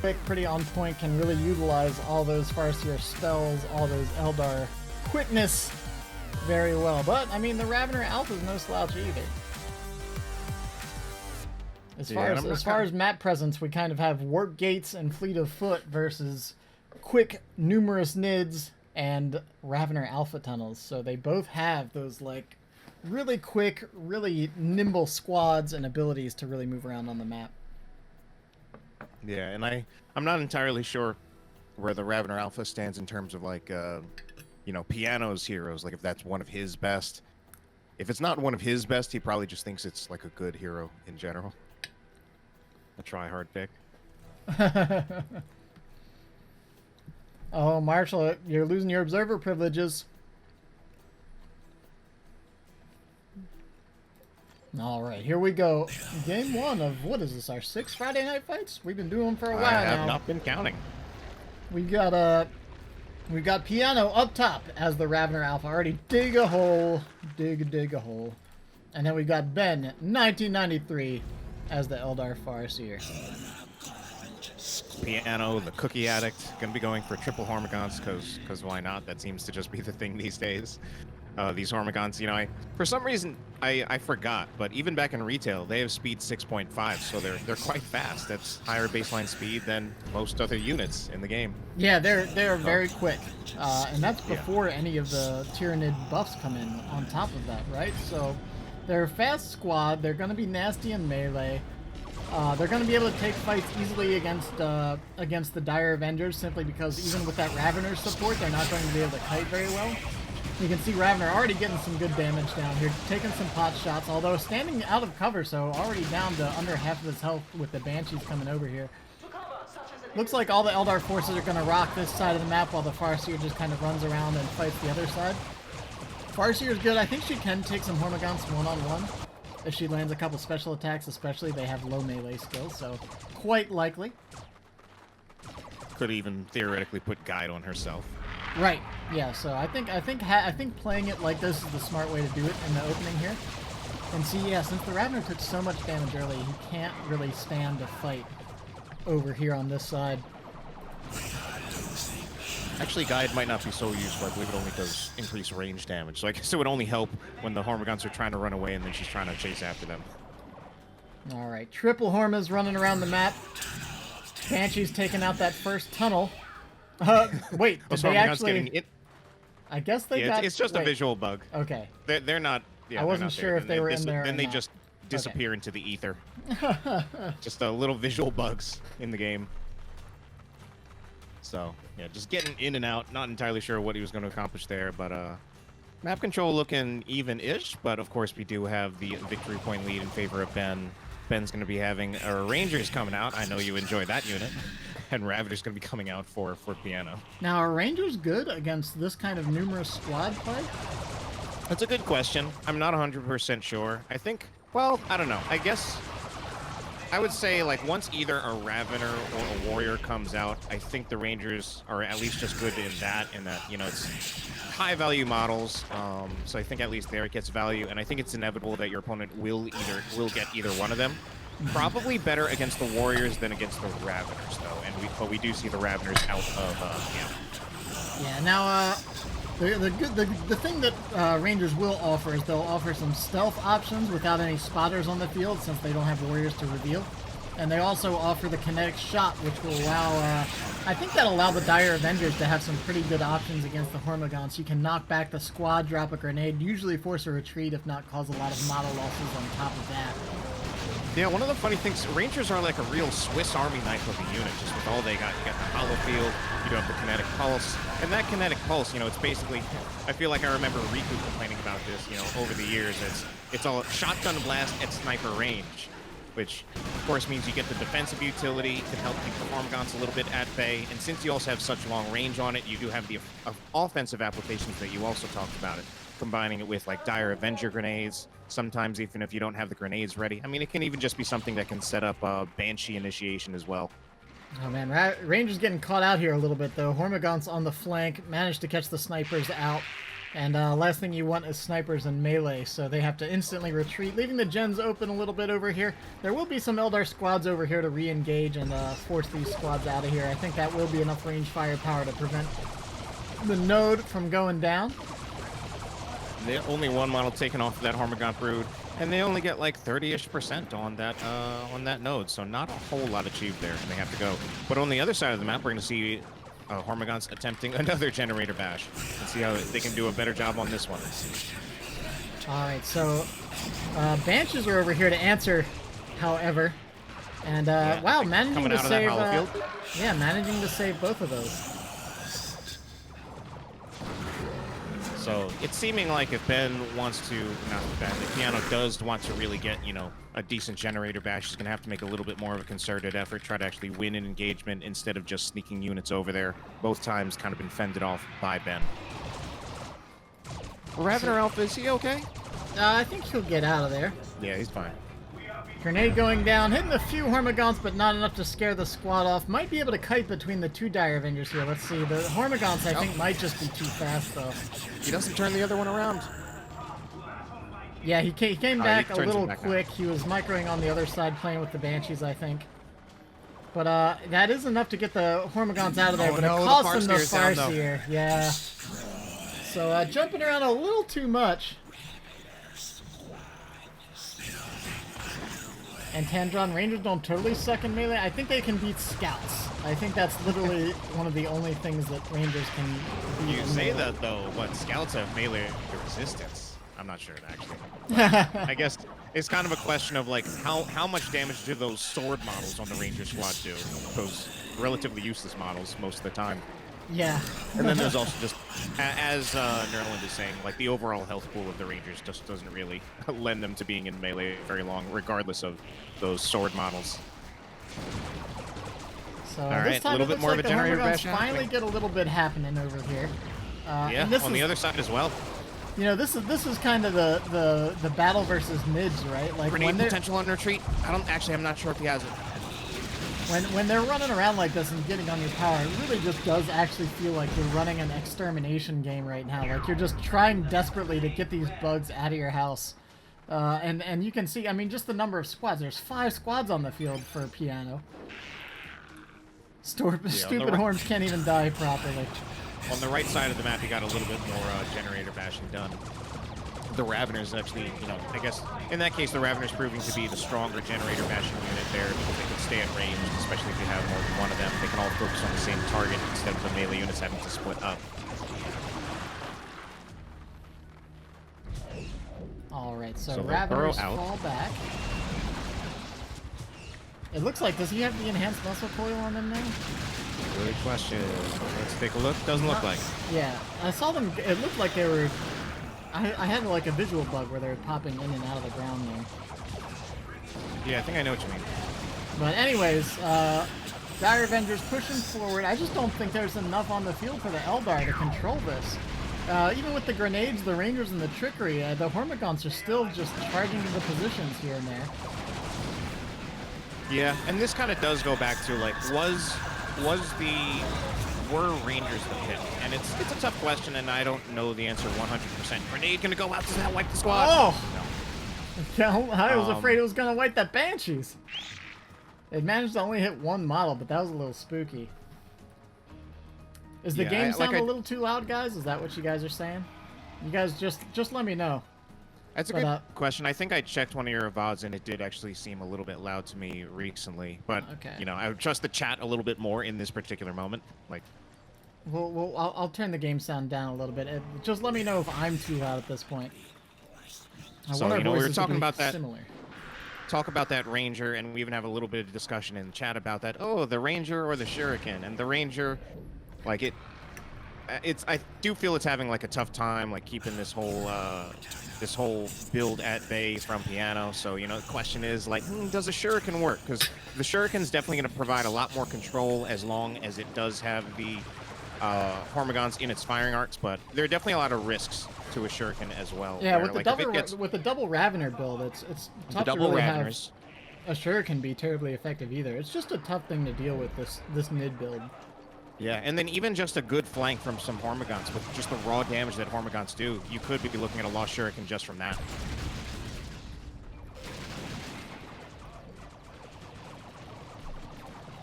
quick, pretty on point, can really utilize all those Farseer spells, all those Eldar quickness very well. But, I mean, the Ravener Alpha is no slouch either. As far as map presence, we kind of have Warp Gates and Fleet of Foot versus quick, numerous Nids and Ravener Alpha tunnels. So they both have those, like, really quick, really nimble squads and abilities to really move around on the map. Yeah, and I'm not entirely sure where the Ravener Alpha stands in terms of, like, you know, Piano's heroes, like if that's one of his best. If it's not one of his best, he probably just thinks it's like a good hero in general. A try-hard pick. Oh, Marshall, you're losing your observer privileges. All right, here we go. Game one of, what is this, our 6 Friday Night Fights? We've been doing them for a while now. I have not been counting. We got Piano up top as the Ravener Alpha. Already dig a hole. Dig a hole. And then we got Ben, 1993, as the Eldar Farseer. Piano, the cookie addict, gonna be going for triple Hormagaunts, because why not? That seems to just be the thing these days. These Hormagaunts, you know, for some reason I forgot, but even back in retail, they have speed 6.5, so they're quite fast. That's higher baseline speed than most other units in the game. Yeah, they're very quick, and that's before any of the Tyrannid buffs come in on top of that, right? So they're a fast squad. They're going to be nasty in melee. They're going to be able to take fights easily against the Dire Avengers, simply because even with that Ravener support, they're not going to be able to kite very well. You can see Ravener already getting some good damage down here, taking some pot shots, although standing out of cover, so already down to under half of his health with the Banshees coming over here. Looks like all the Eldar forces are going to rock this side of the map while the Farseer just kind of runs around and fights the other side. Farseer is good. I think she can take some Hormagaunts one-on-one. If she lands a couple special attacks, especially, they have low melee skills, so quite likely. Could even theoretically put Guide on herself. Right. Yeah. So I think playing it like this is the smart way to do it in the opening here. And see, yeah, since the Ravener took so much damage early, he can't really stand to fight over here on this side. Actually, Guide might not be so useful. I believe it only does increase range damage. So I guess it would only help when the Hormagaunts are trying to run away and then she's trying to chase after them. All right, triple Hormas running around the map. Banshee's taking out that first tunnel. Wait, did they actually... I guess they got... It's just a visual bug. Okay. They're not... Yeah, I wasn't sure if they were in there. Then they just disappear into the ether. Just little visual bugs in the game. So, yeah, just getting in and out. Not entirely sure what he was going to accomplish there, but map control looking even-ish, but of course we do have the victory point lead in favor of Ben. Ben's going to be having Rangers coming out. I know you enjoy that unit. And Ravener's going to be coming out for Piano. Now, are Rangers good against this kind of numerous squad play? That's a good question. I'm not 100% sure. I think, well, I don't know. I guess I would say, like, once either a Ravener or a Warrior comes out, I think the Rangers are at least just good in that, you know, it's high-value models, so I think at least there it gets value, and I think it's inevitable that your opponent will get either one of them. Probably better against the Warriors than against the Raveners, though, but we do see the Raveners out of Piano. Yeah, now, the thing that Rangers will offer is they'll offer some stealth options without any spotters on the field, since they don't have Warriors to reveal. And they also offer the kinetic shot, which will allow, I think that'll allow the Dire Avengers to have some pretty good options against the Hormagaunts. You can knock back the squad, drop a grenade, usually force a retreat, if not cause a lot of model losses on top of that. Yeah, one of the funny things, Rangers are like a real Swiss Army knife of a unit, just with all they got. You got the hollow field, you do have the kinetic pulse, and that kinetic pulse, you know, it's basically, I feel like I remember Riku complaining about this, you know, over the years. It's all shotgun blast at sniper range, which of course means you get the defensive utility, can help keep the Hormagaunts a little bit at bay, and since you also have such long range on it, you do have the offensive applications that you also talked about it, combining it with like Dire Avenger grenades, sometimes even if you don't have the grenades ready. I mean, it can even just be something that can set up Banshee initiation as well. Oh man, Rangers getting caught out here a little bit though. Hormagaunts on the flank, managed to catch the snipers out. And last thing you want is snipers and melee, so they have to instantly retreat, leaving the gens open a little bit over here. There will be some Eldar squads over here to re-engage and force these squads out of here. I think that will be enough range firepower to prevent the node from going down. Only one model taken off of that Hormigaunt Brood, and they only get like 30-ish% on that node, so not a whole lot achieved there, and they have to go. But on the other side of the map, we're going to see Hormigaunt's attempting another generator bash. Let's see how they can do a better job on this one. Alright, so Banshees are over here to answer, however. And wow, managing to save managing to save both of those. So it's seeming like if Ben wants to, if Piano does want to really get, a decent generator bash, he's going to have to make a little bit more of a concerted effort, try to actually win an engagement instead of just sneaking units over there. Both times kind of been fended off by Ben. Ravener Alpha, is he okay? I think he'll get out of there. Yeah, he's fine. Grenade going down, hitting a few Hormagaunts, but not enough to scare the squad off. Might be able to kite between the two Dire Avengers here. Let's see. The Hormagaunts, I think, might just be too fast, though. He doesn't turn the other one around. Yeah, he came back a little quick. He was microing on the other side, playing with the Banshees, I think. But that is enough to get the Hormagaunts out of there, but it costs him the Farseer. Yeah. So jumping around a little too much. And Tandron, Rangers don't totally suck in melee. I think they can beat Scouts. I think that's literally one of the only things that Rangers can beat. You say that, though, but Scouts have melee resistance. I'm not sure, actually. I guess it's kind of a question of, like, how much damage do those sword models on the Ranger squad do? Those relatively useless models most of the time. Yeah. And then there's also just, as Nerland is saying, like, the overall health pool of the Rangers just doesn't really lend them to being in melee very long, regardless of those sword models. So this time a little bit more of a generator bash. Finally get a little bit happening over here. Yeah, on the other side as well. You know, this is kind of the battle versus mids, right? Like grenade potential on retreat. I'm not sure if he has it. When they're running around like this and getting on your power, it really just does actually feel like you're running an extermination game right now. Like you're just trying desperately to get these bugs out of your house. And you can see, I mean, just the number of squads. There's 5 squads on the field for Piano. Stupid Horns can't even die properly. On the right side of the map, you got a little bit more generator bashing done. The Raveners actually, I guess, in that case, the Raveners proving to be the stronger generator bashing unit there because they can stay at range, especially if you have more than one of them. They can all focus on the same target instead of the melee units having to split up. Alright, so Raveners fall back. It looks like, does he have the enhanced muscle coil on them now? Good question. Let's take a look. Doesn't look like. Yeah, I saw them, it looked like they were... I had like a visual bug where they were popping in and out of the ground there. Yeah, I think I know what you mean. But anyways, Dire Avengers pushing forward. I just don't think there's enough on the field for the Eldar to control this. Even with the grenades, the Rangers, and the trickery, the Hormagaunts are still just charging into the positions here and there. Yeah, and this kind of does go back to, like, were Rangers the pick? And it's a tough question, and I don't know the answer 100%. Grenade gonna go out, does that wipe the squad? Oh! No. I was afraid it was gonna wipe that Banshees. It managed to only hit one model, but that was a little spooky. Is the game sound a little too loud, guys? Is that what you guys are saying? You guys just let me know. That's a good question. I think I checked one of your VODs, and it did actually seem a little bit loud to me recently. But, I would trust the chat a little bit more in this particular moment. Like, well, I'll turn the game sound down a little bit. Just let me know if I'm too loud at this point. So, we were talking about that. Talk about that Ranger, and we even have a little bit of discussion in the chat about that. Oh, the Ranger or the Shuriken? And the Ranger, like, I do feel it's having, like, a tough time, like, keeping this whole build at bay from Piano. So, the question is, like, does a Shuriken work? Because the Shuriken's definitely going to provide a lot more control as long as it does have the Hormagaunts in its firing arcs, but there are definitely a lot of risks to a Shuriken as well. Yeah, with the double Ravener build, it's tough to really have a Shuriken be terribly effective either. It's just a tough thing to deal with, this mid build. Yeah, and then even just a good flank from some Hormagaunts with just the raw damage that Hormagaunts do, you could be looking at a Lost Shuriken just from that.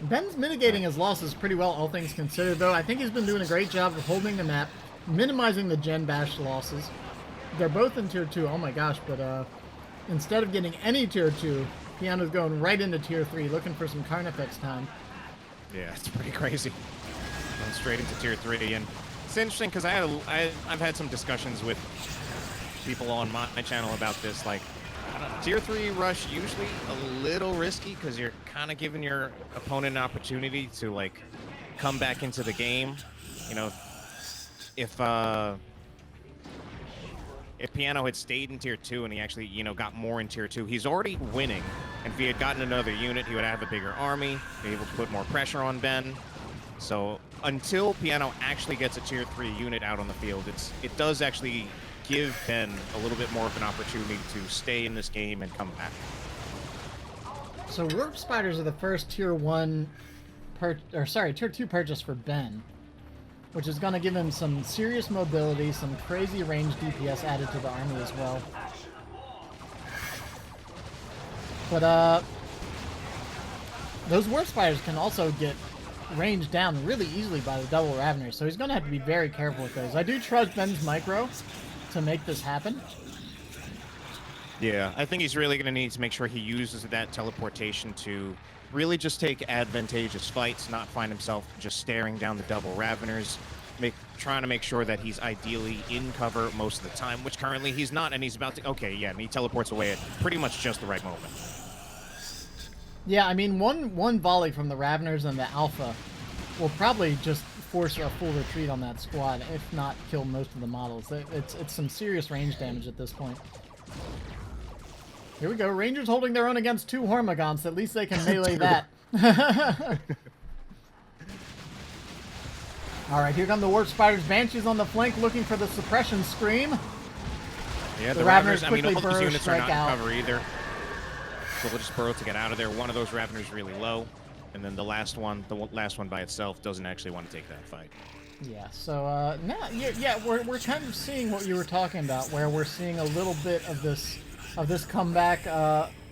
Ben's mitigating his losses pretty well, all things considered, though. I think he's been doing a great job of holding the map, minimizing the Gen Bash losses. They're both in Tier 2, oh my gosh, but instead of getting any Tier 2, Piano's going right into Tier 3, looking for some Carnifex time. Yeah, it's pretty crazy. Going straight into Tier 3, and it's interesting because I've had some discussions with people on my channel about this, like, Tier 3 rush usually a little risky because you're kind of giving your opponent an opportunity to like come back into the game. You know, if Piano had stayed in Tier 2 and he actually, you know, got more in Tier 2, he's already winning. And if he had gotten another unit, he would have a bigger army, be able to put more pressure on Ben. So until Piano actually gets a Tier 3 unit out on the field, it does actually give Ben a little bit more of an opportunity to stay in this game and come back. So Warp Spiders are the first Tier 2 purchase for Ben, which is going to give him some serious mobility, some crazy range DPS added to the army as well. But those Warp Spiders can also get ranged down really easily by the double Raveners, so he's going to have to be very careful with those. I do trust Ben's micro to make this happen. Yeah, I think he's really going to need to make sure he uses that teleportation to really just take advantageous fights, not find himself just staring down the double Raveners, trying to make sure that he's ideally in cover most of the time, which currently he's not, and he's about to... Okay, yeah, and he teleports away at pretty much just the right moment. Yeah, I mean, one volley from the Raveners and the Alpha will probably just force a full retreat on that squad, if not kill most of the models. It's some serious range damage at this point. Here we go. Rangers holding their own against two Hormagaunts. At least they can melee that. All right, here come the Warp Spiders. Banshees on the flank looking for the suppression scream. Yeah, the Raveners I mean, quickly all those burrow, units are not out. in cover either. So we'll just burrow to get out of there. One of those Raveners really low. And then the last one by itself doesn't actually want to take that fight. Yeah, so we're kind of seeing what you were talking about, where we're seeing a little bit of this comeback.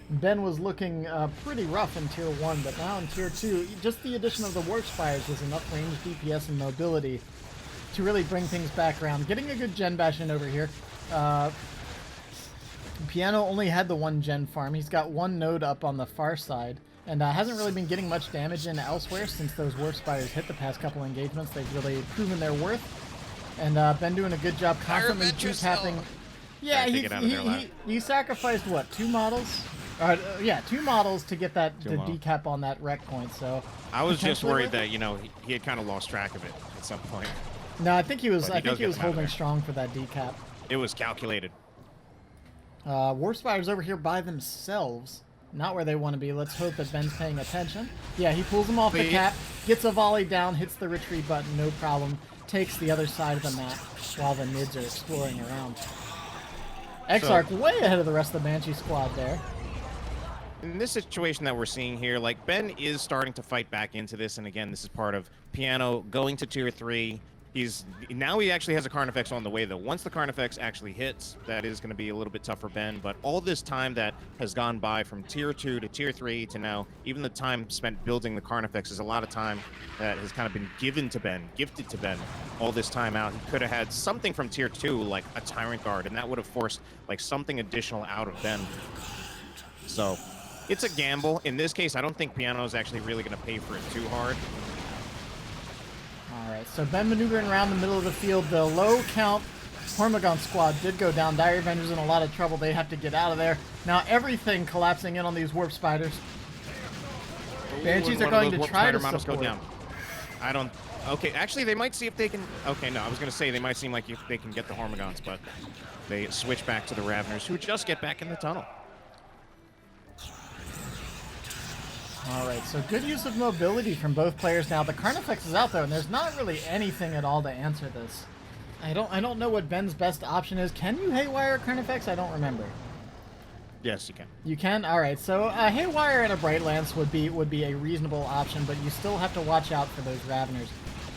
Ben was looking pretty rough in Tier 1, but now in Tier 2, just the addition of the Warp Spires was enough range, DPS, and mobility to really bring things back around. Getting a good Gen Bash in over here. Piano only had the one Gen farm. He's got one node up on the far side, and hasn't really been getting much damage in elsewhere since those Warp Spiders hit the past couple engagements. They've really proven their worth, and Ben doing a good job constantly two-tapping. Yeah, he sacrificed, what, 2 models? Yeah, 2 models to get the decap on that wreck point, so... I was just worried that, you know, he had kind of lost track of it at some point. No, I think he was holding strong for that decap. It was calculated. Warp Spiders over here by themselves. Not where they want to be. Let's hope that Ben's paying attention. Yeah, he pulls them off the cap, gets a volley down, hits the retreat button, no problem. Takes the other side of the map while the Nids are exploring around. Exarch way ahead of the rest of the Banshee squad there. In this situation that we're seeing here, like, Ben is starting to fight back into this, and again, this is part of Piano going to Tier 3. Now he actually has a Carnifex on the way, though. Once the Carnifex actually hits, that is going to be a little bit tough for Ben, but all this time that has gone by from Tier 2 to Tier 3 to now, even the time spent building the Carnifex is a lot of time that has kind of been given to Ben, gifted to Ben all this time out. He could have had something from Tier 2, like a Tyrant Guard, and that would have forced like something additional out of Ben. So it's a gamble. In this case, I don't think Piano is actually really going to pay for it too hard. Alright, so Ben maneuvering around the middle of the field. The low count Hormagaun squad did go down. Dire Avengers in a lot of trouble. They have to get out of there. Now everything collapsing in on these Warp Spiders. Banshees are going to try to support. Go down. I don't... Okay, actually they might see if they can... Okay, no, I was going to say they might seem like if they can get the Hormagaunts, but they switch back to the Raveners, who just get back in the tunnel. Alright, so good use of mobility from both players now. The Carnifex is out there, and there's not really anything at all to answer this. I don't know what Ben's best option is. Can you Haywire Carnifex? I don't remember. Yes, you can. You can? Alright, so Haywire and a Bright Lance would be a reasonable option, but you still have to watch out for those Raveners.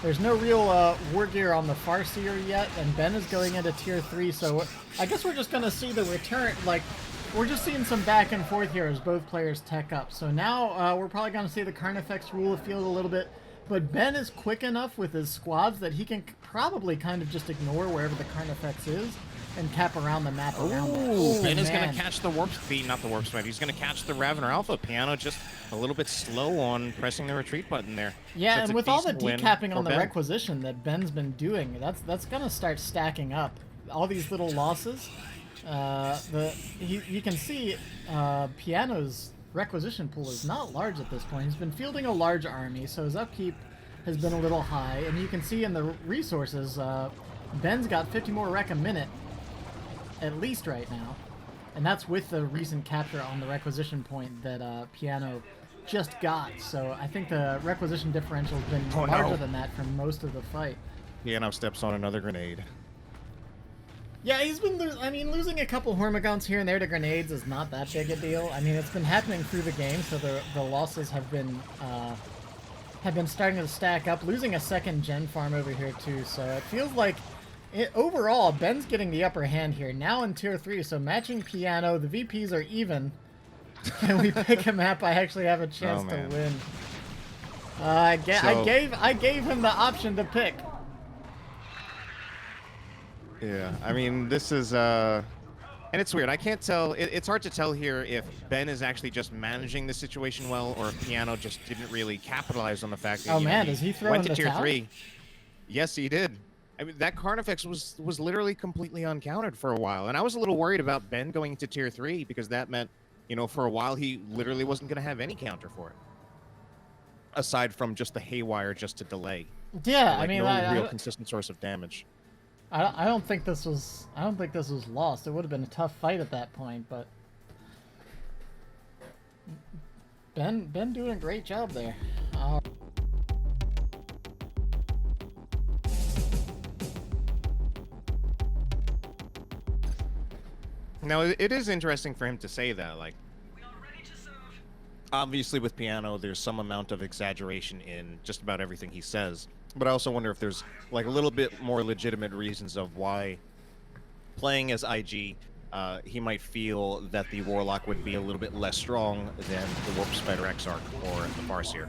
There's no real war gear on the Farseer yet, and Ben is going into tier 3, so I guess we're just going to see the return, like, we're just seeing some back and forth here as both players tech up. So now we're probably going to see the Carnifex rule the field a little bit, but Ben is quick enough with his squads that he can probably kind of just ignore wherever the Carnifex is and cap around the map around it. Ooh, Ben is going to catch the Warp Speed, not the Warp Speed. He's going to catch the Ravener Alpha. Piano just a little bit slow on pressing the retreat button there. Yeah, That's and with all the decapping on the Ben. requisition that Ben's been doing, that's going to start stacking up. All these little losses. You can see Piano's requisition pool is not large at this point. He's been fielding a large army, so his upkeep has been a little high. And you can see in the resources, Ben's got 50 more rec a minute, at least right now. And that's with the recent capture on the requisition point that Piano just got. So I think the requisition differential has been larger than that for most of the fight. Piano steps on another grenade. Yeah, he's been losing a couple Hormagaunts here and there to grenades is not that big a deal. I mean, it's been happening through the game, so the losses have been starting to stack up. Losing a second gen farm over here too, so it feels like overall Ben's getting the upper hand here. Now in tier 3, so matching Piano, the VPs are even. Can we pick a map I actually have a chance to win? I gave him the option to pick. Yeah, I mean, this is, and it's weird. I can't tell, it's hard to tell here if Ben is actually just managing the situation well, or if Piano just didn't really capitalize on the fact that, is he throwing went to the tier towel? 3. Yes, he did. I mean, that Carnifex was literally completely uncountered for a while, and I was a little worried about Ben going to tier 3, because that meant, for a while he literally wasn't going to have any counter for it. Aside from just the Haywire just to delay. Yeah, like, I mean, no real consistent source of damage. I don't think this was lost. It would have been a tough fight at that point, but Ben doing a great job there. Now, it is interesting for him to say that, like, obviously with Piano, there's some amount of exaggeration in just about everything he says. But I also wonder if there's, like, a little bit more legitimate reasons of why playing as IG, he might feel that the Warlock would be a little bit less strong than the Warp Spider Exarch or the Farseer.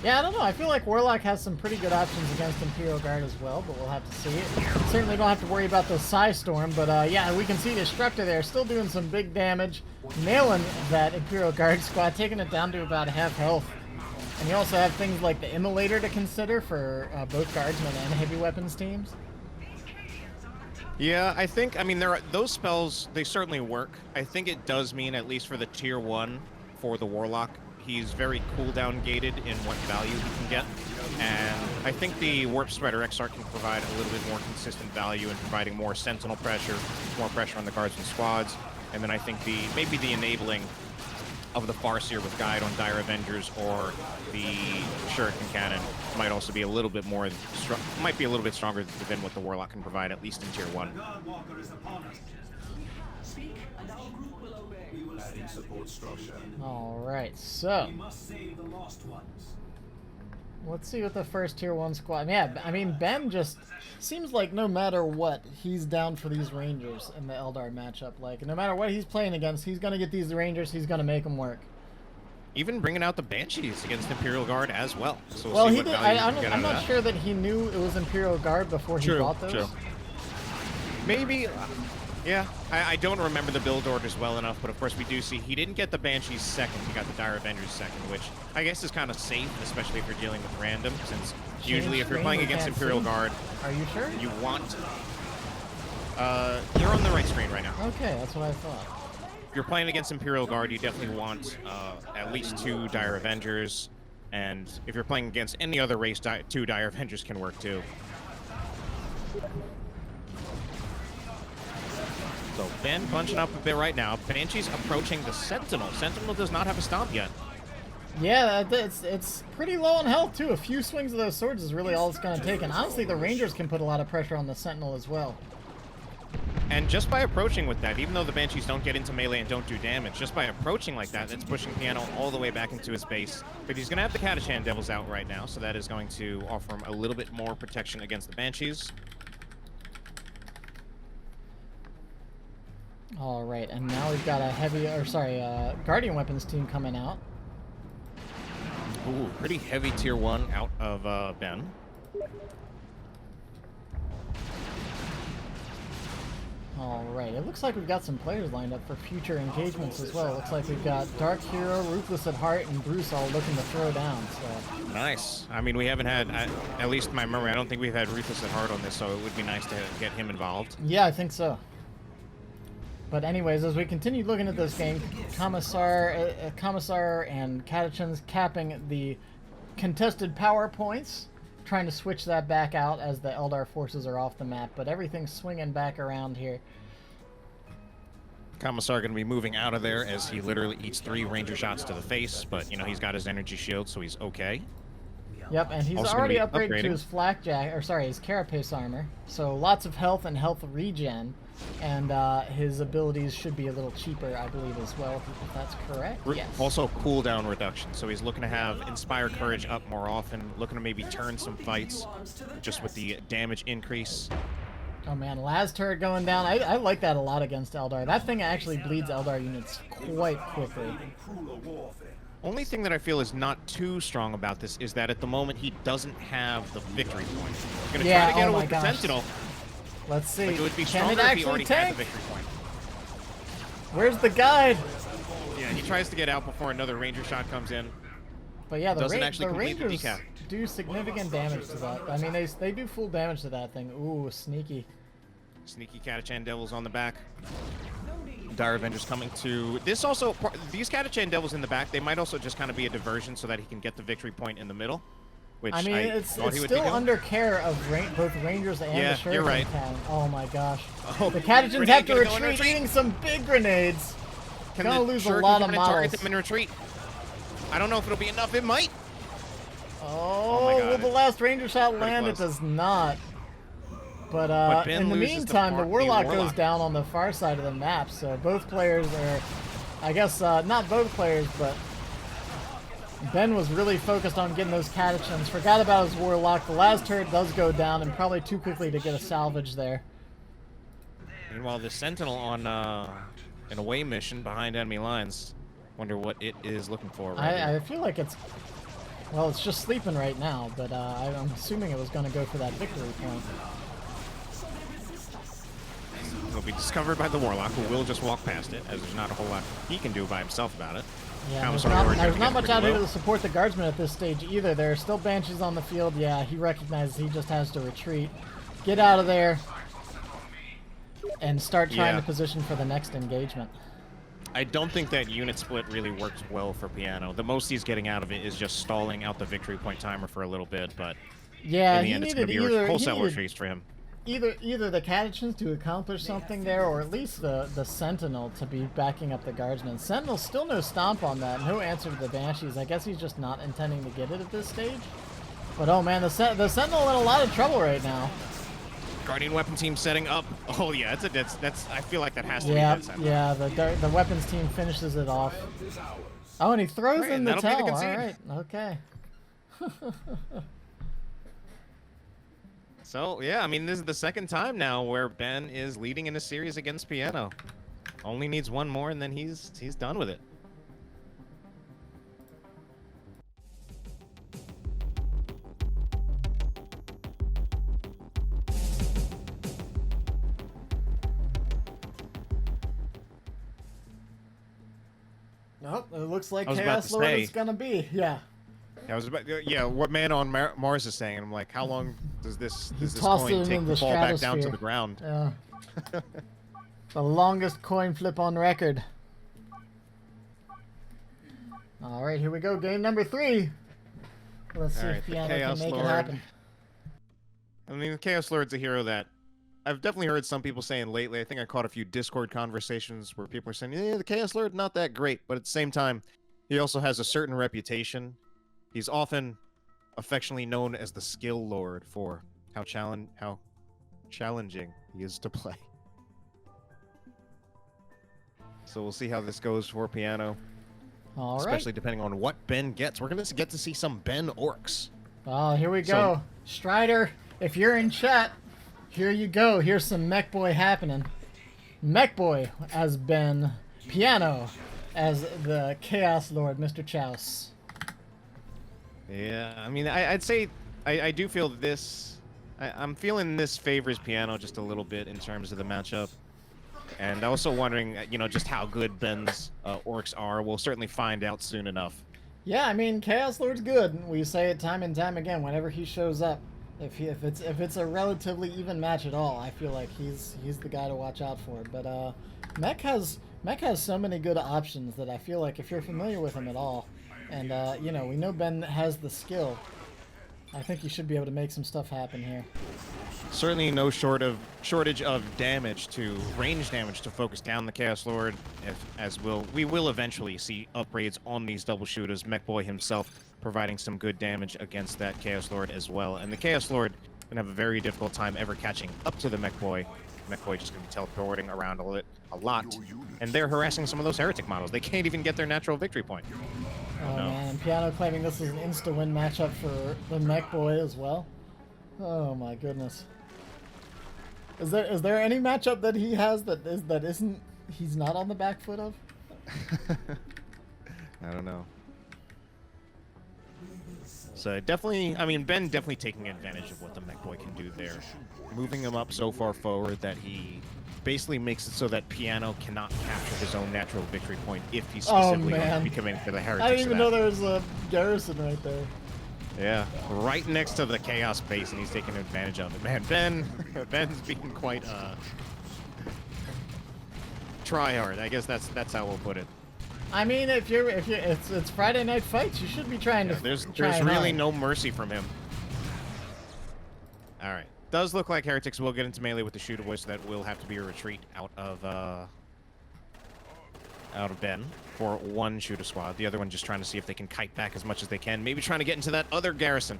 Yeah, I don't know. I feel like Warlock has some pretty good options against Imperial Guard as well, but we'll have to see it. Certainly don't have to worry about the Psy Storm, but yeah, we can see Destructor there still doing some big damage, nailing that Imperial Guard squad, taking it down to about half health. And you also have things like the Immolator to consider for both Guardsmen and Heavy Weapons teams. Yeah, I mean, those spells, they certainly work. I think it does mean, at least for the tier 1 for the Warlock, he's very cooldown gated in what value he can get. And I think the Warp Spider Exarch can provide a little bit more consistent value in providing more Sentinel pressure, more pressure on the Guardsmen squads. And then I think maybe the enabling of the Farseer with Guide on Dire Avengers or the Shuriken Cannon might also be a little bit more might be a little bit stronger than what the Warlock can provide, at least in tier 1. Alright, so let's see what the first tier 1 squad. Yeah, I mean, Ben just seems like no matter what, he's down for these Rangers in the Eldar matchup. Like, no matter what he's playing against, he's going to get these Rangers, he's going to make them work. Even bringing out the Banshees against Imperial Guard as well. So well, he did. I'm not sure that he knew it was Imperial Guard before he bought those. True. Maybe, yeah. I don't remember the build orders well enough, but of course we do see he didn't get the Banshees second. He got the Dire Avengers second, which I guess is kind of safe, especially if you're dealing with random, since usually if you're playing against Imperial Guard, are you sure? You want. You're on the right screen right now. Okay, that's what I thought. If you're playing against Imperial Guard, you definitely want at least 2 Dire Avengers, and if you're playing against any other race, 2 Dire Avengers can work too. So Ben bunching up a bit right now. Banshee's approaching the Sentinel. Sentinel does not have a stomp yet. Yeah, it's pretty low on health too. A few swings of those swords is really all it's going to take, and honestly, the Rangers can put a lot of pressure on the Sentinel as well. And just by approaching with that, even though the Banshees don't get into melee and don't do damage, just by approaching like that, it's pushing Piano all the way back into his base. But he's going to have the Catachan Devils out right now, so that is going to offer him a little bit more protection against the Banshees. All right, and now we've got a Guardian Weapons team coming out. Ooh, pretty heavy tier 1 out of Ben. All right, it looks like we've got some players lined up for future engagements as well. It looks like we've got DarkHero, Ruthless at Heart, and Bruce all looking to throw down. So Nice. I mean, we haven't had, at least in my memory, I don't think we've had Ruthless at Heart on this, so it would be nice to get him involved. yeah, I think so. But anyways, as we continue looking at this game, Commissar and Catachans capping the contested power points, trying to switch that back out as the Eldar forces are off the map, but everything's swinging back around here. Commissar going to be moving out of there as he literally eats 3 ranger shots to the face, but, you know, he's got his energy shield, so he's okay. Yep, and he's Also already gonna be upgraded to upgrading. his his carapace armor, so lots of health and health regen, and his abilities should be a little cheaper, I believe, as well, if that's correct. Yes. Also cooldown reduction, so he's looking to have Inspire Courage up more often, looking to maybe turn some fights just with the damage increase. Oh man, Laz turret going down. I like that a lot against Eldar. That thing actually bleeds Eldar units quite quickly. Only thing that I feel is not too strong about this is that at the moment he doesn't have the victory point. He's going to try to get it with the Sentinel. Let's see. Like, it would be Can it stronger if he actually already had tank? the victory point. Where's the guide? Yeah, he tries to get out before another ranger shot comes in. But yeah, the Doesn't actually the complete the Rangers decap. do significant damage to that. I mean, they do full damage to that thing. Ooh, sneaky. Sneaky Catachan Devils on the back. Dire Avengers coming to this. Also, these Catachan Devils in the back, they might also just kind of be a diversion so that he can get the victory point in the middle. Which I mean, it's thought he would still be doing. under care of both Rangers and Yeah, the Shuriken you're right. Cannon. Oh my gosh. Oh, The Catachans grenade, have to gonna go in retreat, retreat. eating some big grenades. Can Gonna the lose a Shuriken lot come of in and target models. them in retreat? I don't know if it'll be enough. It might. Oh, my God, will the last Ranger shot pretty land? close. It does not. But Ben in the loses meantime, the Warlock goes Warlock. down on the far side of the map, so both players are, I guess, not both players, but Ben was really focused on getting those Catachans, forgot about his Warlock. The last turret does go down, and probably too quickly to get a salvage there. Meanwhile, the Sentinel on an away mission behind enemy lines. Wonder what it is looking for right I here. feel like it's, well, it's just sleeping right now, but I'm assuming it was going to go for that victory point. It'll be discovered by the Warlock, who will just walk past it, as there's not a whole lot he can do by himself about it. Yeah, Commissar there's Ward not gonna get much pretty out here low. to support the guardsmen at this stage either. There are still Banshees on the field. Yeah, he recognizes he just has to retreat. Get out of there and start trying Yeah. to position for the next engagement. I don't think that unit split really works well for Piano. The most he's getting out of it is just stalling out the victory point timer for a little bit, but Yeah, in the he end it's going needed to be a either, wholesale retreat for him. either the Catachans to accomplish something there, or at least the Sentinel to be backing up the guardsmen. Sentinel still no stomp on that, no answer to the Banshees. I guess he's just not intending to get it at this stage. But oh man, the Sentinel in a lot of trouble right now. Guardian weapon team setting up. Oh yeah, that's I feel like that has to be Yeah, that Sentinel. yeah. The weapons team finishes it off. Oh, and he throws Right, in and the that'll be the towel. All concede. right, okay. So yeah, I mean this is the second time now where Ben is leading in a series against Piano. Only needs one more and then he's done with it. Nope, it looks like I was about Chaos to Lord say- is gonna be. Yeah. I was about, yeah, what Man on Mars is saying. I'm like, how long does this tossed coin it take into to the fall back down to stratosphere. the ground? Yeah. The longest coin flip on record. All right, here we go. Game number 3. Let's see All if right, the Piano can Chaos make Lord. it happen. I mean, the Chaos Lord's a hero that I've definitely heard some people saying lately. I think I caught a few Discord conversations where people are saying, yeah, the Chaos Lord, not that great. But at the same time, he also has a certain reputation. He's often affectionately known as the Skill Lord for how challenging he is to play. So we'll see how this goes for Piano. All right. Especially depending on what Ben gets. We're going to get to see some Ben Orks. Oh, here we go. Strider, if you're in chat, here you go. Here's some Mech Boy happening. Mech Boy as Ben, Piano as the Chaos Lord, Mr. Chouse. Yeah, I mean, I'd say I do feel this. I'm feeling this favors Piano just a little bit in terms of the matchup. And also wondering, you know, just how good Ben's Orks are. We'll certainly find out soon enough. Yeah, I mean, Chaos Lord's good. We say it time and time again whenever he shows up. If it's a relatively even match at all, I feel like he's the guy to watch out for. But Mech has so many good options that I feel like if you're familiar with him at all, and you know, we know Ben has the skill, I think you should be able to make some stuff happen here. Certainly no shortage of damage to range damage to focus down the Chaos Lord, we will eventually see upgrades on these double shooters. Mech Boy himself providing some good damage against that Chaos Lord as well. And the Chaos Lord gonna have a very difficult time ever catching up to the Mech Boy. Mech Boy just gonna be teleporting around a lot, and they're harassing some of those heretic models. They can't even get their natural victory point. Oh man, Piano claiming this is an insta-win matchup for the Mech Boy as well. Oh my goodness. Is there any matchup that he has he's not on the back foot of? I don't know. So definitely, I mean, Ben definitely taking advantage of what the Mech Boy can do there. Moving him up so far forward that he basically makes it so that Piano cannot capture his own natural victory point if he's specifically going to be committing to the heretics. I didn't even know there was a garrison right there. Yeah, right next to the Chaos base, and he's taking advantage of it. Man, Ben's being quite try-hard. I guess that's how we'll put it. I mean, if it's Friday Night Fights, you should be trying to. There's really no mercy from him. All right, does look like heretics will get into melee with the shooter boy, so that will have to be a retreat out of Ben for one shooter squad. The other one just trying to see if they can kite back as much as they can. Maybe trying to get into that other garrison.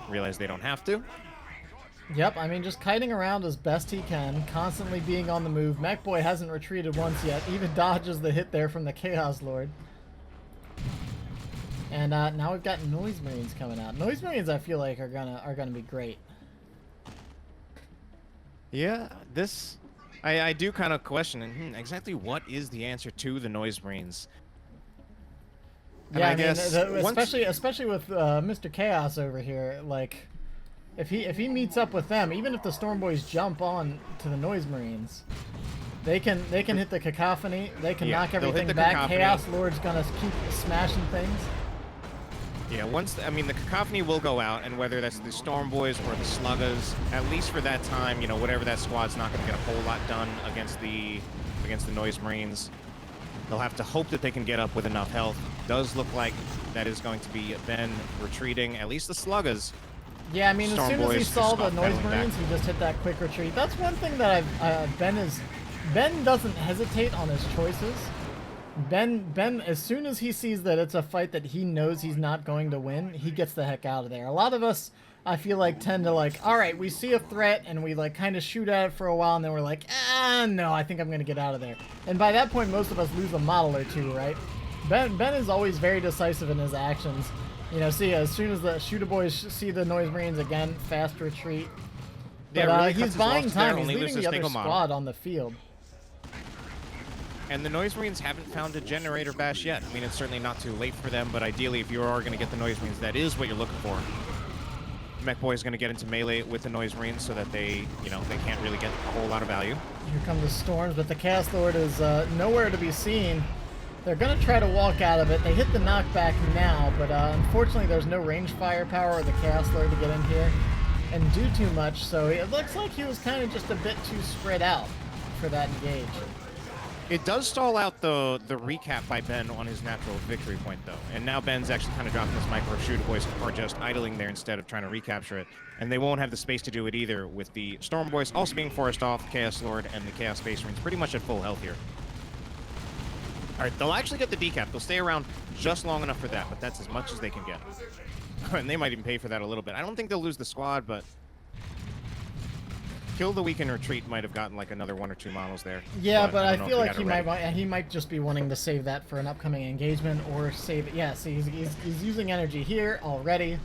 Realize they don't have to. Yep, I mean, just kiting around as best he can, constantly being on the move. Mech Boy hasn't retreated once yet, even dodges the hit there from the Chaos Lord. And now we've got Noise Marines coming out. Noise Marines, I feel like, are gonna be great. Yeah, this I do kind of question exactly what is the answer to the Noise Marines. And yeah, I guess especially with Mr. Chaos over here, like. If he meets up with them, even if the Storm Boys jump on to the Noise Marines, they can hit the cacophony. They can knock everything back. Cacophony. Chaos Lord's gonna keep smashing things. Yeah, I mean, the cacophony will go out, and whether that's the Storm Boys or the Sluggers, at least for that time, you know, whatever that squad's not gonna get a whole lot done against the Noise Marines. They'll have to hope that they can get up with enough health. Does look like that is going to be Ben retreating, at least the Sluggers. Yeah, I mean, as soon as he saw the Noise Marines, he just hit that quick retreat. That's one thing that Ben doesn't hesitate on his choices. Ben, as soon as he sees that it's a fight that he knows he's not going to win, he gets the heck out of there. A lot of us, I feel like, tend to like, all right, we see a threat and we like kind of shoot at it for a while, and then we're like, no, I think I'm gonna get out of there. And by that point, most of us lose a model or two, right? Ben is always very decisive in his actions. You know, see, as soon as the shooter boys see the Noise Marines again, fast retreat. But yeah, really he's buying time. He's leaving the other squad on the field. And the Noise Marines haven't found a generator bash yet. I mean, it's certainly not too late for them, but ideally, if you are going to get the Noise Marines, that is what you're looking for. Mech Boy is going to get into melee with the Noise Marines so that they can't really get a whole lot of value. Here come the Storms, but the Chaos Lord is nowhere to be seen. They're going to try to walk out of it. They hit the knockback now, but unfortunately there's no range firepower or the Chaos Lord to get in here and do too much, so it looks like he was kind of just a bit too spread out for that engage. It does stall out the recap by Ben on his natural victory point, though. And now Ben's actually kind of dropping his micro shooter boys or just idling there instead of trying to recapture it. And they won't have the space to do it either with the Storm Boys also being forced off, Chaos Lord and the Chaos Space Marines pretty much at full health here. All right, they'll actually get the decap. They'll stay around just long enough for that, but that's as much as they can get. And they might even pay for that a little bit. I don't think they'll lose the squad, but Kill the Weaken Retreat might have gotten like another 1 or 2 models there. Yeah, but I don't know feel if like he might just be wanting to save that for an upcoming engagement or save it. Yeah, see, he's using energy here already.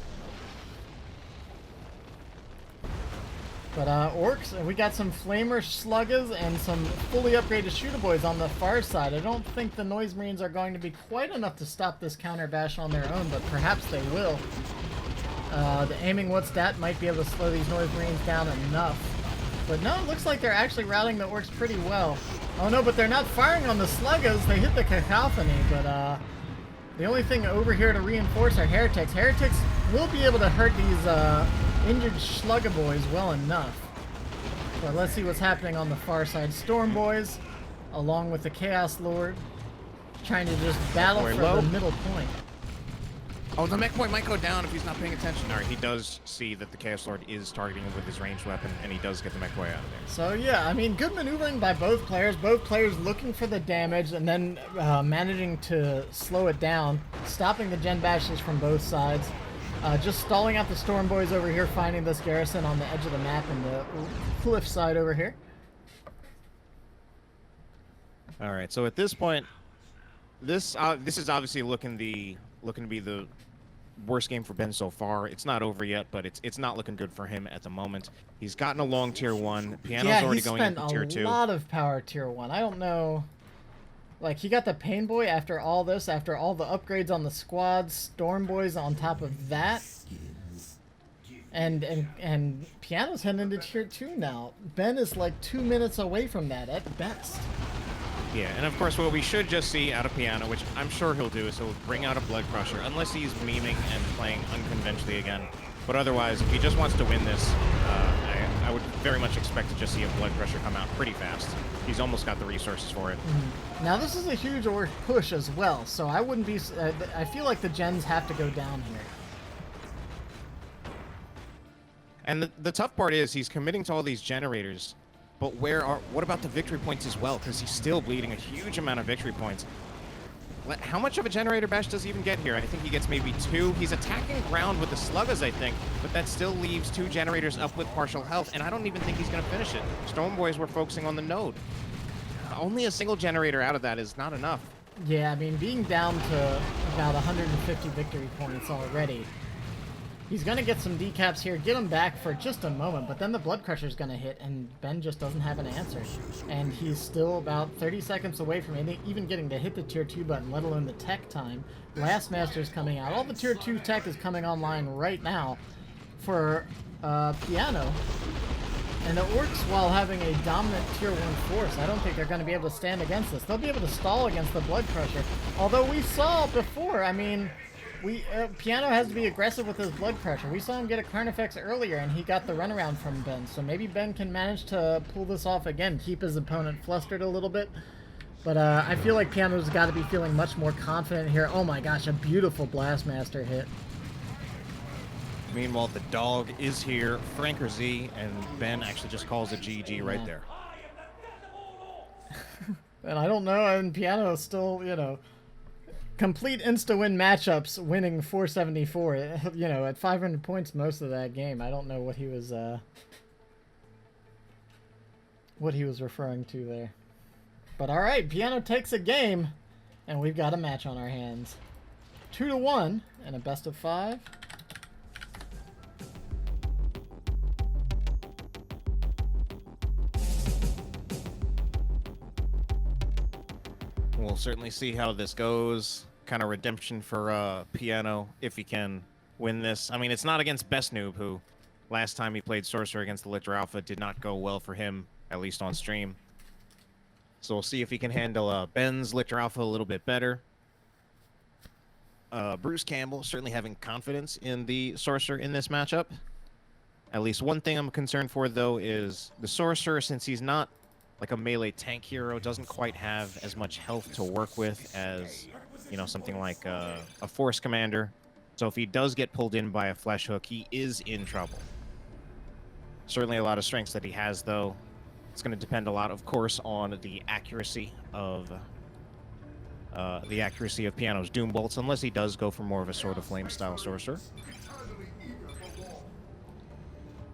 But Orks, we got some Flamer Sluggers and some fully upgraded Shooter Boys on the far side. I don't think the Noise Marines are going to be quite enough to stop this counter bash on their own, but perhaps they will. The aiming what's that might be able to slow these Noise Marines down enough. But no, it looks like they're actually routing the Orks pretty well. Oh no, but they're not firing on the Sluggers. They hit the Cacophony, but the only thing over here to reinforce are Heretics. Heretics will be able to hurt these injured Slugger Boys well enough. But let's see what's happening on the far side. Storm Boys, along with the Chaos Lord, trying to just battle for the middle point. Oh, the mech point might go down if he's not paying attention. All right, he does see that the Chaos Lord is targeting him with his ranged weapon, and he does get the mech point out of there. So yeah, I mean, good maneuvering by both players. Both players looking for the damage and then managing to slow it down, stopping the Gen Bashes from both sides. Just stalling out the Storm Boys over here, finding this garrison on the edge of the map and the cliff side over here. All right, so at this point, this is obviously looking to be the worst game for Ben so far. It's not over yet, but it's not looking good for him at the moment. He's gotten a long tier 1. Piano's already going into tier 2. Yeah, he spent a lot of power tier 1. I don't know. Like, he got the Pain Boy after all this, after all the upgrades on the squads, Storm Boys on top of that. And Piano's heading into tier 2 now. Ben is like 2 minutes away from that at best. Yeah, and of course what we should just see out of Piano, which I'm sure he'll do, is he'll bring out a Blood Crusher, unless he's memeing and playing unconventionally again. But otherwise, if he just wants to win this, I would very much expect to just see a Blood Crusher come out pretty fast. He's almost got the resources for it. Now this is a huge Orc push as well, so I wouldn't be... I feel like the gens have to go down here. And the tough part is he's committing to all these generators, but what about the victory points as well? Because he's still bleeding a huge amount of victory points. How much of a generator bash does he even get here? I think he gets maybe 2. He's attacking ground with the Sluggers, I think, but that still leaves 2 generators up with partial health, and I don't even think he's going to finish it. Storm Boys were focusing on the node. Only a single generator out of that is not enough. Yeah, I mean, being down to about 150 victory points already. He's going to get some decaps here, get him back for just a moment, but then the Blood Crusher's going to hit, and Ben just doesn't have an answer. And he's still about 30 seconds away from even getting to hit the Tier 2 button, let alone the tech time. Blast Master's coming out. All the Tier 2 tech is coming online right now for Piano. And the Orks, while having a dominant Tier 1 force, I don't think they're going to be able to stand against this. They'll be able to stall against the Blood Crusher. Although we saw before, I mean... Piano has to be aggressive with his Blood Crusher. We saw him get a Carnifex earlier, and he got the runaround from Ben. So maybe Ben can manage to pull this off again, keep his opponent flustered a little bit. But I feel like Piano's got to be feeling much more confident here. Oh my gosh, a beautiful Blastmaster hit. Meanwhile, the dog is here, Franker Z, and Ben actually just calls a GG right there. And I don't know, and Piano is still, you know... Complete insta-win matchups, winning 474. You know, at 500 points most of that game. I don't know what he was referring to there. But all right, Piano takes a game, and we've got a match on our hands. 2-1 and a best of 5. We'll certainly see how this goes. Kind of redemption for Piano if he can win this. I mean, it's not against Best Noob, who last time he played Sorcerer against the Lictor Alpha did not go well for him, at least on stream. So we'll see if he can handle Ben's Lictor Alpha a little bit better. Bruce Campbell certainly having confidence in the Sorcerer in this matchup. At least one thing I'm concerned for, though, is the Sorcerer, since he's not like a melee tank hero, doesn't quite have as much health to work with as, you know, something like a Force Commander. So if he does get pulled in by a Flesh Hook, he is in trouble. Certainly a lot of strengths that he has, though. It's going to depend a lot, of course, on the accuracy of Piano's Doom Bolts, unless he does go for more of a Sword of Flame style Sorcerer.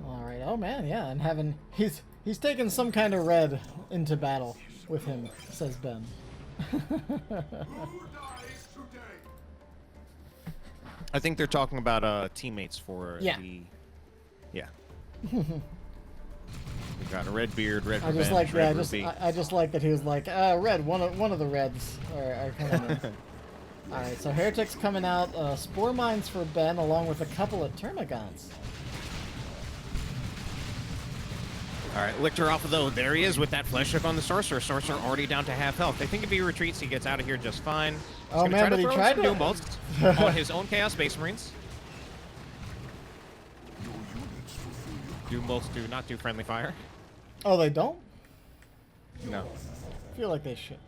All right, Oh man, yeah, and he's taken some kind of red into battle with him, says Ben. I think they're talking about teammates for yeah. the... Yeah. We got a Redbeard, Red I just like I just like that he was like, red, one of the reds are coming in. Alright, so Heretics coming out, Spore Mines for Ben along with a couple of Termagants. Alright, Lictor off of though. There he is with that flesh hook on the Sorcerer. Sorcerer already down to half health. I think if he retreats, he gets out of here just fine. Oh man, but he tried to Doom Bolts on his own Chaos Space Marines. Doom Bolts do not do friendly fire. Oh, they don't? No. I feel like they should.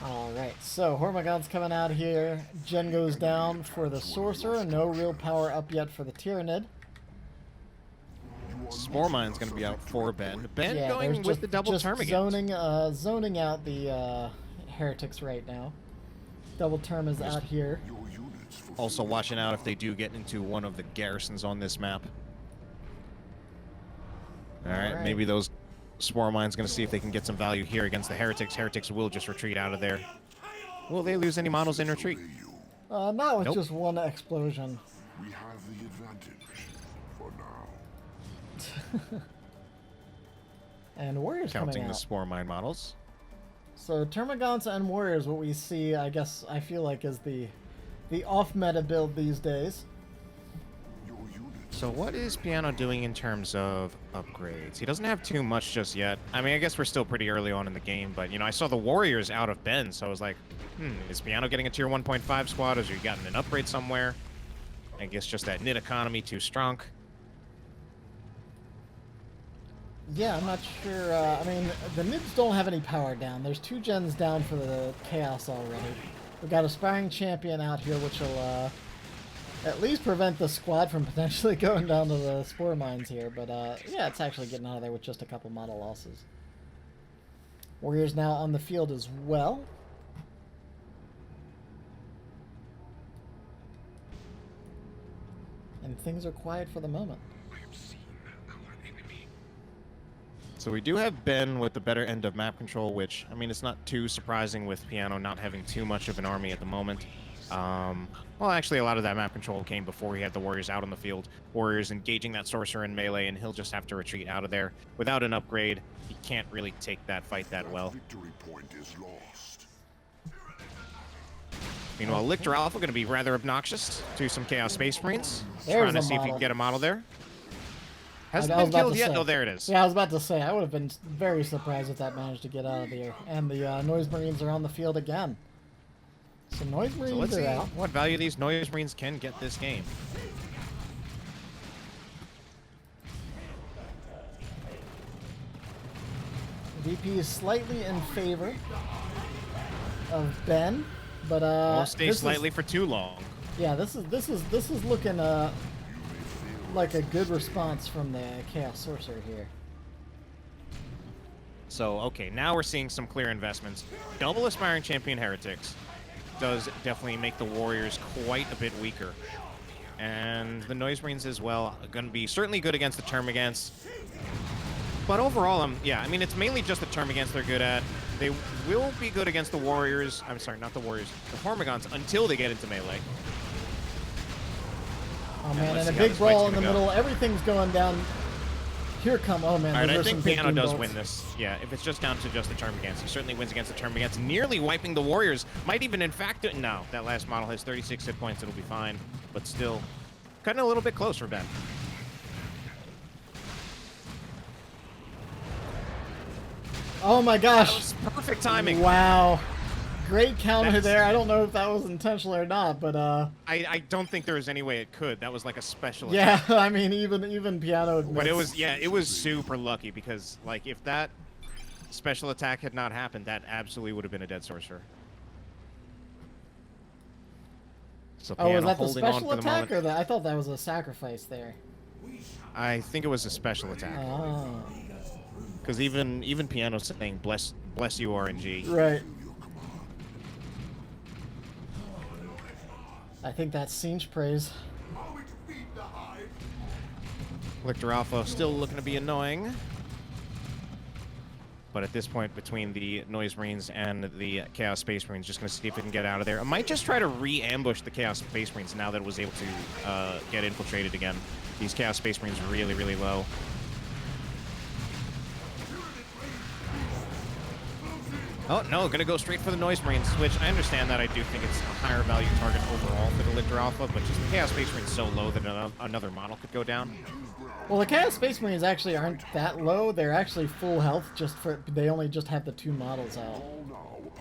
Alright, so Hormagaun's coming out here. Gen goes down for the Sorcerer. No real power up yet for the Tyrannid. Spore Mine's going to be out for Ben. Ben yeah, going with the double Termagant. Zoning out the Heretics right now. Double Term is out here. Also watching out if they do get into one of the garrisons on this map. Alright, maybe those Spore Mine's going to see if they can get some value here against the Heretics. Heretics will just retreat out of there. Will they lose any models in retreat? Not with just one explosion. We have the advantage for now. And Warriors Counting coming out. the Spore Mine models. So Termagants and Warriors, what we see, I guess, I feel like is the off-meta build these days. So what is Piano doing in terms of upgrades? He doesn't have too much just yet. I mean, I guess we're still pretty early on in the game, but, you know, I saw the Warriors out of Ben, so I was like, is Piano getting a tier 1.5 squad? Has he gotten an upgrade somewhere? I guess just that knit economy too strong. Yeah, I'm not sure. I mean, the Nids don't have any power down. There's 2 gens down for the Chaos already. We've got Aspiring Champion out here, which will at least prevent the squad from potentially going down to the Spore Mines here. But yeah, it's actually getting out of there with just a couple model losses. Warriors now on the field as well. And things are quiet for the moment. So we do have Ben with the better end of map control, which, I mean, it's not too surprising with Piano not having too much of an army at the moment. Well, actually, a lot of that map control came before he had the Warriors out on the field. Warriors engaging that Sorcerer in melee, and he'll just have to retreat out of there. Without an upgrade, he can't really take that fight that well. Victory point is lost. Meanwhile, Lictor Alpha going to be rather obnoxious to some Chaos Space Marines. There's trying to a see if he model. can get a model there. Hasn't I was been about killed to yet. say. Oh, there it is. Yeah, I was about to say, I would have been very surprised if that managed to get out of here. And the Noise Marines are on the field again. So Noise Marines So let's are see out. what value these Noise Marines can get this game. VP is slightly in favor of Ben, but Won't stay this slightly is, for too long. yeah, this is looking like a good response from the Chaos Sorcerer here. So, okay, now we're seeing some clear investments. Double Aspiring Champion Heretics does definitely make the Warriors quite a bit weaker. And the Noise Marines as well are going to be certainly good against the Termagants. But overall, yeah, I mean, it's mainly just the Termagants they're good at. They will be good against the Warriors. I'm sorry, not the Warriors. The Hormagaunts until they get into melee. Oh man, let's and a see how big this brawl fight's in the gonna go. middle. Everything's going down. Here come, oh man. All right, those I are think some big Piano Doom does bolts. win this. Yeah, if it's just down to just the Termagants, he certainly wins against the Termagants, nearly wiping the Warriors. Might even, in fact, do it. No, that last model has 36 hit points. It'll be fine, but still, cutting a little bit close for Ben. Oh my gosh. That was perfect timing. Wow. Great counter there. I don't know if that was intentional or not, but I don't think there was any way it could. That was like a special yeah, attack. I mean even Piano admits. But it was, yeah, it was super lucky because, like, if that special attack had not happened, that absolutely would have been a dead Sorcerer. So Oh, was Piano that the holding on special for the attack moment. or I thought that was a sacrifice there. I think it was a special attack. Oh. Because even Piano's saying, bless you, RNG. Right. I think that's Singe praise. Lictor Alpha still looking to be annoying. But at this point, between the Noise Marines and the Chaos Space Marines, just going to see if it can get out of there. I might just try to re-ambush the Chaos Space Marines now that it was able to get infiltrated again. These Chaos Space Marines are really, really low. Oh, no, going to go straight for the Noise Marines, which I understand that I do think it's a higher value target overall for the Lictor Alpha, but just the Chaos Space Marines so low that another model could go down. Well, the Chaos Space Marines actually aren't that low. They're actually full health, they only just have the 2 models out.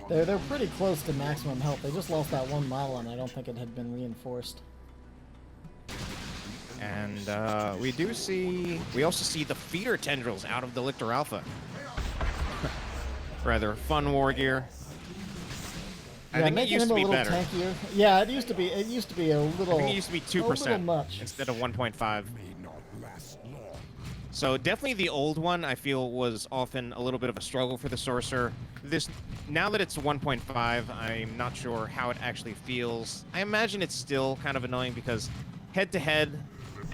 They're pretty close to maximum health. They just lost that 1 model, and I don't think it had been reinforced. And we also see the feeder tendrils out of the Lictor Alpha. Rather fun war gear. I think it used to be better. Tankier. Yeah, it used to be a little. I think it used to be 2% much instead of 1.5. So definitely the old one I feel was often a little bit of a struggle for the sorcerer. Now that it's 1.5, I'm not sure how it actually feels. I imagine it's still kind of annoying because head to head,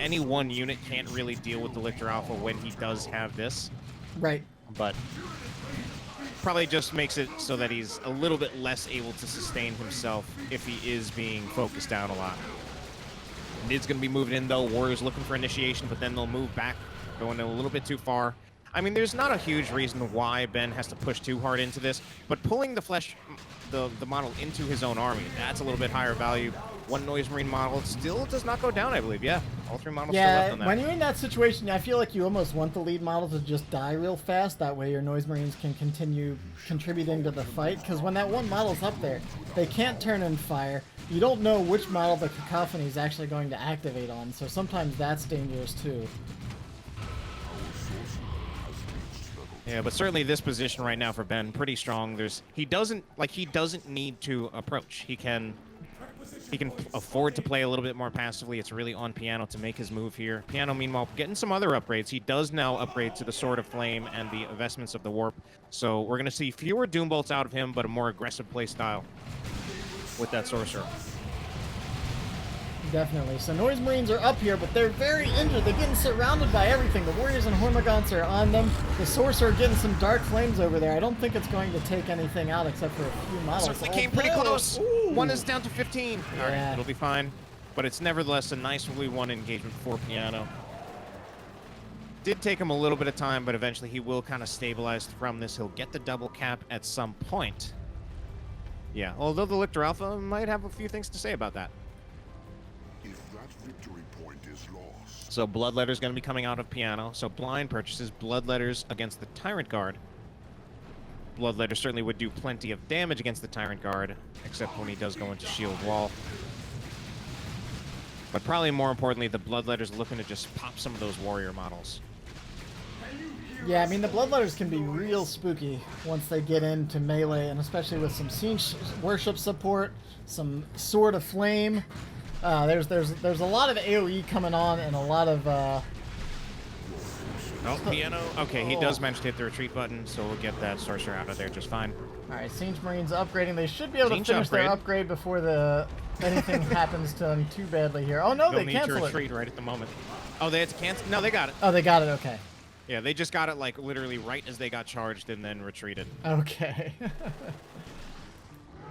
any one unit can't really deal with the Lictor Alpha when he does have this. Right. But probably just makes it so that he's a little bit less able to sustain himself if he is being focused down a lot. Nid's going to be moving in, though. Warriors looking for initiation, but then they'll move back, going a little bit too far. I mean, there's not a huge reason why Ben has to push too hard into this, but pulling the model into his own army, that's a little bit higher value. 1 Noise Marine model still does not go down, I believe. Yeah, all 3 models still left on that. When you're in that situation, I feel like you almost want the lead model to just die real fast. That way your Noise Marines can continue contributing to the fight, because when that 1 model's up there, they can't turn and fire. You don't know which model the Cacophony is actually going to activate on, so sometimes that's dangerous too. Yeah, but certainly this position right now for Ben, pretty strong. He doesn't need to approach. He can afford to play a little bit more passively. It's really on Piano to make his move here. Piano, meanwhile, getting some other upgrades. He does now upgrade to the Sword of Flame and the Investments of the Warp. So we're going to see fewer Doom Bolts out of him, but a more aggressive play style with that Sorcerer. Definitely. So Noise Marines are up here, but they're very injured. They're getting surrounded by everything. The Warriors and Hormagaunts are on them. The Sorcerer getting some Dark Flames over there. I don't think it's going to take anything out except for a few models. Certainly came pretty close. Ooh. 1 is down to 15. All right, it'll be fine. But it's nevertheless a nicely won engagement for Piano. Did take him a little bit of time, but eventually he will kind of stabilize from this. He'll get the double cap at some point. Yeah, although the Lictor Alpha might have a few things to say about that. Victory point is lost. So Bloodletter's going to be coming out of Piano. So blind purchases Bloodletters against the Tyrant Guard. Bloodletter certainly would do plenty of damage against the Tyrant Guard, except when he does go into Shield Wall. But probably more importantly, the Bloodletter's looking to just pop some of those warrior models. Yeah, I mean, the Bloodletters can be real spooky once they get into melee, and especially with some Siege Worship support, some Sword of Flame. There's a lot of AoE coming on and a lot of Piano. Okay, he does manage to hit the retreat button, so we'll get that Sorcerer out of there just fine. Alright, Siege Marines upgrading. They should be able to finish their upgrade before anything happens to them too badly here. Oh no, they cancel it. Need to retreat right at the moment. Oh, they had to cancel? No, they got it. Oh, they got it, okay. Yeah, they just got it like literally right as they got charged and then retreated. Okay.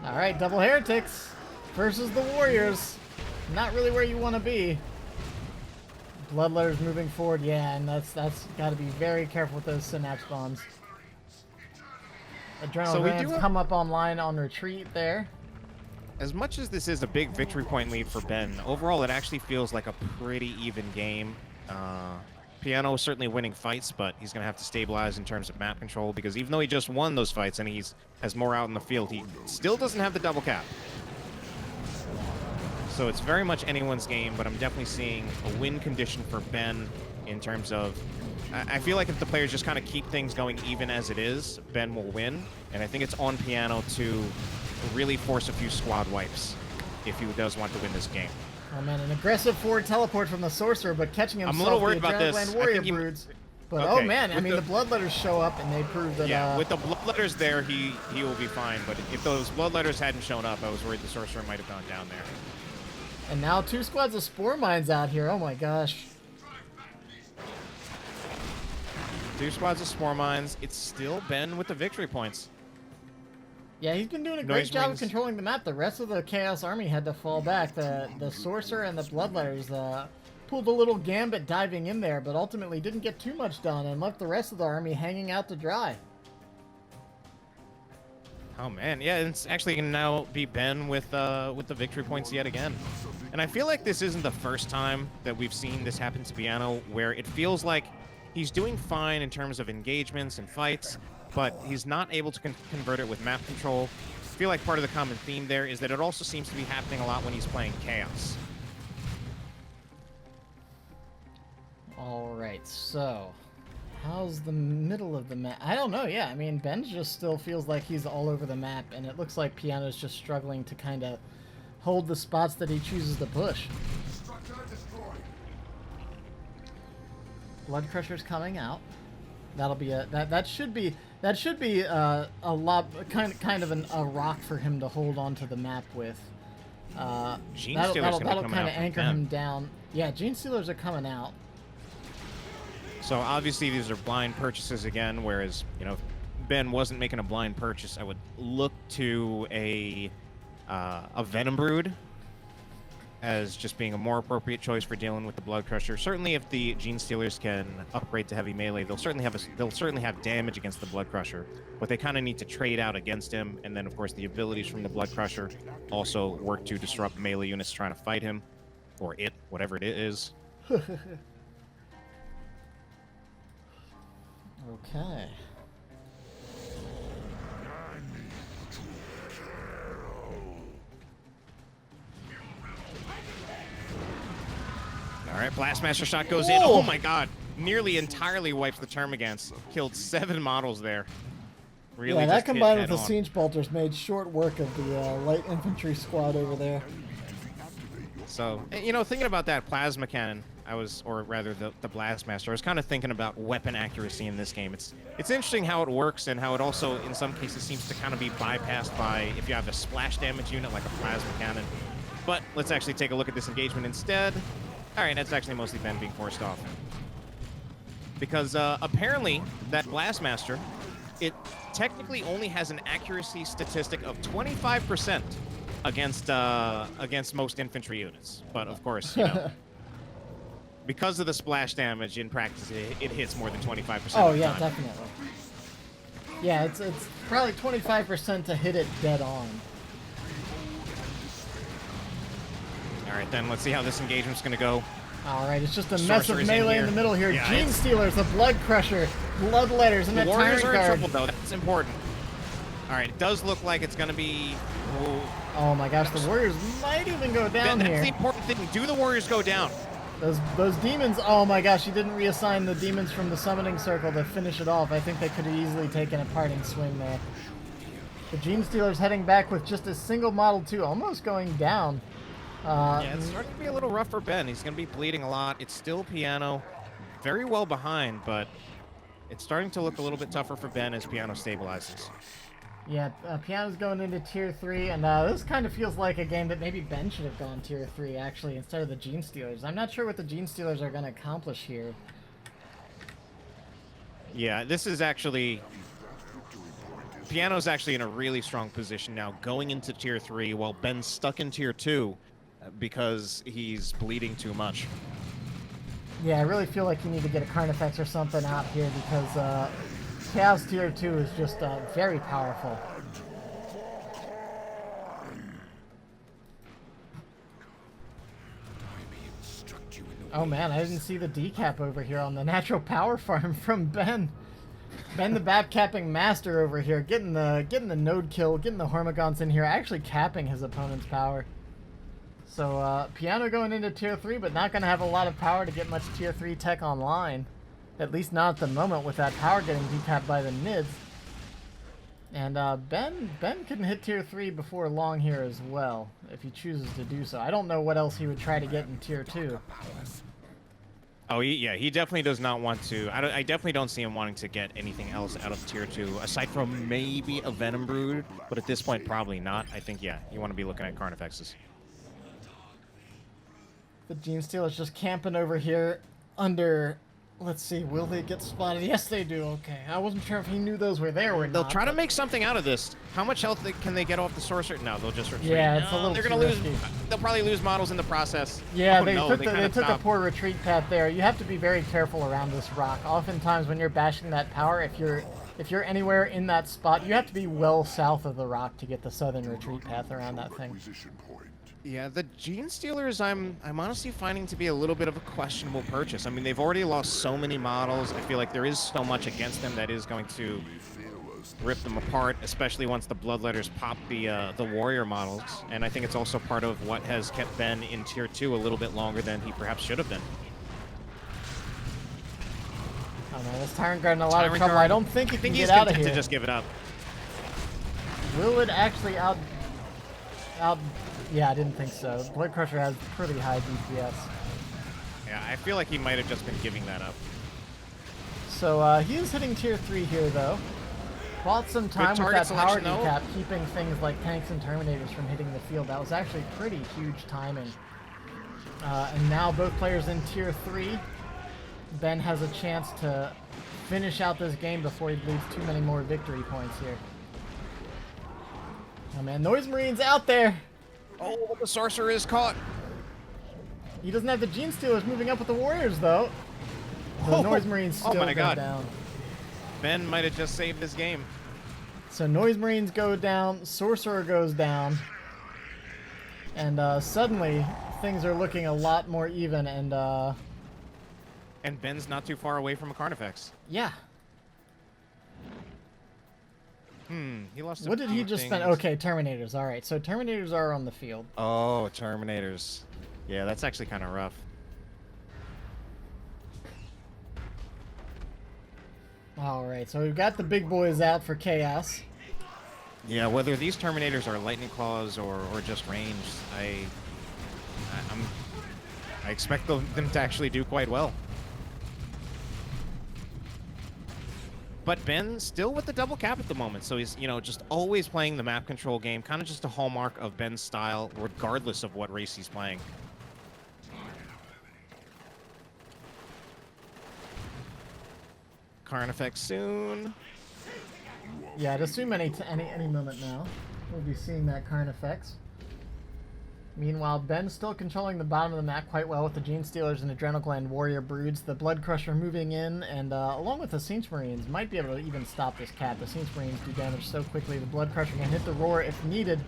Alright, double Heretics versus the Warriors. Not really where you want to be. Bloodletter's moving forward, yeah, and that's got to be very careful with those Synapse Bombs. Adrenaline come up online on retreat there. As much as this is a big victory point lead for Ben, overall it actually feels like a pretty even game. Piano is certainly winning fights, but he's going to have to stabilize in terms of map control, because even though he just won those fights and he has more out in the field, he still doesn't have the double cap. So it's very much anyone's game, but I'm definitely seeing a win condition for Ben in terms of... I feel like if the players just kind of keep things going even as it is, Ben will win. And I think it's on Piano to really force a few squad wipes if he does want to win this game. Oh man, an aggressive forward teleport from the Sorcerer, but catching himself. I'm a little worried about this. Warrior broods. But okay, oh man, I mean the Bloodletters show up and they prove that. Yeah, with the Bloodletters there, he will be fine. But if those Bloodletters hadn't shown up, I was worried the Sorcerer might have gone down there. And now 2 squads of Spore Mines out here. Oh my gosh. 2 squads of Spore Mines. It's still Ben with the victory points. Yeah, he's been doing a great Noise job of Wings. controlling the map. The rest of the Chaos Army had to fall back. The Sorcerer and the Bloodletters pulled a little gambit diving in there, but ultimately didn't get too much done and left the rest of the army hanging out to dry. Oh man, yeah, it's actually gonna now be Ben with the victory points yet again. And I feel like this isn't the first time that we've seen this happen to Piano, where it feels like he's doing fine in terms of engagements and fights, but he's not able to convert it with map control. I feel like part of the common theme there is that it also seems to be happening a lot when he's playing Chaos. All right, so how's the middle of the map? I don't know. Yeah, I mean, Ben just still feels like he's all over the map, and it looks like Piano's just struggling to kind of hold the spots that he chooses to push. Blood Crusher's coming out. That'll be that should be a lot kind of a rock for him to hold onto the map with. That'll kind of anchor him down. Yeah, Gene Stealers are coming out. So obviously these are blind purchases again, whereas, you know, if Ben wasn't making a blind purchase, I would look to a Venom Brood as just being a more appropriate choice for dealing with the Blood Crusher. Certainly if the Gene Stealers can upgrade to heavy melee, they'll certainly have damage against the Blood Crusher, but they kind of need to trade out against him, and then of course the abilities from the Blood Crusher also work to disrupt melee units trying to fight him, or it, whatever it is. Okay. All right, Blastmaster shot goes in. Oh my god. Nearly entirely wipes the Termagants. Killed 7 models there. Really, yeah, that combined with the on. Siege Bolters made short work of the light infantry squad over there. So, you know, thinking about that plasma cannon, or rather the Blastmaster, I was kind of thinking about weapon accuracy in this game. It's interesting how it works, and how it also, in some cases, seems to kind of be bypassed by if you have a splash damage unit like a plasma cannon. But let's actually take a look at this engagement instead. All right, that's actually mostly Ben being forced off. Because apparently that Blastmaster, it technically only has an accuracy statistic of 25% against most infantry units. But of course, you know, because of the splash damage in practice, it hits more than 25%. Oh yeah, definitely. Yeah, it's probably 25% to hit it dead on. All right, then let's see how this engagement's going to go. All right, it's just a mess of melee in the middle here. Yeah, Gene Stealers, a Blood Crusher, Bloodletters, and the a Warriors Tyrant are in Guard. trouble, though. That's important. All right, it does look like it's going to be... Oh my gosh, the Warriors might even go down that's here. the important thing. Do the Warriors go down? Those demons, oh my gosh, you didn't reassign the demons from the summoning circle to finish it off. I think they could have easily taken a parting swing there. The Gene Stealers heading back with just a single model too, almost going down. Yeah, it's starting to be a little rough for Ben. He's going to be bleeding a lot. It's still Piano, very well behind, but it's starting to look a little bit tougher for Ben as Piano stabilizes. Yeah, Piano's going into Tier 3, and this kind of feels like a game that maybe Ben should have gone Tier 3, actually, instead of the Gene Stealers. I'm not sure what the Gene Stealers are going to accomplish here. Yeah, this is actually... Piano's actually in a really strong position now, going into Tier 3, while Ben's stuck in Tier 2 because he's bleeding too much. Yeah, I really feel like you need to get a Carnifex or something out here, because Chaos Tier 2 is just very powerful. Oh man, I didn't see the decap over here on the natural power farm from Ben. Ben the Bap capping master over here, getting the node kill, getting the Hormagaunts in here, actually capping his opponent's power. So Piano going into Tier 3, but not going to have a lot of power to get much Tier 3 tech online. At least not at the moment, with that power getting decapped by the Nids. And Ben can hit Tier 3 before long here as well, if he chooses to do so. I don't know what else he would try to get in Tier 2. Oh, yeah, he definitely does not want to. I definitely don't see him wanting to get anything else out of Tier 2, aside from maybe a Venom Brood, but at this point, probably not. I think, yeah, you want to be looking at Carnifexes. The Genestealer's just camping over here under... Let's see, will they get spotted? Yes, they do. Okay, I wasn't sure if he knew those were there or not. They'll try to make something out of this. How much health can they get off the sorcerer? No, they'll just retreat. Yeah, it's a little They're too gonna lose. risky. They'll probably lose models in the process. Yeah, Oh, they no, took, they took a poor retreat path there. You have to be very careful around this rock. Oftentimes, when you're bashing that power, if you're anywhere in that spot, you have to be well south of the rock to get the southern retreat path around that thing. Yeah, the Genestealers, I'm honestly finding to be a little bit of a questionable purchase. I mean, they've already lost so many models. I feel like there is so much against them that is going to rip them apart, especially once the Bloodletters pop the warrior models. And I think it's also part of what has kept Ben in Tier 2 a little bit longer than he perhaps should have been. Oh man, this Tyrant Guard in a lot of trouble. I don't think he can get out of here. To just give it up. Will it actually out? Yeah, I didn't think so. Blood Crusher has pretty high DPS. Yeah, I feel like he might have just been giving that up. So he is hitting Tier 3 here, though. Bought some time with that power decap, keeping things like tanks and Terminators from hitting the field. That was actually pretty huge timing. And now both players in Tier 3. Ben has a chance to finish out this game before he bleeds too many more victory points here. Oh man, Noise Marine's out there! Oh, the sorcerer is caught. He doesn't have the Genestealers moving up with the Warriors, though. The Noise Marines still go down. Ben might have just saved this game. So Noise Marines go down, Sorcerer goes down, and suddenly things are looking a lot more even, and Ben's not too far away from a Carnifex. Yeah. He lost. What did he just spend? Okay, Terminators. All right, so Terminators are on the field. Oh, Terminators. Yeah, that's actually kind of rough. All right, so we've got the big boys out for Chaos. Yeah, whether these Terminators are Lightning Claws or just ranged, I expect them to actually do quite well. But Ben's still with the double cap at the moment, so he's, just always playing the map control game, kind of just a hallmark of Ben's style, regardless of what race he's playing. Carnifex soon. Yeah, I'd assume any moment now we'll be seeing that Carnifex. Meanwhile, Ben's still controlling the bottom of the map quite well with the Genestealers and Adrenal Gland Warrior Broods. The Blood Crusher moving in, and along with the Siege Marines, might be able to even stop this cap. The Siege Marines do damage so quickly. The Blood Crusher can hit the Roar if needed.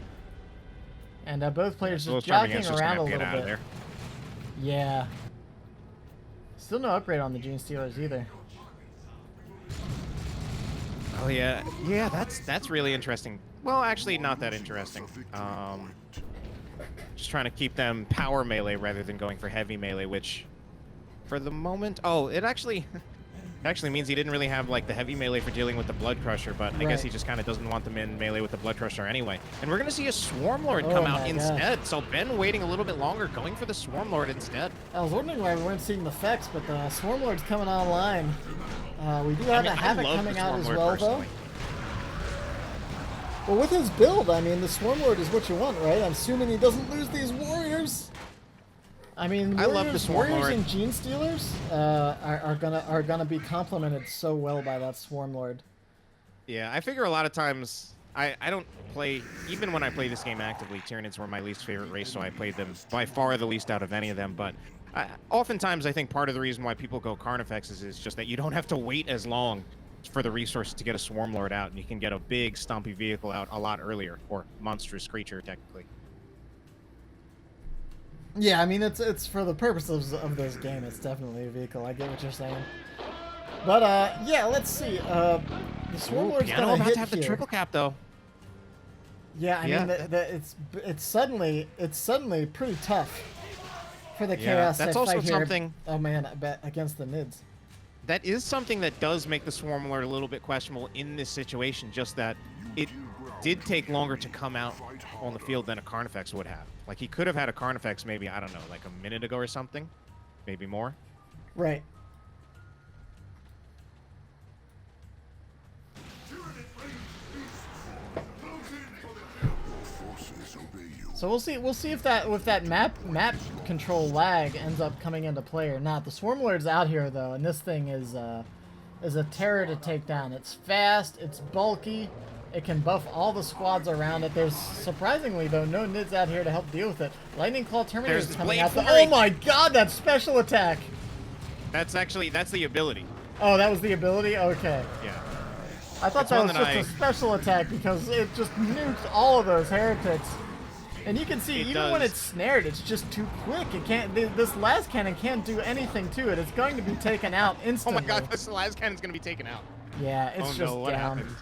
And both players just jockeying around a little bit. Yeah. Still no upgrade on the Genestealers either. Oh yeah, yeah, that's really interesting. Well, actually, not that interesting. Just trying to keep them power melee rather than going for heavy melee, which, for the moment, it actually means he didn't really have like the heavy melee for dealing with the Blood Crusher, but I guess he just kind of doesn't want them in melee with the Blood Crusher anyway. And we're gonna see a Swarm Lord come out instead. So Ben waiting a little bit longer, going for the Swarm Lord instead. I was wondering why we weren't seeing the effects, but the Swarm Lord's coming online. We do have a Havoc coming out as well, though. Well, with his build, I mean, the Swarm Lord is what you want, right? I'm assuming he doesn't lose these Warriors. I mean, I love the Swarm Lord. Warriors and Genestealers are gonna be complemented so well by that Swarm Lord. Yeah, I figure a lot of times I don't play, even when I play this game actively, Tyranids were my least favorite race, so I played them by far the least out of any of them, but oftentimes I think part of the reason why people go Carnifexes is just that you don't have to wait as long for the resources to get a Swarm Lord out, and you can get a big stompy vehicle out a lot earlier, or monstrous creature technically. Yeah, I mean it's for the purposes of this game, it's definitely a vehicle. I get what you're saying. But yeah, let's see. The Swarm Lord's gonna hit have here. The triple cap though. Yeah, I mean it's suddenly pretty tough for the Chaos that's to also fight something. Here. Oh man, I bet against the Nids. That is something that does make the Swarm Lord a little bit questionable in this situation, just that it did take longer to come out on the field than a Carnifex would have. Like, he could have had a Carnifex maybe, I don't know, like a minute ago or something. Maybe more. Right. So we'll see. We'll see if that map control lag ends up coming into play or not. The Swarm Lord's out here though, and this thing is a terror to take down. It's fast. It's bulky. It can buff all the squads around it. There's surprisingly though no nids out here to help deal with it. Lightning Claw Terminator is coming out. Oh my God! That special attack. That's the ability. Oh, that was the ability. Okay. Yeah. I thought that was just a special attack because it just nuked all of those heretics. And you can see, even when it's snared, it's just too quick. It can't. This las cannon can't do anything to it. It's going to be taken out instantly. Oh my God! This las cannon's going to be taken out. Yeah, it's just what down. happened?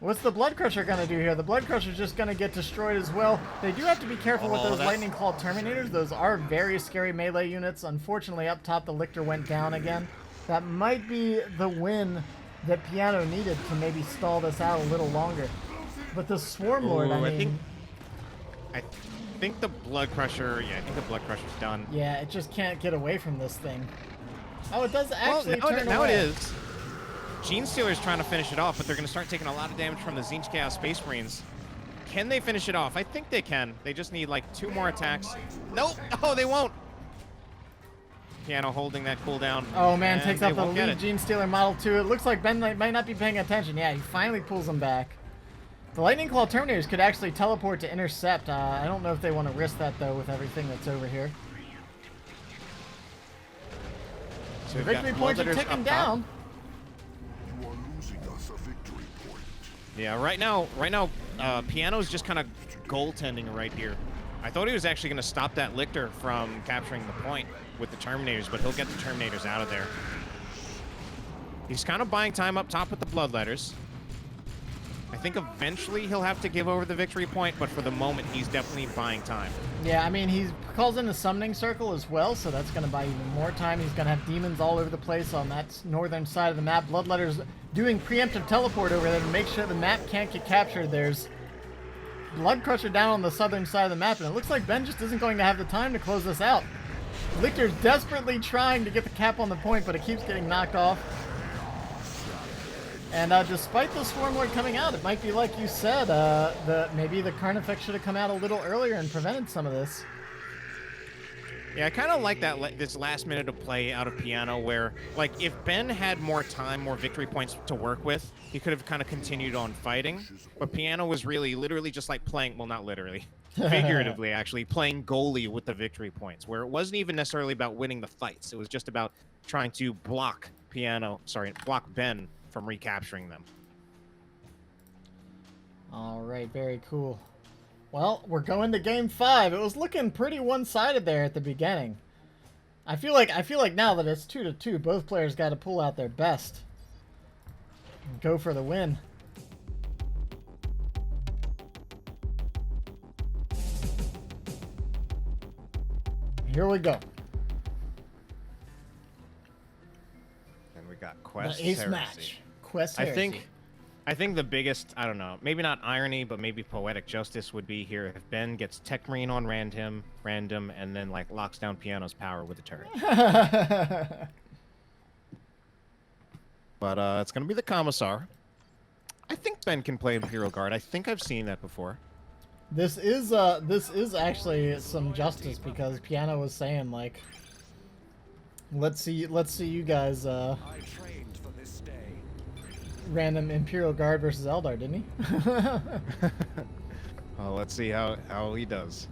What's the Blood Crusher going to do here? The Blood Crusher's just going to get destroyed as well. They do have to be careful with those Lightning Claw Terminators. Those are very scary melee units. Unfortunately, up top, the Lictor went down again. That might be the win that Piano needed to maybe stall this out a little longer. But the Swarm Lord, I think the Blood Crusher, I think the Blood Crusher's done. Yeah, it just can't get away from this thing. Oh, it does actually turn away. Now it is. Gene Stealer's trying to finish it off, but they're going to start taking a lot of damage from the Tzeentch Chaos Space Marines. Can they finish it off? I think they can. They just need like 2 more attacks. Nope. Oh, they won't. Piano holding that cooldown. Oh man, takes out the lead Gene Stealer Model 2. It looks like Ben might not be paying attention. Yeah, he finally pulls him back. The Lightning Claw Terminators could actually teleport to intercept. I don't know if they want to risk that though with everything that's over here. So the victory points are ticking down. You are losing us a victory point. Yeah, right now, Piano's just kind of goaltending right here. I thought he was actually going to stop that Lictor from capturing the point with the Terminators, but he'll get the Terminators out of there. He's kind of buying time up top with the Bloodletters. I think eventually he'll have to give over the victory point, but for the moment, he's definitely buying time. Yeah, I mean, he calls in the Summoning Circle as well, so that's going to buy even more time. He's going to have demons all over the place on that northern side of the map. Bloodletters doing preemptive teleport over there to make sure the map can't get captured. There's Blood Crusher down on the southern side of the map, and it looks like Ben just isn't going to have the time to close this out. Lictor's desperately trying to get the cap on the point, but it keeps getting knocked off. And despite the Swarm Lord coming out, it might be like you said, maybe the Carnifex should have come out a little earlier and prevented some of this. Yeah, I kind of like that this last minute of play out of Piano where, like, if Ben had more time, more victory points to work with, he could have kind of continued on fighting. But Piano was literally just like playing, well, not literally, figuratively actually, playing goalie with the victory points, where it wasn't even necessarily about winning the fights. It was just about trying to block Ben from recapturing them. All right, very cool. Well, we're going to game 5. It was looking pretty one-sided there at the beginning. I feel like now that it's 2-2, both players got to pull out their best and go for the win. Here we go. And we got Quest the ace Heresy. match. Quest Heresy. I think the biggest, I don't know, maybe not irony, but maybe poetic justice would be here if Ben gets Tech Marine on random, and then like locks down Piano's power with a turret. But it's gonna be the Commissar. I think Ben can play Imperial Guard. I think I've seen that before. This is actually some justice because Piano was saying like, let's see you guys random Imperial Guard versus Eldar, didn't he? Well, let's see how he does.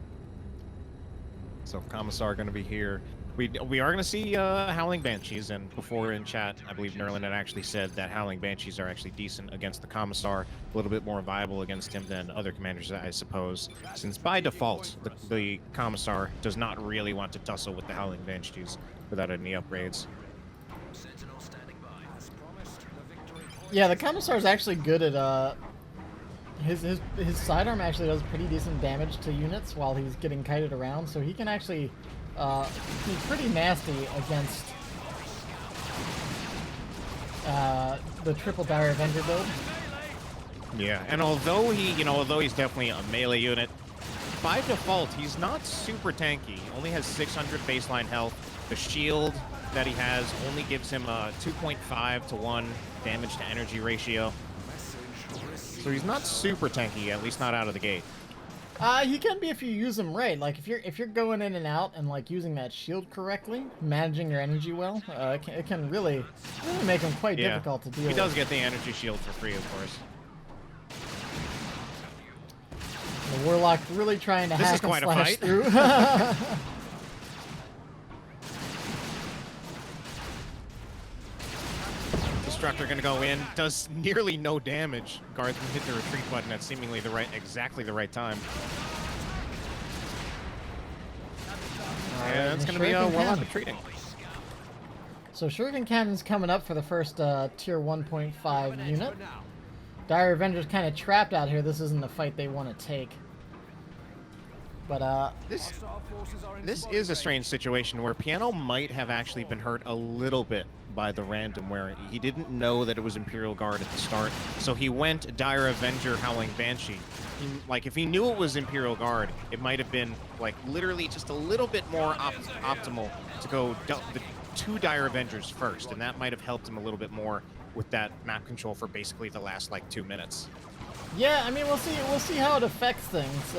So Commissar going to be here. We are going to see Howling Banshees, and before in chat, I believe Nerlin had actually said that Howling Banshees are actually decent against the Commissar, a little bit more viable against him than other commanders, I suppose, since by default, the Commissar does not really want to tussle with the Howling Banshees without any upgrades. Yeah, the Commissar's actually good at his sidearm actually does pretty decent damage to units while he's getting kited around, so he can actually be pretty nasty against the Triple Dire Avenger build. Yeah, and although he's definitely a melee unit, by default he's not super tanky. He only has 600 baseline health. The shield that he has only gives him a 2.5 to 1 damage to energy ratio. So he's not super tanky, at least not out of the gate. He can be if you use him right. Like if you're going in and out and like using that shield correctly, managing your energy well, it can really make him quite difficult to deal with. He does get the energy shield for free, of course. The Warlock really trying to hack and slash through. Destructor gonna go in, does nearly no damage. Guardsman hit the retreat button at seemingly exactly the right time. And it's gonna be a Warlock retreating. So Shuriken Cannon's coming up for the first tier 1.5 unit. Dire Avenger's kind of trapped out here. This isn't the fight they want to take. But this is a strange situation where Piano might have actually been hurt a little bit by the random, where he didn't know that it was Imperial Guard at the start, so he went Dire Avenger, Howling Banshee. Like, if he knew it was Imperial Guard, it might have been, like, literally just a little bit more optimal to go the 2 Dire Avengers first, and that might have helped him a little bit more with that map control for basically the last, like, 2 minutes. Yeah, I mean, we'll see how it affects things.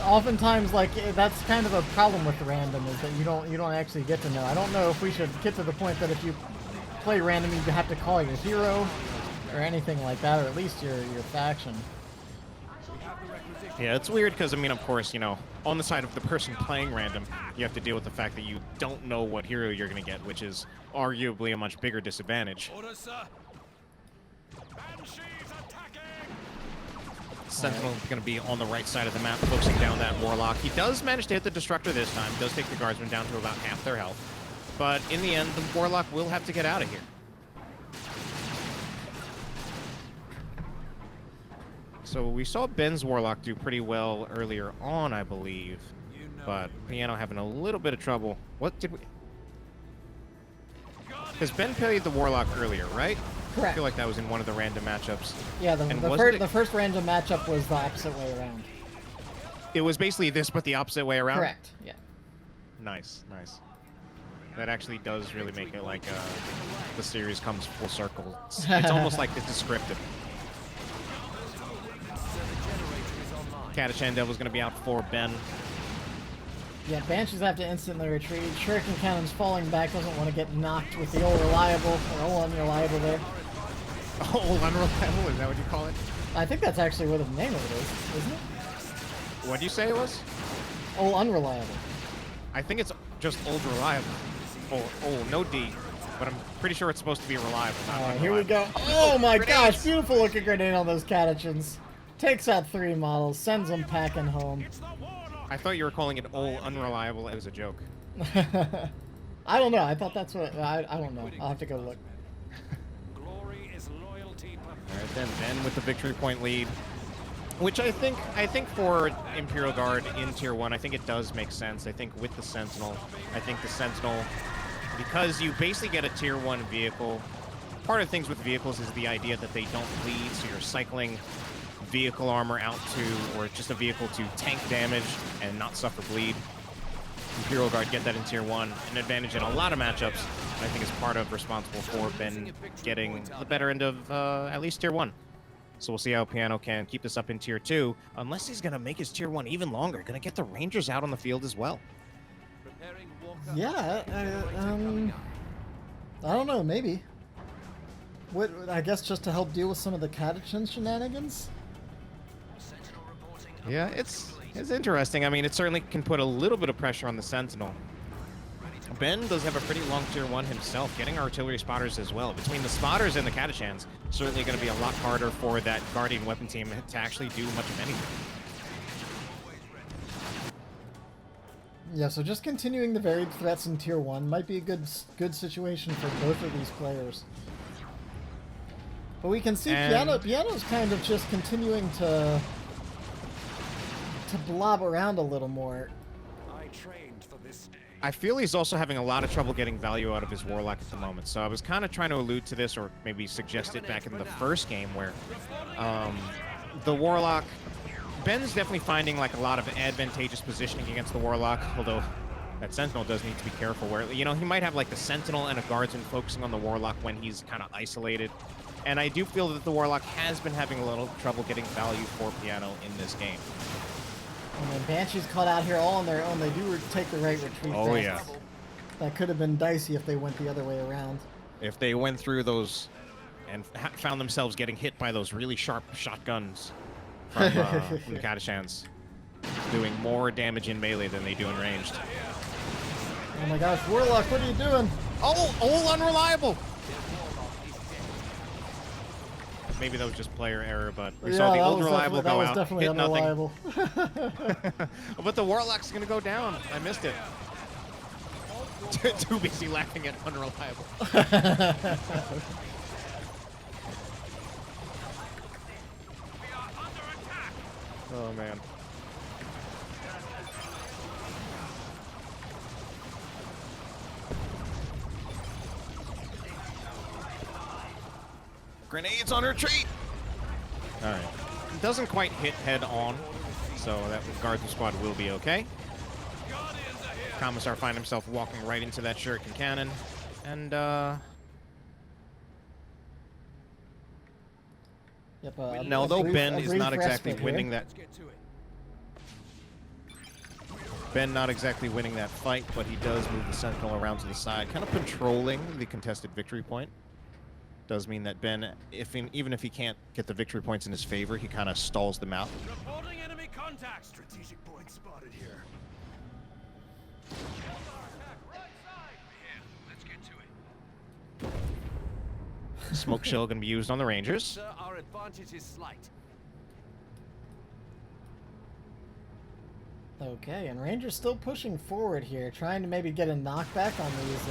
Oftentimes, like, that's kind of a problem with the random, is that you don't actually get to know. I don't know if we should get to the point that if you play random, you have to call your hero or anything like that, or at least your faction. Yeah, it's weird because, I mean, of course, you know, on the side of the person playing random, you have to deal with the fact that you don't know what hero you're going to get, which is arguably a much bigger disadvantage. Sentinel is going to be on the right side of the map, focusing down that Warlock. He does manage to hit the Destructor this time, does take the Guardsman down to about half their health. But in the end, the Warlock will have to get out of here. So we saw Ben's Warlock do pretty well earlier on, I believe. But Piano having a little bit of trouble. What did we... Because Ben parried the Warlock earlier, right? Correct. I feel like that was in one of the random matchups. Yeah, the first random matchup was the opposite way around. It was basically this, but the opposite way around? Correct, yeah. Nice, nice. That actually does really make it like the series comes full circle. It's almost like it's descriptive. Catachan Devil's going to be out for Ben. Yeah, Banshees have to instantly retreat. Shuriken Cannon's falling back, doesn't want to get knocked with the old reliable, or old unreliable there. Old unreliable, is that what you call it? I think that's actually what the name of it is, isn't it? What'd you say it was? Old unreliable. I think it's just old reliable. Oh, no D. But I'm pretty sure it's supposed to be reliable. Alright, here we go. Oh my gosh, beautiful looking grenade on those Catachans. Takes out 3 models, sends them packing home. I thought you were calling it old unreliable as a joke. I don't know. I thought that's what... I don't know. I'll have to go look. Alright, then Ben with the victory point lead. Which I think for Imperial Guard in Tier 1, I think it does make sense. I think with the Sentinel, because you basically get a Tier 1 vehicle, part of things with vehicles is the idea that they don't bleed, so you're cycling vehicle armor out to, or just a vehicle to tank damage and not suffer bleed. Imperial Guard get that in Tier 1, an advantage in a lot of matchups, and I think is part of responsible for Ben getting the better end of at least Tier 1. So we'll see how Piano can keep this up in Tier 2, unless he's going to make his Tier 1 even longer. Going to get the Rangers out on the field as well. Yeah, I don't know, maybe. What, I guess just to help deal with some of the Catachan shenanigans? Yeah, it's interesting. I mean, it certainly can put a little bit of pressure on the Sentinel. Ben does have a pretty long Tier 1 himself, getting artillery spotters as well. Between the spotters and the Catachans, certainly going to be a lot harder for that Guardian weapon team to actually do much of anything. Yeah, so just continuing the varied threats in Tier 1 might be a good situation for both of these players. But we can see Piano's kind of just continuing to blob around a little more. I feel he's also having a lot of trouble getting value out of his Warlock at the moment. So I was kind of trying to allude to this, or maybe suggest it back in the first game, where the Warlock, Ben's definitely finding like a lot of advantageous positioning against the Warlock, although That Sentinel does need to be careful where, you know, he might have like the Sentinel and a Guardsman focusing on the Warlock when he's kind of isolated. And I do feel that the Warlock has been having a little trouble getting value for Piano in this game. And then Banshee's caught out here all on their own. They do take the right retreat. Oh, fast. yeah. That could have been dicey if they went the other way around. If they went through those and found themselves getting hit by those really sharp shotguns from the Catachans, doing more damage in melee than they do in ranged. Oh my gosh, Warlock, what are you doing? Oh, unreliable! Maybe that was just player error, but we saw the old reliable go out, definitely hit unreliable. nothing. But the Warlock's gonna go down. I missed it. Too busy laughing at unreliable. Oh man. Grenades on retreat! Alright. It doesn't quite hit head on, so that Guardsman squad will be okay. Commissar find himself walking right into that shuriken cannon, and Yep, no, though Ben is not exactly winning that. Ben not exactly winning that fight, but he does move the Sentinel around to the side, kind of controlling the contested victory point. Does mean that Ben, even if he can't get the victory points in his favor, he kind of stalls them out. Reporting enemy contact. Strategic point spotted here. Let's get to it. Smoke shell going to be used on the Rangers. Sir, our advantage is slight. Okay, and Ranger's still pushing forward here, trying to maybe get a knockback on these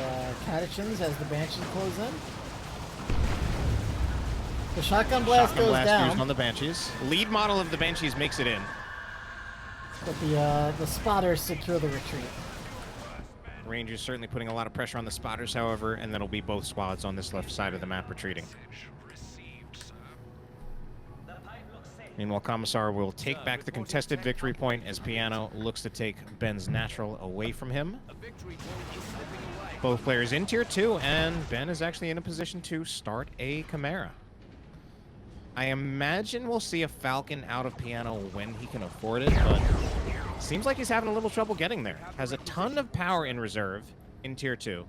Catachans as the Banshees close in. The shotgun blast goes down. Used on the Banshees. Lead model of the Banshees makes it in. But the spotters secure the retreat. Rangers certainly putting a lot of pressure on the spotters, however, and that'll be both squads on this left side of the map retreating. Meanwhile, Commissar will take back the contested victory point as Piano looks to take Ben's natural away from him. Both players in tier 2, and Ben is actually in a position to start a Chimera. I imagine we'll see a Falcon out of Piano when he can afford it, but seems like he's having a little trouble getting there. Has a ton of power in reserve in tier 2,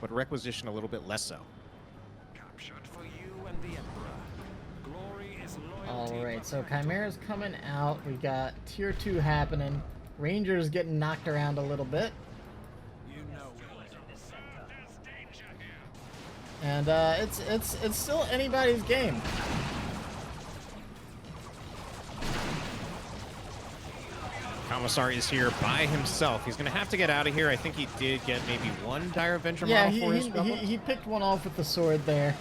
but requisition a little bit less so. Alright, so Chimera's coming out. We got tier 2 happening. Rangers getting knocked around a little bit. And it's still anybody's game. Commissar is here by himself. He's going to have to get out of here. I think he did get maybe one Dire Avenger model for his rebel. He picked one off with the sword there.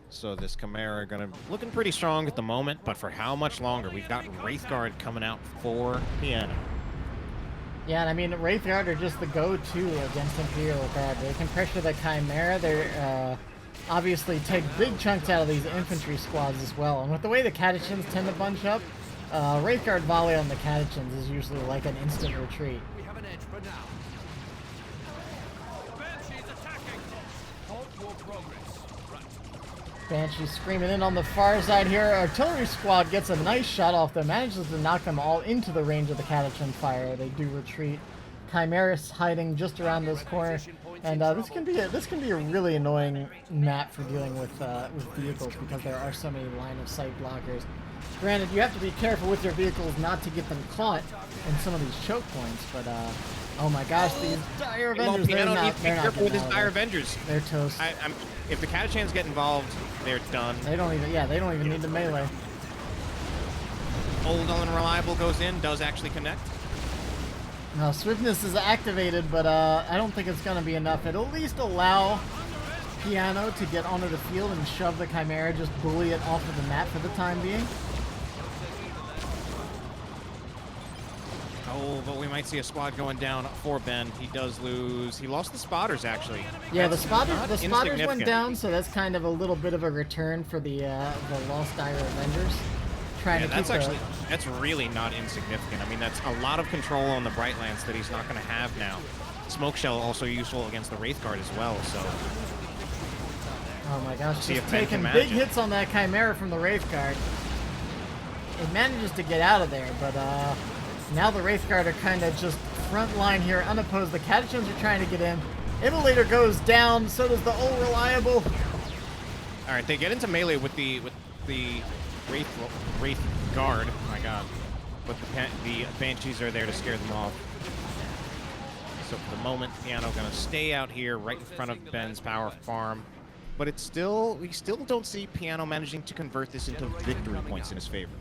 So this Chimera looking pretty strong at the moment, but for how much longer? We've got Wraithguard coming out for Piano. Yeah, and I mean, Wraithguard are just the go-to against Imperial Guard. They can pressure the Chimera. They're obviously take big chunks out of these infantry squads as well. And with the way the Catachans tend to bunch up, Wraithguard volley on the Catachans is usually like an instant retreat. We have an edge for now. Banshee's attacking. Halt your progress. Banshee screaming in on the far side here. Artillery squad gets a nice shot off them, manages to knock them all into the range of the Catachan fire. They do retreat. Chimeras hiding just around this corner, and this can be a really annoying map for dealing with vehicles because there are so many line of sight blockers. Granted, you have to be careful with your vehicles not to get them caught in some of these choke points, but oh my gosh, these Dire Avengers, they're not careful with his getting out of Dire it. Avengers. They're toast. If the Catachans get involved, they're done. They don't even need the melee. Old Unreliable goes in, does actually connect. Now, Swiftness is activated, but I don't think it's going to be enough. It'll at least allow Piano to get onto the field and shove the Chimera, just bully it off of the map for the time being. Oh, but we might see a squad going down for Ben. He does lose. He lost the spotters, actually. Yeah, That's the spotters not went insignificant. down, so that's kind of a little bit of a return for the Lost Dire Avengers. Trying Yeah, to keep that's really not insignificant. I mean, that's a lot of control on the Brightlands that he's not going to have now. Smoke Shell also useful against the Wraith Guard as well, so... Oh my gosh, See just if Ben taking can big manage it. hits on that Chimera from the Wraith Guard. It manages to get out of there, but now the Wraith Guard are kind of just front line here, unopposed. The Catachans are trying to get in. Immolator goes down, so does the All Reliable. All right, they get into melee with the Wraith Guard. Oh my God, but the Banshees are there to scare them off. So for the moment, Piano gonna stay out here right in front of Ben's power farm, but we still don't see Piano managing to convert this into victory points in his favor.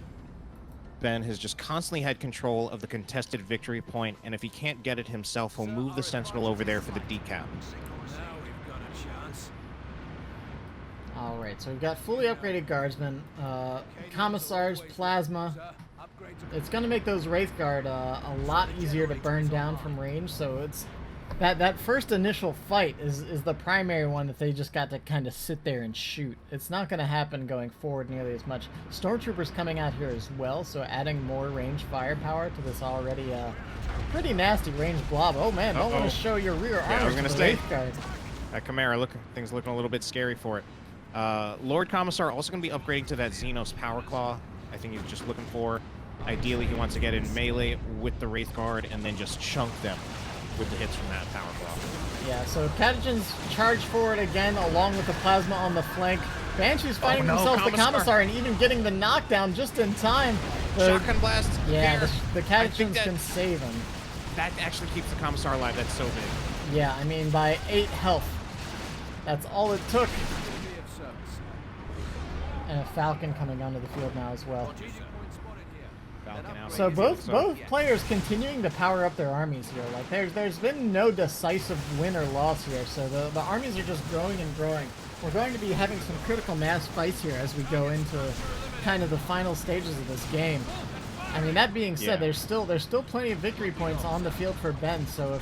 Ben has just constantly had control of the contested victory point, and if he can't get it himself, he'll move the Sentinel over there for the decap. Alright, so we've got fully upgraded Guardsmen, Commissars, Plasma. It's going to make those Wraith Guard a lot easier to burn down from range, so it's that first initial fight is the primary one that they just got to kind of sit there and shoot. It's not going to happen going forward nearly as much. Stormtroopers coming out here as well, so adding more range firepower to this already pretty nasty range blob. Oh man, don't want to show your rear armor. Yeah, I was going to say, Guard. that Chimera, things looking a little bit scary for it. Lord Commissar also going to be upgrading to that Xenos Power Claw. I think he's just looking for, ideally he wants to get in melee with the Wraith Guard and then just chunk them with the hits from that Power Claw. Yeah, so Catachans charge forward again along with the Plasma on the flank. Banshees finding themselves the Commissar and even getting the knockdown just in time. Shotgun blast. Yeah, the Catachans can save him. That actually keeps the Commissar alive. That's so big. Yeah, I mean, by 8 health. That's all it took. And a Falcon coming onto the field now as well. So both players continuing to power up their armies here. Like there's been no decisive win or loss here. So the armies are just growing and growing. We're going to be having some critical mass fights here as we go into kind of the final stages of this game. I mean, that being said, there's still plenty of victory points on the field for Ben. So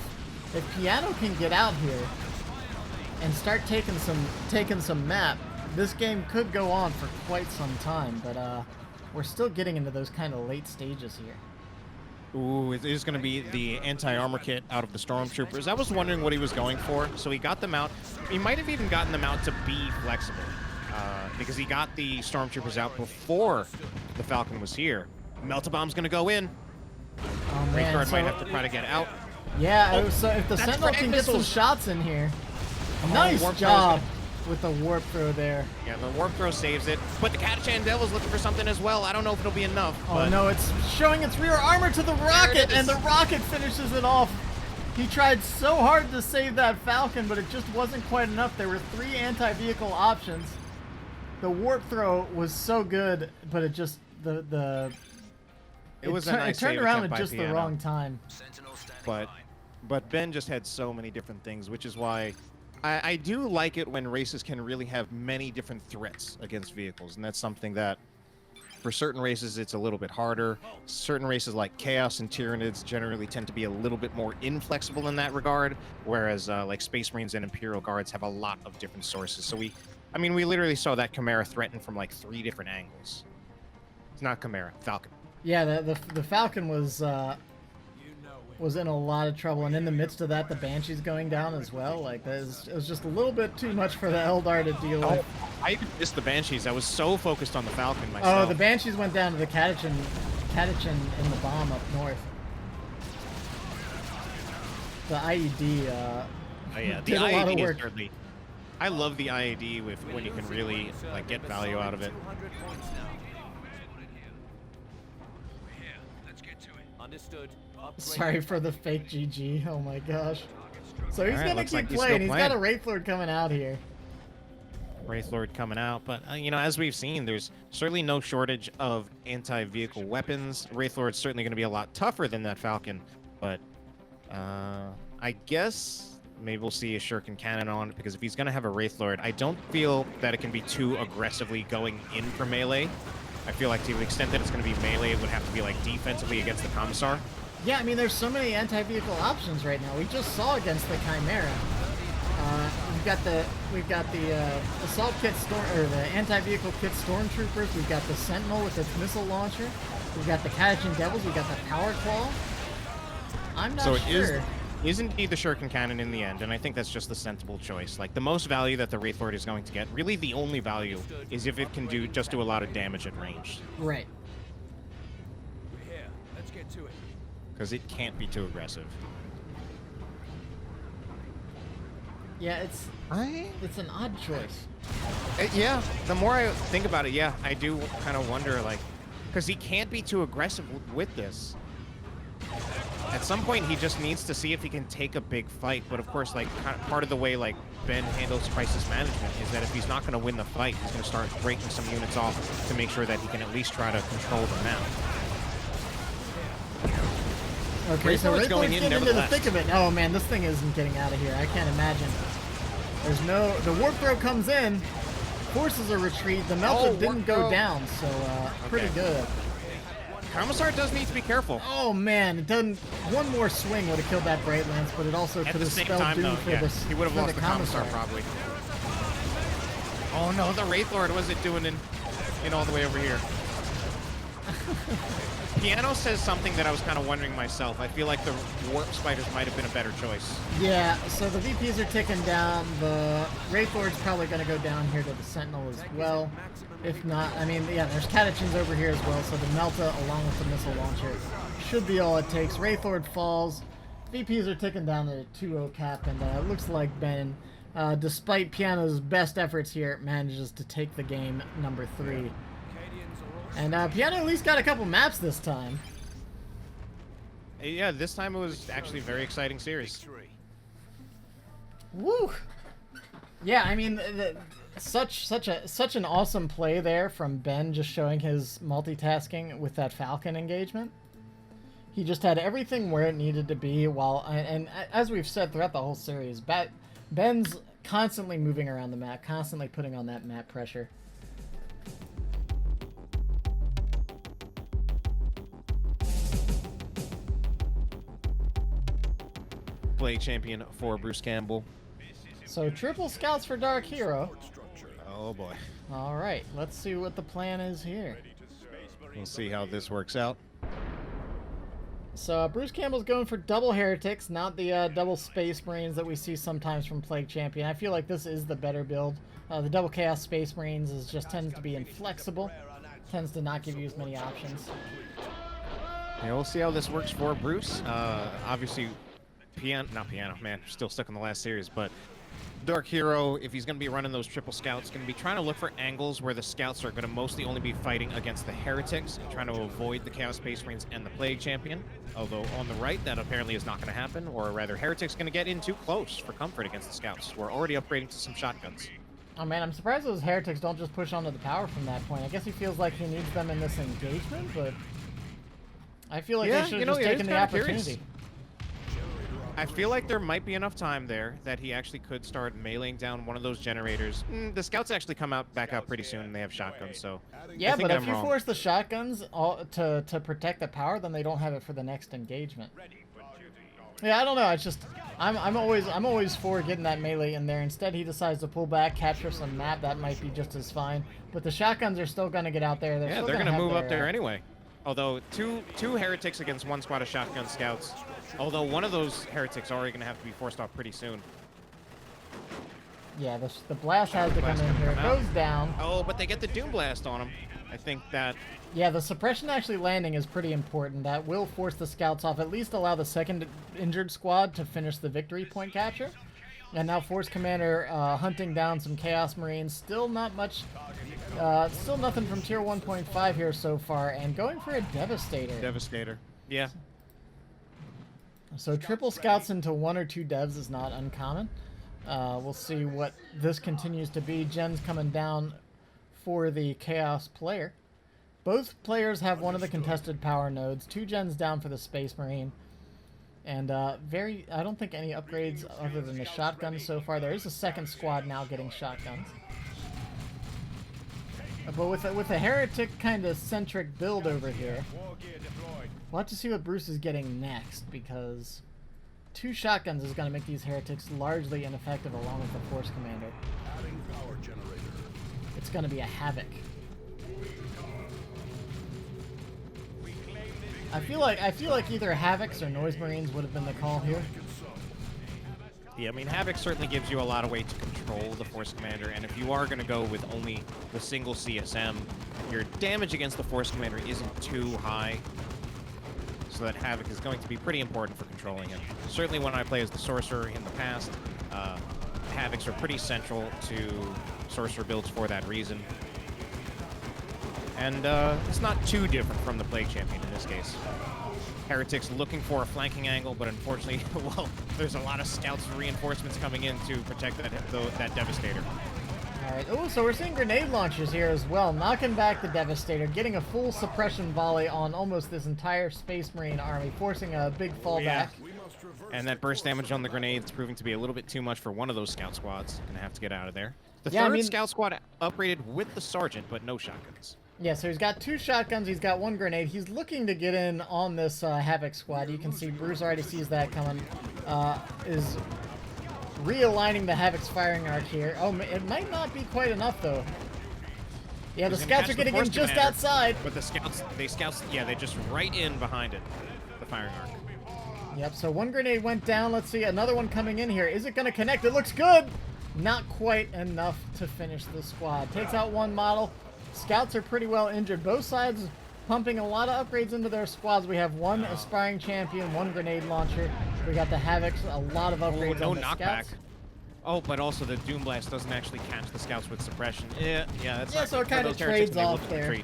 if Piano can get out here and start taking some map, this game could go on for quite some time. But we're still getting into those kind of late stages here. Ooh, it is going to be the anti-armor kit out of the Stormtroopers. I was wondering what he was going for, so he got them out. He might have even gotten them out to be flexible, because he got the Stormtroopers out before the Falcon was here. Melt-A-Bomb's going to go in. Oh man, Wraith Guard might have to try to get out. Yeah, so if the Sentinel can get some shots in here. Nice Warp job with the warp throw there. Yeah, the warp throw saves it, but the Catachan Devil's looking for something as well. I don't know if it'll be enough. Oh no, it's showing its rear armor to the rocket, and the rocket finishes it off. He tried so hard to save that Falcon, but it just wasn't quite enough. There were 3 anti-vehicle options. The warp throw was so good, but it just it turned around at just the wrong time. But Ben just had so many different things, which is why I do like it when races can really have many different threats against vehicles, and that's something that for certain races it's a little bit harder. Certain races like Chaos and Tyranids generally tend to be a little bit more inflexible in that regard, whereas like Space Marines and Imperial Guards have a lot of different sources. So we literally saw that Chimera threatened from like 3 different angles. It's not Chimera, Falcon. Yeah, the Falcon was in a lot of trouble, and in the midst of that, the Banshee's going down as well. Like, it was just a little bit too much for the Eldar to deal with. I even missed the Banshees. I was so focused on the Falcon myself. Oh, the Banshees went down to the Catachan in the bomb up north. The IED did a lot of work. I love the IED when you can really like get value out of it. Understood. Sorry for the fake GG. Oh my gosh. So he's gonna keep he's playing. He's got a Wraith Lord coming out here. Wraith Lord coming out, but you know, as we've seen, there's certainly no shortage of anti-vehicle weapons. Wraith Lord's certainly going to be a lot tougher than that Falcon, but I guess maybe we'll see a Shuriken Cannon on it, because if he's going to have a Wraith Lord, I don't feel that it can be too aggressively going in for melee. I feel like to the extent that it's going to be melee, it would have to be like defensively against the Commissar. Yeah, I mean, there's so many anti-vehicle options right now. We just saw against the Chimera. We've got the assault kit or the anti-vehicle kit stormtroopers. We've got the Sentinel with its missile launcher. We've got the Catching Devils. We've got the Power Claw. I'm not sure. So it is indeed the Shuriken Cannon in the end, and I think that's just the sensible choice. Like, the most value that the Wraith Lord is going to get, really the only value, is if it can do a lot of damage at range. Right. We're here. Let's get to it. Because it can't be too aggressive. Yeah, it's an odd choice. Yeah, the more I think about it, yeah, I do kind of wonder, like, because he can't be too aggressive with this. At some point, he just needs to see if he can take a big fight. But of course, like, part of the way like Ben handles crisis management is that if he's not going to win the fight, he's going to start breaking some units off to make sure that he can at least try to control the map. Okay, so Wraith Lord's getting into the thick of it. Oh man, this thing isn't getting out of here. I can't imagine. The warp throw comes in, forces a retreat. The Melta didn't go down, so pretty good. Commissar does need to be careful. Oh man, it doesn't. One more swing would have killed that Bright Lance, but it also could have spelled doom for the he would have lost the Commissar probably. Oh no, the Wraith Lord, what's it doing in all the way over here? Piano says something that I was kind of wondering myself. I feel like the Warp Spiders might have been a better choice. Yeah, so the VPs are ticking down. The Wraith Lord's probably going to go down here to the Sentinel as well. If not, I mean, yeah, there's Catechins over here as well, so the Melta along with the missile launcher should be all it takes. Wraith Lord falls. VPs are ticking down to 2-0 cap, and it looks like Ben, despite Piano's best efforts here, manages to take the game number 3. And Piano at least got a couple maps this time. Yeah, this time it was actually a very exciting series. Woo! Yeah, I mean, such an awesome play there from Ben, just showing his multitasking with that Falcon engagement. He just had everything where it needed to be, and as we've said throughout the whole series, Ben's constantly moving around the map, constantly putting on that map pressure. Play champion for Bruce Campbell. So triple scouts for DarkHero. Oh boy. All right, let's see what the plan is here. We'll see how this works out. So Bruce Campbell's going for double Heretics, not the double Space Marines that we see sometimes from Plague Champion. I feel like this is the better build. The double Chaos Space Marines tends to be inflexible, tends to not give you as many options. Yeah, we'll see how this works for Bruce. Obviously, man, still stuck in the last series, but DarkHero, if he's going to be running those triple scouts, going to be trying to look for angles where the scouts are going to mostly only be fighting against the Heretics, and trying to avoid the Chaos Space Marines and the Plague Champion. Although on the right, that apparently is not going to happen, or rather, Heretics going to get in too close for comfort against the scouts. We're already upgrading to some shotguns. Oh man, I'm surprised those Heretics don't just push onto the power from that point. I guess he feels like he needs them in this engagement, but I feel like they should have just taken the opportunity. I feel like there might be enough time there that he actually could start meleeing down one of those generators. The scouts actually come back out pretty soon, and they have shotguns, so yeah, but if you force the shotguns to protect the power, then they don't have it for the next engagement. Yeah, I don't know. It's just I'm always for getting that melee in there. Instead, he decides to pull back, capture some map. That might be just as fine. But the shotguns are still going to get out there. They're going to move up there anyway. Although two Heretics against one squad of shotgun scouts. Although one of those Heretics are already going to have to be forced off pretty soon. Yeah, the blast has to come in here. It goes down. Oh, but they get the Doom Blast on him. I think that... Yeah, the suppression actually landing is pretty important. That will force the scouts off, at least allow the second injured squad to finish the victory point capture. And now Force Commander hunting down some Chaos Marines. Still not much... still nothing from Tier 1.5 here so far, and going for a Devastator. Devastator, yeah. So triple scouts into 1 or 2 devs is not uncommon. We'll see what this continues to be. Gen's coming down for the Chaos player. Both players have one of the contested power nodes. 2 gens down for the Space Marine. And I don't think any upgrades other than the shotguns so far. There is a second squad now getting shotguns. But with a Heretic kind of centric build over here, We'll have to see what Bruce is getting next, because 2 shotguns is going to make these heretics largely ineffective along with the Force Commander. Adding power generator. It's going to be a Havoc. I feel like either Havocs or Noise Marines would have been the call here. Yeah, I mean, Havoc certainly gives you a lot of way to control the Force Commander, and if you are going to go with only the single CSM, your damage against the Force Commander isn't too high, so that Havoc is going to be pretty important for controlling it. Certainly when I play as the Sorcerer in the past, Havocs are pretty central to Sorcerer builds for that reason. And it's not too different from the Plague Champion in this case. Heretics looking for a flanking angle, but unfortunately, well, there's a lot of scouts and reinforcements coming in to protect that Devastator. Alright, oh, so we're seeing grenade launchers here as well, knocking back the Devastator, getting a full suppression volley on almost this entire Space Marine army, forcing a big fallback. Yeah. And that burst damage on the grenades proving to be a little bit too much for one of those scout squads. Gonna have to get out of there. The third scout squad upgraded with the Sergeant, but no shotguns. Yeah, so he's got 2 shotguns, he's got 1 grenade. He's looking to get in on this Havoc squad. You can see Bruce already sees that coming. Is realigning the Havoc's firing arc here. Oh, it might not be quite enough, though. Yeah, the scouts are getting in just outside. But the scouts, yeah, they just right in behind it, the firing arc. Yep, so 1 grenade went down. Let's see, another one coming in here. Is it going to connect? It looks good! Not quite enough to finish the squad. Takes out 1 model. Scouts are pretty well injured. Both sides pumping a lot of upgrades into their squads. We have 1 aspiring champion, 1 grenade launcher. We got the Havocs, a lot of upgrades on the knockback. scouts. Oh, but also the Doom Blast doesn't actually catch the scouts with suppression. Yeah, that's so it kind of trades off there.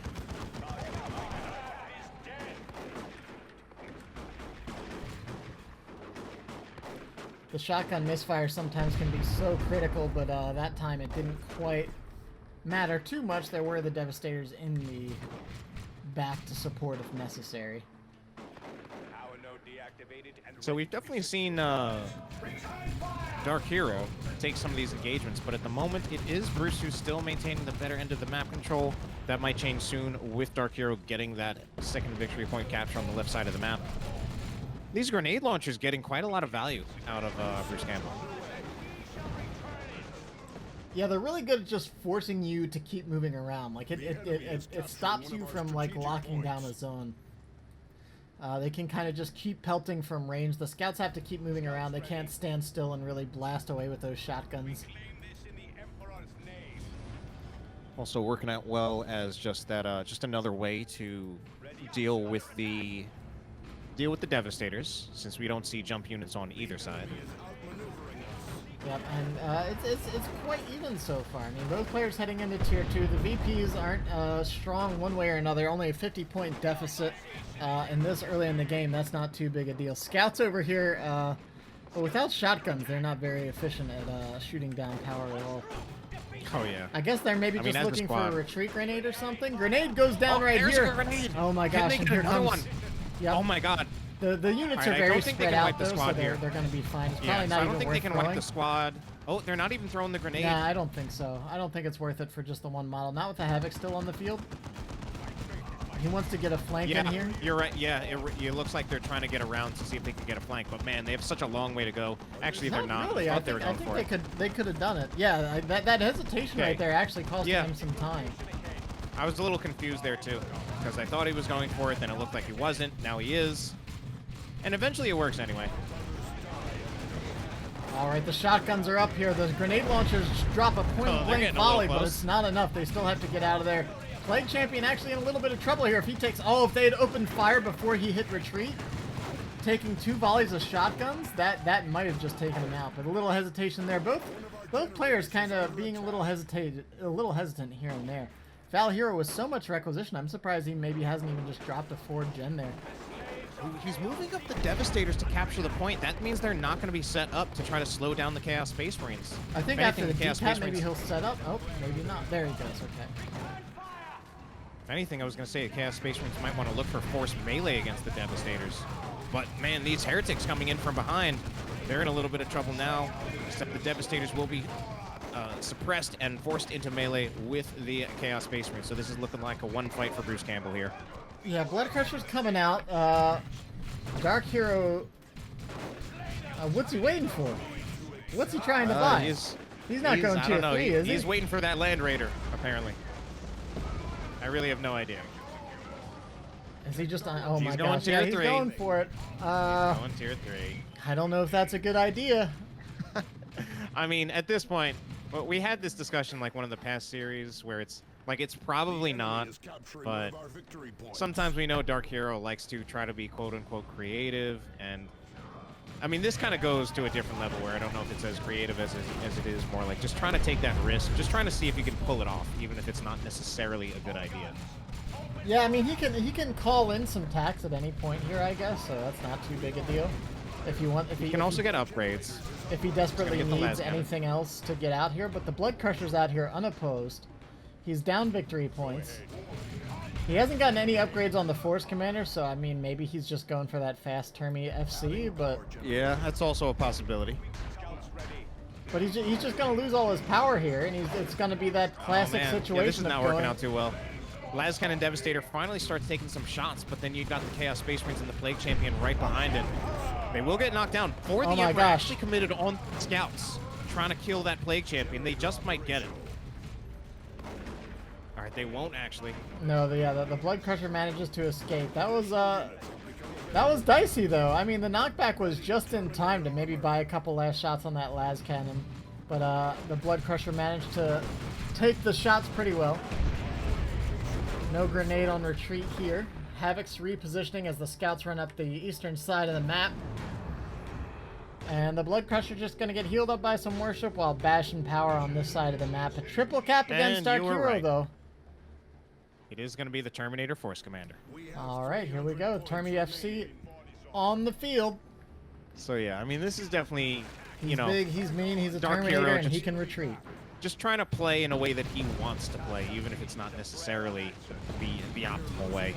The shotgun misfire sometimes can be so critical, but that time it didn't quite matter too much. There were the Devastators in the back to support if necessary. So we've definitely seen DarkHero take some of these engagements, but at the moment it is Bruce who's still maintaining the better end of the map control. That might change soon with DarkHero getting that second victory point capture on the left side of the map. These grenade launchers getting quite a lot of value out of Bruce Campbell. Yeah, they're really good at just forcing you to keep moving around. Like it stops you from like locking down a zone. They can kind of just keep pelting from range. The scouts have to keep moving around. They can't stand still and really blast away with those shotguns. Also working out well as just that, just another way to deal with the Devastators, since we don't see jump units on either side. Yep, and it's quite even so far. I mean, both players heading into Tier 2. The VPs aren't strong one way or another. Only a 50-point deficit in this early in the game. That's not too big a deal. Scouts over here, but without shotguns, they're not very efficient at shooting down power at all. Oh, yeah. I guess they're maybe just looking for a retreat grenade or something. Grenade goes down right here. A grenade. Oh my gosh, and here comes one. Yep. Oh my god. The units are very spread out, though, so they're going to be fine. It's probably not even worth throwing. I don't think they can wipe the squad. Oh, they're not even throwing the grenade. Nah, I don't think so. I don't think it's worth it for just the 1 model. Not with the Havoc still on the field. He wants to get a flank in here. You're right. Yeah, it looks like they're trying to get around to see if they can get a flank. But man, they have such a long way to go. Actually, they're not. Really. I think they could have done it. Yeah, that hesitation right there actually cost him some time. I was a little confused there too, because I thought he was going for it, then it looked like he wasn't. Now he is. And eventually it works anyway. Alright, the shotguns are up here. The grenade launchers drop a point-blank volley, but it's not enough. They still have to get out of there. Plague Champion actually in a little bit of trouble here. If he takes... Oh, if they had opened fire before he hit retreat, taking 2 volleys of shotguns, that might have just taken him out. But a little hesitation there. Both players kind of being a little hesitant here and there. DarkHero with so much requisition, I'm surprised he maybe hasn't even just dropped a 4th gen there. He's moving up the Devastators to capture the point. That means they're not going to be set up to try to slow down the Chaos Space Marines. I think after the decap, maybe he'll set up. Oh, maybe not. There he goes. Okay. If anything, I was going to say the Chaos Space Marines might want to look for forced melee against the Devastators. But man, these heretics coming in from behind, they're in a little bit of trouble now. Except the Devastators will be suppressed and forced into melee with the Chaos Space Marines. So this is looking like a 1 fight for Bruce Campbell here. Yeah, Blood Crusher's coming out. DarkHero. What's he waiting for? What's he trying to buy? He's not going I tier don't know. 3, is he? He's waiting for that Land Raider, apparently. I really have no idea. Is he just on? Oh He's my going gosh! tier Yeah, he's 3. going for it. Going tier 3. I don't know if that's a good idea. I mean, at this point, well, we had this discussion like one of the past series where it's like it's probably not, but sometimes we know DarkHero likes to try to be quote-unquote creative, and I mean, this kind of goes to a different level where I don't know if it's as creative as it is more like just trying to take that risk, just trying to see if you can pull it off, even if it's not necessarily a good idea. Yeah, I mean, he can call in some tax at any point here, I guess, so that's not too big a deal. If you want, if He can also get upgrades. if he desperately get the needs last anything else to get out here, but the Blood Crusher's out here unopposed. He's down victory points. He hasn't gotten any upgrades on the Force Commander, so I mean, maybe he's just going for that fast termy FC, but... Yeah, that's also a possibility. But he's just going to lose all his power here, and it's going to be that classic situation. Yeah, this is of not going... working out too well. Lascannon Devastator finally starts taking some shots, but then you got the Chaos Space Marines and the Plague Champion right behind it. They will get knocked down. For the Emperor actually committed on scouts, trying to kill that Plague Champion. They just might get it. All right, they won't actually. No, the Blood Crusher manages to escape. That was dicey though. I mean, the knockback was just in time to maybe buy a couple last shots on that Lascannon, but the Blood Crusher managed to take the shots pretty well. No grenade on retreat here. Havoc's repositioning as the scouts run up the eastern side of the map. And the Blood Crusher just going to get healed up by some worship while bashing power on this side of the map. A triple cap against DarkHero, though. It is going to be the Terminator Force Commander. All right, here we go. Termi FC on the field. So yeah, I mean, this is definitely, He's big, he's mean, he's a DarkHero Terminator, and he can retreat. Just trying to play in a way that he wants to play, even if it's not necessarily the optimal way.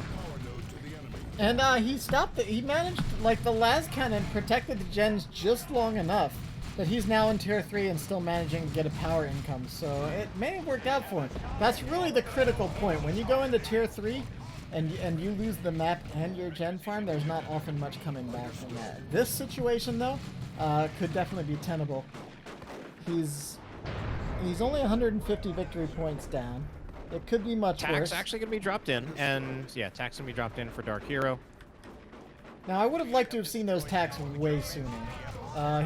And he stopped it. He managed, like, the Lascannon protected the gens just long enough that he's now in tier 3 and still managing to get a power income. So it may have worked out for him. That's really the critical point. When you go into tier 3 and you lose the map and your gen farm, there's not often much coming back from that. This situation, though, could definitely be tenable. He's only 150 victory points down. It could be much worse. Tax actually going to be dropped in, and yeah, tax going to be dropped in for DarkHero. Now, I would have liked to have seen those tax way sooner.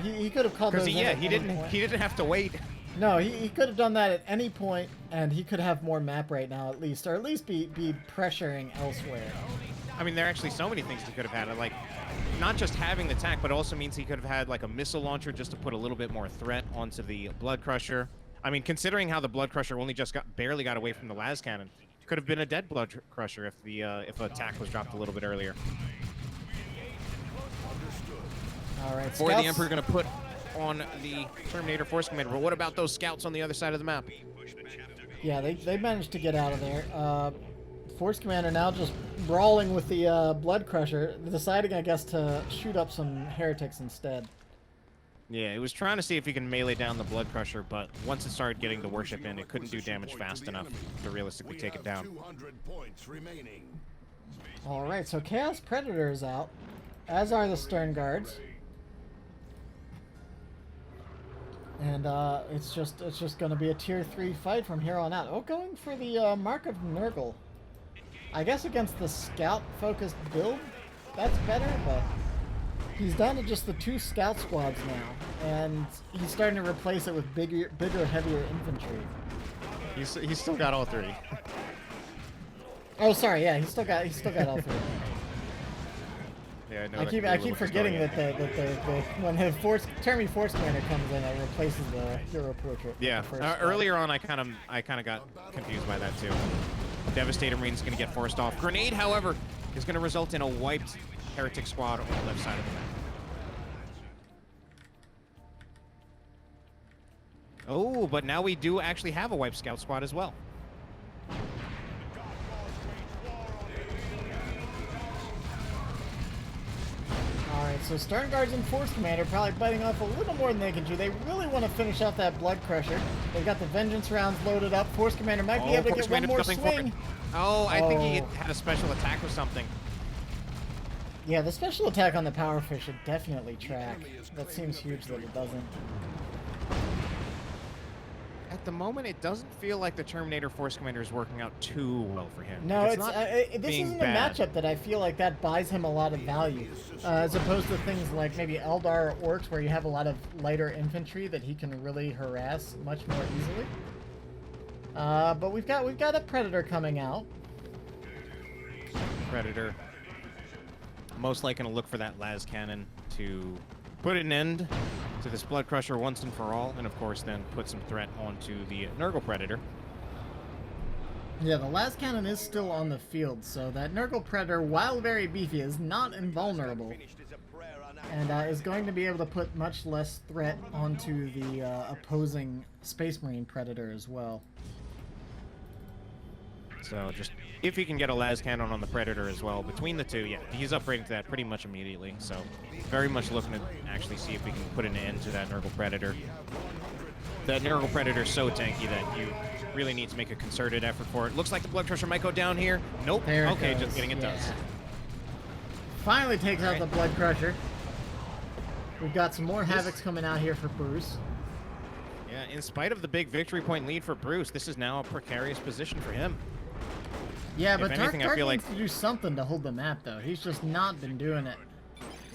He could have called those in at he any point. didn't have to wait. No, he could have done that at any point, and he could have more map right now at least, or at least be pressuring elsewhere. I mean, there are actually so many things he could have had. Like, not just having the tac, but also means he could have had like a missile launcher just to put a little bit more threat onto the Blood Crusher. I mean, considering how the Blood Crusher only just barely got away from the Lascannon, could have been a dead Blood Crusher if the if a tac was dropped a little bit earlier. All right, For the Emperor going to put on the Terminator Force Commander. But what about those scouts on the other side of the map? Yeah, they managed to get out of there. Force Commander now just brawling with the Blood Crusher, deciding, I guess, to shoot up some heretics instead. Yeah, it was trying to see if he can melee down the Blood Crusher, but once it started getting the worship in, it couldn't do damage fast enough to realistically take it down. All right, so Chaos Predator is out, as are the Stern Guards. And it's just going to be a tier 3 fight from here on out. Oh, going for the Mark of Nurgle. I guess against the scout-focused build, that's better, but he's down to just the 2 scout squads now, and he's starting to replace it with bigger, heavier infantry. He's still got all 3. Oh, sorry, yeah, he's still got all 3. Yeah, I keep forgetting that when the Termi Force Commander comes in, it replaces the Hero Portrait. Yeah, earlier on I kind of got confused by that too. Devastator Marine's going to get forced off. Grenade, however, is going to result in a wiped Heretic squad on the left side of the map. Oh, but now we do actually have a wiped Scout squad as well. Alright, Alright, so Stern Guards and Force Commander probably biting off a little more than they can chew. They really want to finish out that Blood Crusher. They've got the Vengeance rounds loaded up. Force Commander might be able to get one more swing. Oh, I think he had a special attack or something. Yeah, the special attack on the Power Fish should definitely track. That seems huge that it doesn't. At the moment, it doesn't feel like the Terminator Force Commander is working out too well for him. No, it's not this isn't a matchup that I feel like that buys him a lot of value, as opposed to things like maybe Eldar or Orks, where you have a lot of lighter infantry that he can really harass much more easily. But we've got a Predator coming out. Predator. Most likely going to look for that las cannon to put an end to this Blood Crusher once and for all, and of course then put some threat onto the Nurgle Predator. Yeah, the las cannon is still on the field, so that Nurgle Predator, while very beefy, is not invulnerable, and is going to be able to put much less threat onto the opposing Space Marine Predator as well. So just, if he can get a las cannon on the Predator as well, between the two, yeah, he's upgrading to that pretty much immediately. So very much looking to actually see if we can put an end to that Nurgle Predator. That Nurgle Predator is so tanky that you really need to make a concerted effort for it. Looks like the Blood Crusher might go down here. Nope. There it okay, goes. just kidding, it does. Finally takes out the Blood Crusher. We've got some more Havocs coming out here for Bruce. Yeah, in spite of the big victory point lead for Bruce, this is now a precarious position for him. Yeah, but Dark I feel needs to do something to hold the map, though. He's just not been doing it.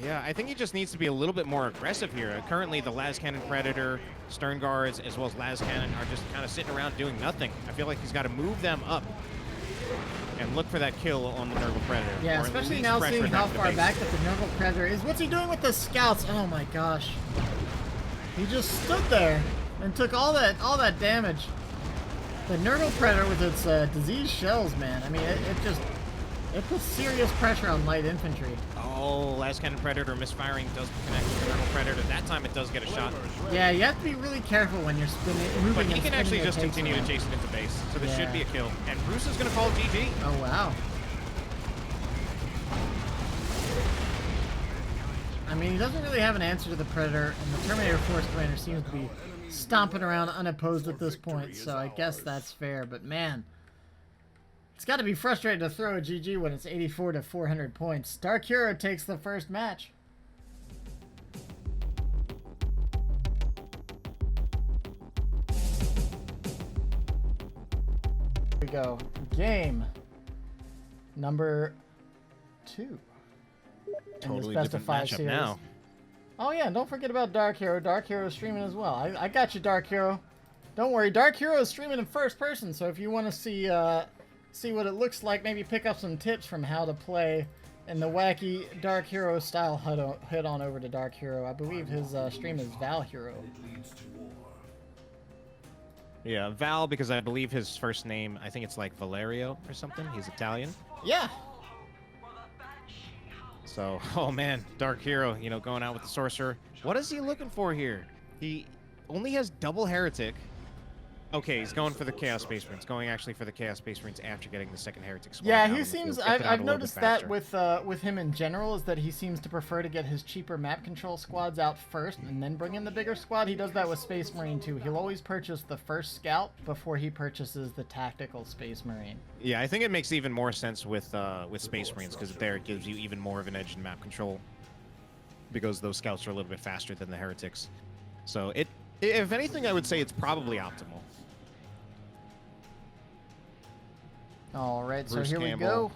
Yeah, I think he just needs to be a little bit more aggressive here. Currently, the las cannon Predator, Stern Guards, as well as las cannon are just kind of sitting around doing nothing. I feel like he's got to move them up and look for that kill on the Nurgle Predator. Yeah, especially now seeing how far back that the Nurgle Predator is. What's he doing with the scouts? Oh my gosh. He just stood there and took all that damage. The Nurgle Predator with its disease shells, man. I mean, it puts serious pressure on light infantry. Oh, las cannon Predator misfiring doesn't connect with the Nurgle Predator. That time it does get a shot. Yeah, you have to be really careful when you're moving. But he can actually just continue to chase it into base, so this should be a kill. And Bruce is going to call GG. Oh, wow. I mean, he doesn't really have an answer to the Predator, and the Terminator Force Commander seems to be stomping around unopposed at this point, so I guess that's fair. But man, it's got to be frustrating to throw a GG when it's 84 to 400 points. DarkHero takes the first match. Here we go. Game number 2. Totally different matchup series. now. Oh yeah, and don't forget about DarkHero. DarkHero is streaming as well. I got you, DarkHero. Don't worry, DarkHero is streaming in first person, so if you want to see what it looks like, maybe pick up some tips from how to play in the wacky DarkHero style, head on over to DarkHero. I believe his stream is ValHero. Yeah, Val, because I believe his first name, I think it's like Valerio or something. He's Italian. Yeah. So, oh man, DarkHero, you know, going out with the Sorcerer. What is he looking for here? He only has double Heretic. Okay, he's going for the Chaos Space Marines. Going actually for the Chaos Space Marines after getting the second Heretic squad. Yeah, he seems. I've noticed that with him in general is that he seems to prefer to get his cheaper map control squads out first and then bring in the bigger squad. He does that with Space Marine too. He'll always purchase the first scout before he purchases the tactical Space Marine. Yeah, I think it makes even more sense with Space Marines because there it gives you even more of an edge in map control because those scouts are a little bit faster than the Heretics. So if anything, I would say it's probably optimal. All right, Bruce so here Campbell. we go.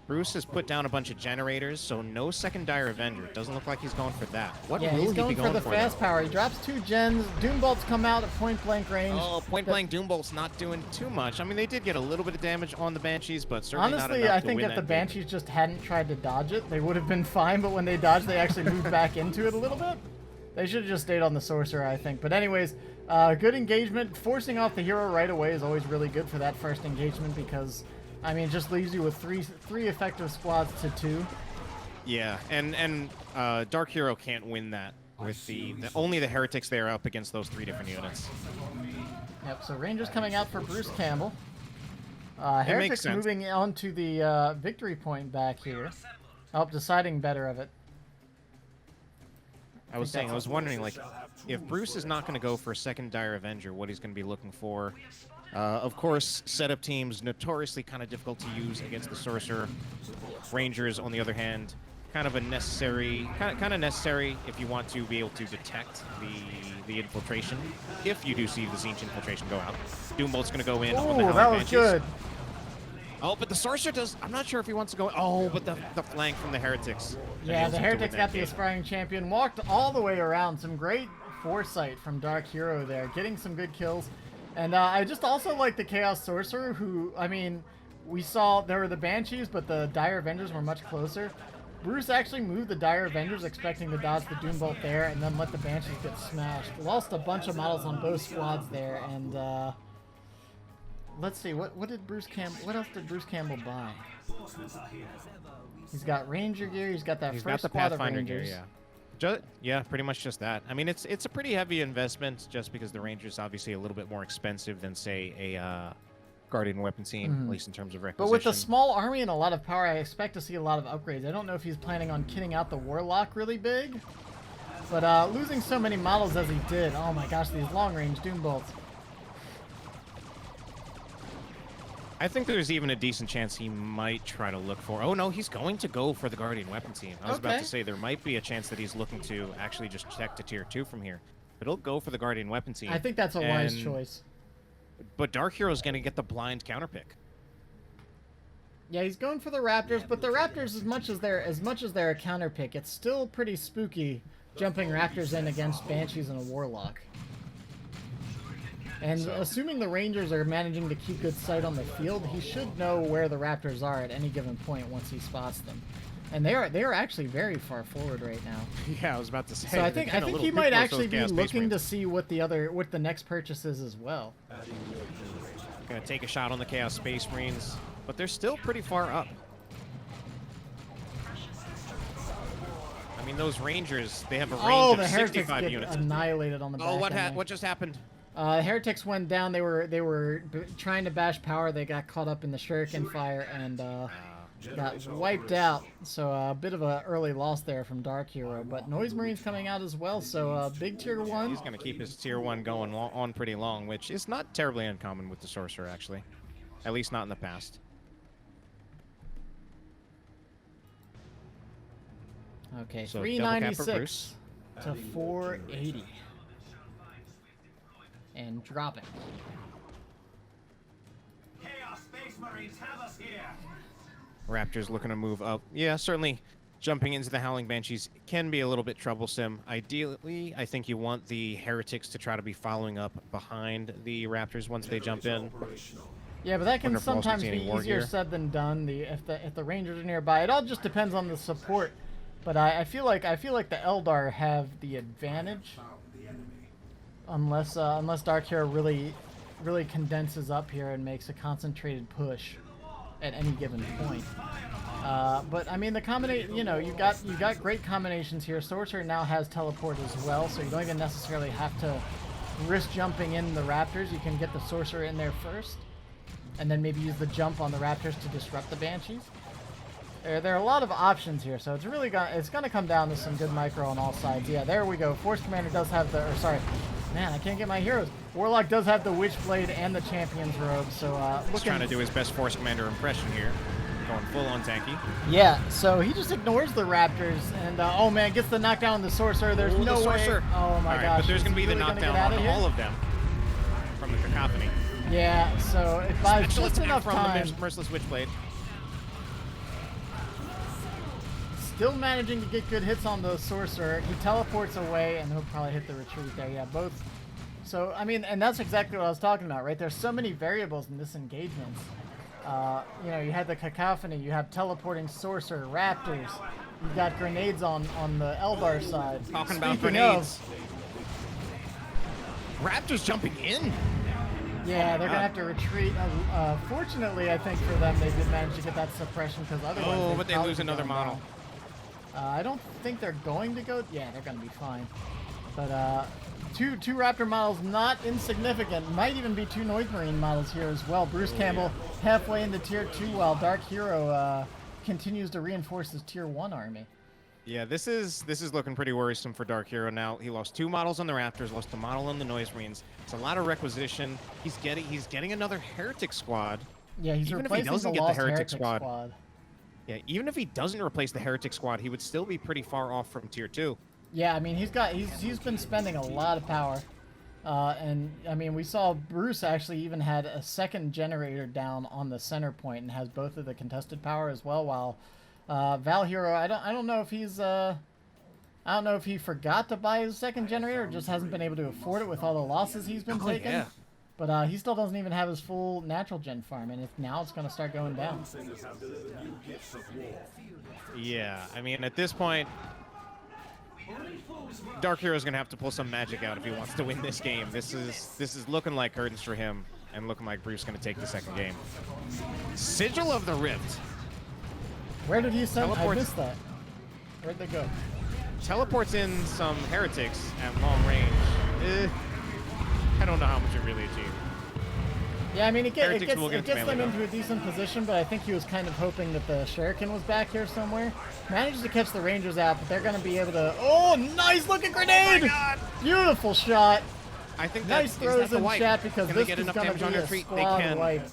Bruce has put down a bunch of generators, so no second Dire Avenger. It doesn't look like he's going for that. What Yeah, will he's he going be going for the fast power. He drops 2 gens. Doom bolts come out at point blank range. Oh, point blank Doom Bolt's not doing too much. I mean, they did get a little bit of damage on the Banshees, but certainly not Honestly, enough I to think win if the that game. Banshees just hadn't tried to dodge it, they would have been fine, but when they dodged, they actually moved back into it a little bit. They should have just stayed on the Sorcerer, I think. But anyways, good engagement. Forcing off the hero right away is always really good for that first engagement because, I mean, it just leaves you with three effective squads to 2. Yeah, and DarkHero can't win that with only the Heretics there up against those 3 different units. Yep, so Rangers coming out for Bruce Campbell. Heretics moving on to the victory point back here. Oh, deciding better of it. I was wondering, like, if Bruce is not going to go for a second Dire Avenger, what he's going to be looking for. Of course, setup teams notoriously kind of difficult to use against the Sorcerer. Rangers, on the other hand, kind of necessary if you want to be able to detect the infiltration. If you do see the Zinch infiltration go out, Doombolt's going to go in on the Oh, Howling that was Banshees. good. Oh, but the Sorcerer does. I'm not sure if he wants to go. Oh, but the flank from the Heretics. Yeah, the Heretics got the Aspiring Champion, walked all the way around. Some great foresight from DarkHero there, getting some good kills. And I just also like the Chaos Sorcerer, who, I mean, we saw there were the Banshees, but the Dire Avengers were much closer. Bruce actually moved the Dire Avengers, expecting to dodge the Doombolt there, and then let the Banshees get smashed. Lost a bunch of models on both squads there, and let's see, what else did Bruce Campbell buy? He's got Ranger gear. He's got that He's first got the squad of Pathfinder Rangers. gear, yeah. Yeah, pretty much just that. I mean, it's a pretty heavy investment, just because the Ranger's obviously a little bit more expensive than, say, a Guardian weapon team, at least in terms of requisition. But with a small army and a lot of power, I expect to see a lot of upgrades. I don't know if he's planning on kitting out the Warlock really big, but losing so many models as he did, oh my gosh, these long-range Doombolts. I think there's even a decent chance he might try to look for... Oh, no, he's going to go for the Guardian weapon team. I was about to say there might be a chance that he's looking to actually just check to tier 2 from here. But he'll go for the Guardian weapon team. I think that's a wise choice. But DarkHero's going to get the blind counterpick. Yeah, he's going for the Raptors, but the Raptors, as much as they're a counterpick, it's still pretty spooky jumping Raptors in against Banshees and a Warlock. And assuming the Rangers are managing to keep good sight on the field, he should know where the Raptors are at any given point once he spots them. And they are actually very far forward right now. Yeah, I was about to say. So I think he might actually be looking to see what the next purchase is as well. Gonna take a shot on the Chaos Space Marines, but they're still pretty far up. I mean, those Rangers, they have a range of 65 units. Annihilated on the back. Oh, what just happened? Heretics went down. They were trying to bash power. They got caught up in the shuriken fire and got wiped out. So a bit of an early loss there from DarkHero. But Noise Marine's coming out as well. So big tier 1. He's going to keep his tier 1 going on pretty long, which is not terribly uncommon with the Sorcerer, actually. At least not in the past. Okay, so 396 to 480. And dropping. Chaos Space Marines have us here. Raptors looking to move up. Yeah, certainly jumping into the Howling Banshees can be a little bit troublesome. Ideally, I think you want the Heretics to try to be following up behind the Raptors once they jump in. Yeah, but that can sometimes be easier said than done. If the Rangers are nearby, it all just depends on the support. But I feel like the Eldar have the advantage. Unless DarkHero really condenses up here and makes a concentrated push at any given point. But I mean, the combination, you got great combinations here. Sorcerer now has teleport as well, so you don't even necessarily have to risk jumping in the Raptors. You can get the Sorcerer in there first, and then maybe use the jump on the Raptors to disrupt the Banshees. There are a lot of options here, so it's gonna come down to some good micro on all sides. Yeah, there we go. Force Commander does have man, I can't get my heroes. Warlock does have the Witchblade and the Champion's Robe, so he's trying to do his best Force Commander impression here. Going full on tanky. Yeah, so he just ignores the Raptors, and oh man, gets the knockdown on the Sorcerer. There's no way. Oh my gosh. But there's going to be the knockdown on all of them from the Cacophony. Yeah, so it buys just enough time. From the Merciless Witchblade. Still managing to get good hits on the Sorcerer. He teleports away, and he'll probably hit the retreat there. Yeah, both. So, I mean, and that's exactly what I was talking about, right? There's so many variables in this engagement. You had the Cacophony, you have teleporting Sorcerer, Raptors, you've got grenades on the Eldar side. Talking about grenades. Raptors jumping in. Yeah, they're going to have to retreat. Fortunately, I think for them, they did manage to get that suppression, because otherwise... Oh, but they lose another model. I don't think they're going to go... Yeah, they're going to be fine. But two Raptor models, not insignificant. Might even be 2 Noise Marine models here as well. Bruce Campbell halfway into tier 2, while DarkHero continues to reinforce his tier 1 army. Yeah, this is looking pretty worrisome for DarkHero now. He lost 2 models on the Raptors, lost a model on the Noise Marines. It's a lot of requisition. He's getting another Heretic squad. Yeah, he's even if he replacing doesn't the get the lost Heretic squad. squad. Yeah, even if he doesn't replace the Heretic squad, he would still be pretty far off from tier 2. Yeah, I mean he's been spending a lot of power. And I mean we saw Bruce actually even had a second generator down on the center point and has both of the contested power as well, while DarkHero, I don't know if he's I don't know if he forgot to buy his second generator or just hasn't been able to afford it with all the losses he's been taking. Yeah. But he still doesn't even have his full natural gen farm, and now it's going to start going down. Yeah, I mean, at this point, DarkHero's going to have to pull some magic out if he wants to win this game. This is looking like curtains for him, and looking like Bruce going to take the second game. Sigil of the Rift. Where did he send? I Teleports. missed that. Where'd they go? Teleports in some heretics at long range. I don't know how much it really achieved. Yeah, I mean, it gets melee them though. into a decent position, but I think he was kind of hoping that the Shuriken was back here somewhere. Manages to catch the Rangers out, but they're going to be able to... Oh, nice looking grenade! Oh my God! Beautiful shot. I think Nice throws in chat because can this they get is enough going to damage be on a retreat? They squad can. wipe.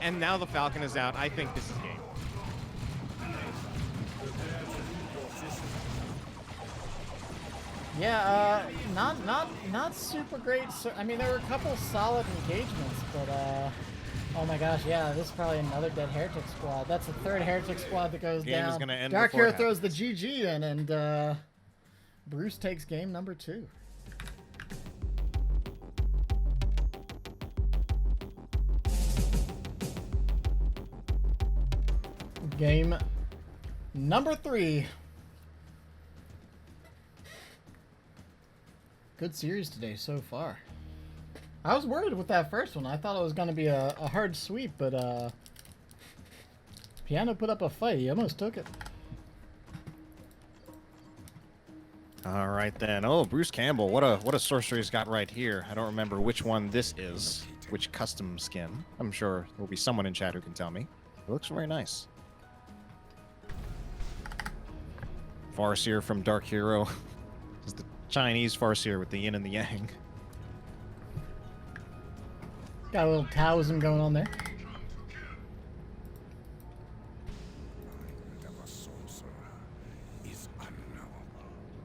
And now the Falcon is out. I think this is game. Yeah, not super great. So, I mean, there were a couple solid engagements, but oh my gosh, yeah, this is probably another dead Heretic squad. That's the third Heretic squad that goes Game down. is gonna end before DarkHero it throws the GG in, and Bruce takes game number 2. Game number 3. Good series today so far. I was worried with that first one. I thought it was going to be a hard sweep, but Piano put up a fight. He almost took it. All right then. Oh, Bruce Campbell. What a sorcery he's got right here. I don't remember which one this is. Which custom skin. I'm sure there'll be someone in chat who can tell me. It looks very nice. Farseer from DarkHero. This is the Chinese Farseer with the yin and the yang. Got a little Taoism going on there.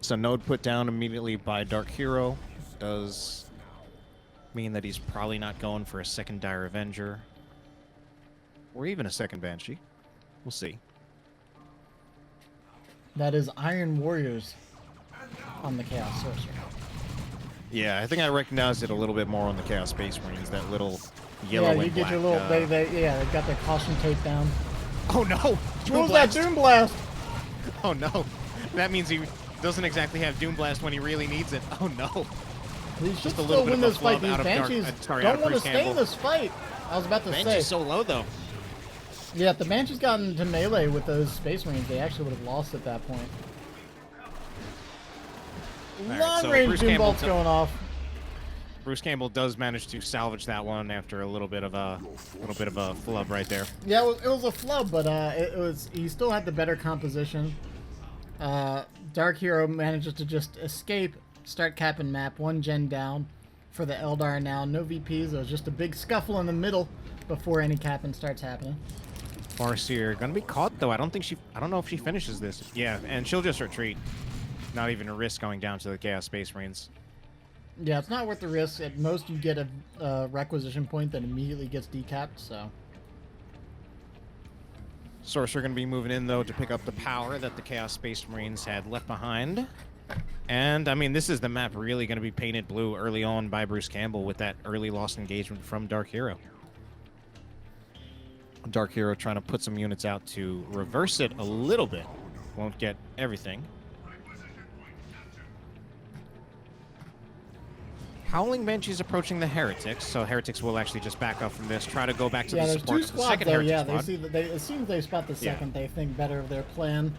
So node put down immediately by DarkHero does mean that he's probably not going for a second Dire Avenger or even a second Banshee. We'll see. That is Iron Warriors on the Chaos Sorcerer. Yeah, I think I recognized it a little bit more on the Chaos Space Marines, that little yellow Yeah, and you get black, your little... they got their caution tape down. Oh no! What Doom was that Blast! Doom Blast? Oh no! That means he doesn't exactly have Doom Blast when he really needs it. Oh no! He should Just a still little bit win of a this fight. flub These out of Banshees out don't of want to Bruce stay Campbell. in this fight. I was about to say. Banshee's so low though. Yeah, if the Banshees got into melee with those Space Marines, they actually would have lost at that point. right, Long so range Bruce Doom Campbell bolts going off. Bruce Campbell does manage to salvage that one after a little bit of a flub right there. Yeah, it was a flub, but he still had the better composition. DarkHero manages to just escape, start capping map, 1 gen down for the Eldar now. No VPs, it was just a big scuffle in the middle before any capping starts happening. Farseer gonna be caught though. I don't know if she finishes this. Yeah, and she'll just retreat. Not even a risk going down to the Chaos Space Marines. Yeah, it's not worth the risk. At most, you get a requisition point that immediately gets decapped, so... Sorcerer going to be moving in, though, to pick up the power that the Chaos Space Marines had left behind. And, I mean, this is the map really going to be painted blue early on by Bruce Campbell with that early lost engagement from DarkHero. DarkHero trying to put some units out to reverse it a little bit. Won't get everything. Howling Banshee's approaching the Heretics, so Heretics will actually just back up from this, try to go back to the there's support two of the squads second there. Heretic Yeah, squad. they see that as soon as they spot the second, they think better of their plan.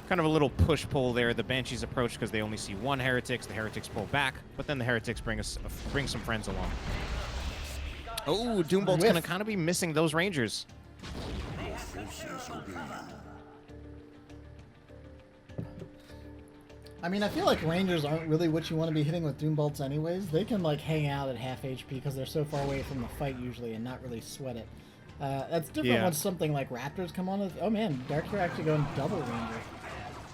Kind of a little push-pull there. The Banshees approach because they only see 1 Heretics. The Heretics pull back, but then the Heretics bring some friends along. Oh, Doombolt's going to kind of be missing those Rangers. Forces obey you. I mean, I feel like Rangers aren't really what you want to be hitting with Doom Bolts anyways. They can, like, hang out at half HP because they're so far away from the fight usually and not really sweat it. That's different when something like Raptors come on. Oh, man, DarkHero actually going double Ranger.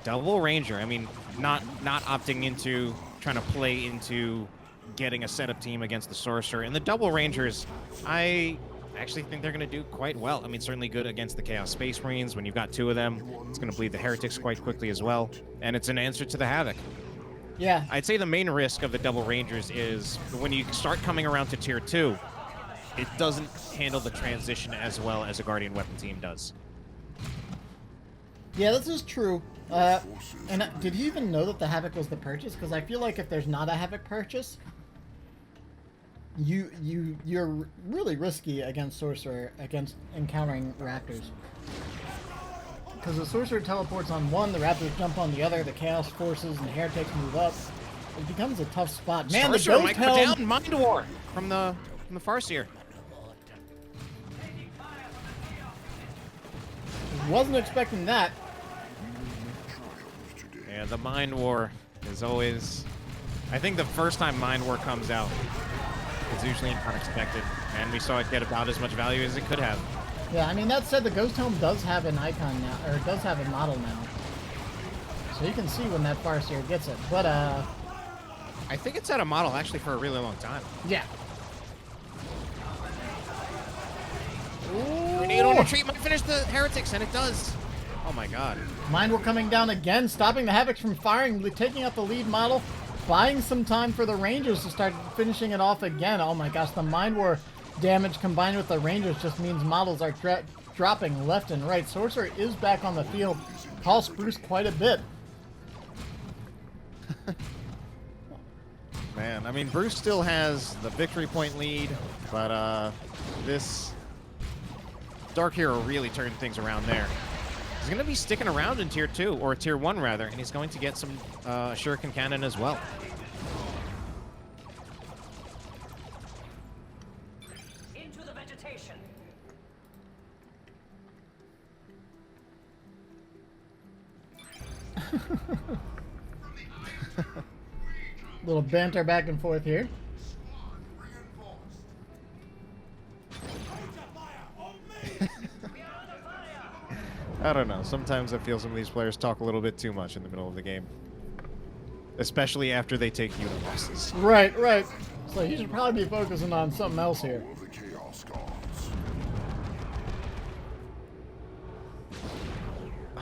Double Ranger. I mean, not opting into trying to play into getting a setup team against the Sorcerer. And the double Rangers, I actually think they're going to do quite well. I mean, certainly good against the Chaos Space Marines. When you've got two of them, it's going to bleed the Heretics quite quickly as well. And it's an answer to the Havoc. Yeah. I'd say the main risk of the double Rangers is when you start coming around to Tier 2, it doesn't handle the transition as well as a Guardian Weapon team does. Yeah, this is true. And did he even know that the Havoc was the purchase? Because I feel like if there's not a Havoc purchase, you're really risky against Sorcerer, against encountering Raptors. Because the Sorcerer teleports on one, the Raptors jump on the other, the Chaos Forces and the Heretics move up. It becomes a tough spot. Man, Sorcerer the might Ghost put Helm... down Mind War from the Farseer. Wasn't expecting that. Yeah, the Mind War is always... I think the first time Mind War comes out, it's usually unexpected, and we saw it get about as much value as it could have. Yeah, I mean, that said, the Ghost Helm does have an icon now, or does have a model now. So you can see when that Farseer gets it, but, I think it's had a model, actually, for a really long time. yeah. Grenade on retreat might finish the Heretics, and it does. Oh my god. Mind War coming down again, stopping the Havocs from firing, taking out the lead model, buying some time for the Rangers to start finishing it off again. Oh my gosh, the Mind War damage combined with the Rangers just means models are dropping left and right. Sorcerer is back on the field. Costs Bruce quite a bit. Man, I mean, Bruce still has the victory point lead, but this DarkHero really turned things around there. He's going to be sticking around in Tier 2, or Tier 1 rather, and he's going to get some Shuriken Cannon as well. Into the vegetation. Little banter back and forth here. I don't know. Sometimes I feel some of these players talk a little bit too much in the middle of the game. Especially after they take unit losses. Right, right. So he should probably be focusing on something else here. Of the Chaos Gods.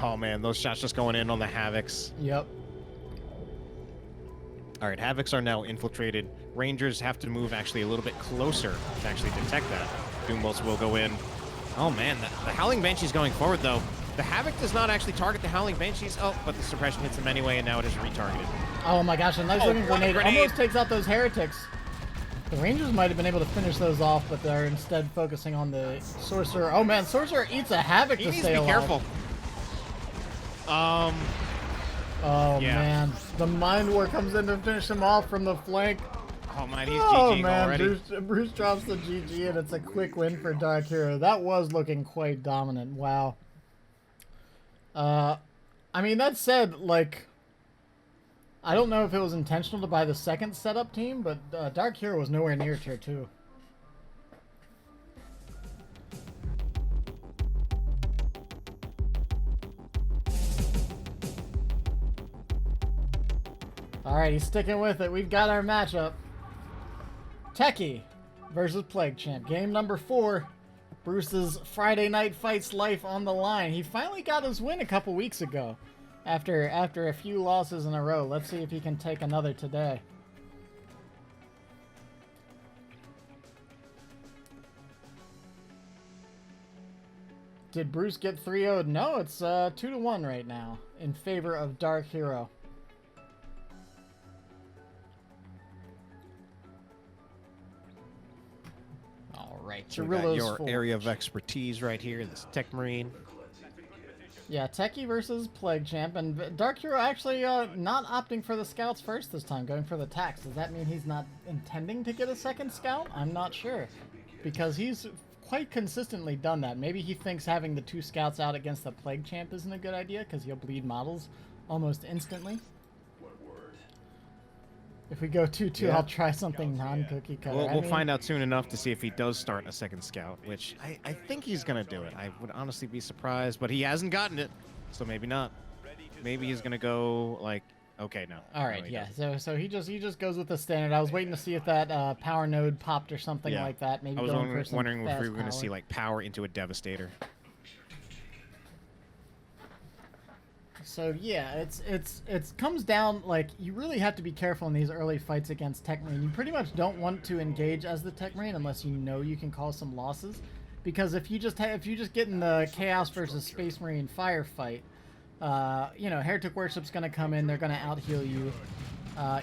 Oh man, those shots just going in on the Havocs. Yep. Alright, Havocs are now infiltrated. Rangers have to move actually a little bit closer to actually detect that. Doombolts will go in. Oh man, the Howling Banshee's going forward though. The Havoc does not actually target the Howling Banshees. Oh, but the suppression hits him anyway, and now it is retargeted. Oh my gosh, a nice looking what a grenade. grenade. Almost takes out those Heretics. The Rangers might have been able to finish those off, but they're instead focusing on the Sorcerer. Oh man, Sorcerer eats a Havoc He to needs stay to be alive. careful. Oh yeah. man, the Mind War comes in to finish him off from the flank. Oh man, he's Oh GG'd man, already. Bruce drops the GG and it's a quick win for DarkHero. That was looking quite dominant. Wow. I mean, that said, like, I don't know if it was intentional to buy the second setup team, but DarkHero was nowhere near Tier 2. Alright, he's sticking with it. We've got our matchup. Techie versus Plague Champ. Game number 4. Bruce's Friday Night Fights life on the line. He finally got his win a couple weeks ago. After a few losses in a row. Let's see if he can take another today. Did Bruce get 3-0'd? No, it's 2-1 right now in favor of DarkHero. Right, So we got Cirillo's your Forge. area of expertise right here, this Tech Marine. Yeah, Techie versus Plague Champ, and DarkHero actually not opting for the Scouts first this time, going for the Tax. Does that mean he's not intending to get a second Scout? I'm not sure, because he's quite consistently done that. Maybe he thinks having the 2 scouts out against the Plague Champ isn't a good idea because he'll bleed models almost instantly. If we go 2-2, Yeah. I'll try something non-cookie cutter. We'll find out soon enough to see if he does start a second scout, which I think he's going to do it. I would honestly be surprised, but he hasn't gotten it, so maybe not. Maybe he's going to go, like, okay, no. All right, yeah. So he just goes with the standard. I was waiting to see if that power node popped or something like that. Maybe I was going for some wondering if fast we were going to power. see, like, power into a Devastator. So yeah, it comes down, like, you really have to be careful in these early fights against Tech Marine. You pretty much don't want to engage as the Tech Marine unless you know you can cause some losses, because if you just get in the Chaos versus Space Marine firefight, you know, Heretic Worship's gonna come in, they're gonna out heal you,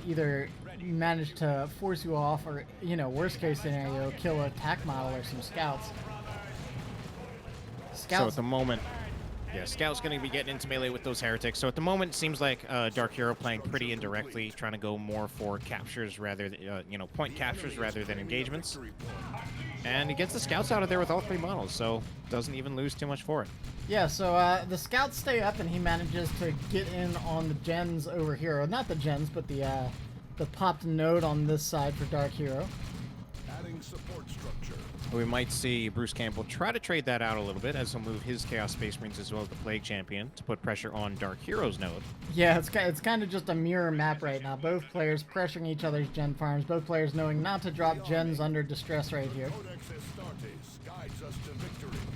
either manage to force you off, or, you know, worst case scenario, kill a attack model or some scouts. So at the moment, yeah, Scout's going to be getting into melee with those heretics. So at the moment, it seems like DarkHero playing pretty indirectly, trying to go more for captures rather than, you know, point captures rather than engagements. And he gets the scouts out of there with all 3 models, so doesn't even lose too much for it. Yeah, so the scouts stay up, and he manages to get in on the gens over here. Or not the gens, but the popped node on this side for DarkHero. Adding support structure. We might see Bruce Campbell try to trade that out a little bit as he'll move his Chaos Space Marines as well as the Plague Champion to put pressure on DarkHero's node. Yeah, it's kind of just a mirror map right now. Both players pressuring each other's gen farms. Both players knowing not to drop gens under distress right here.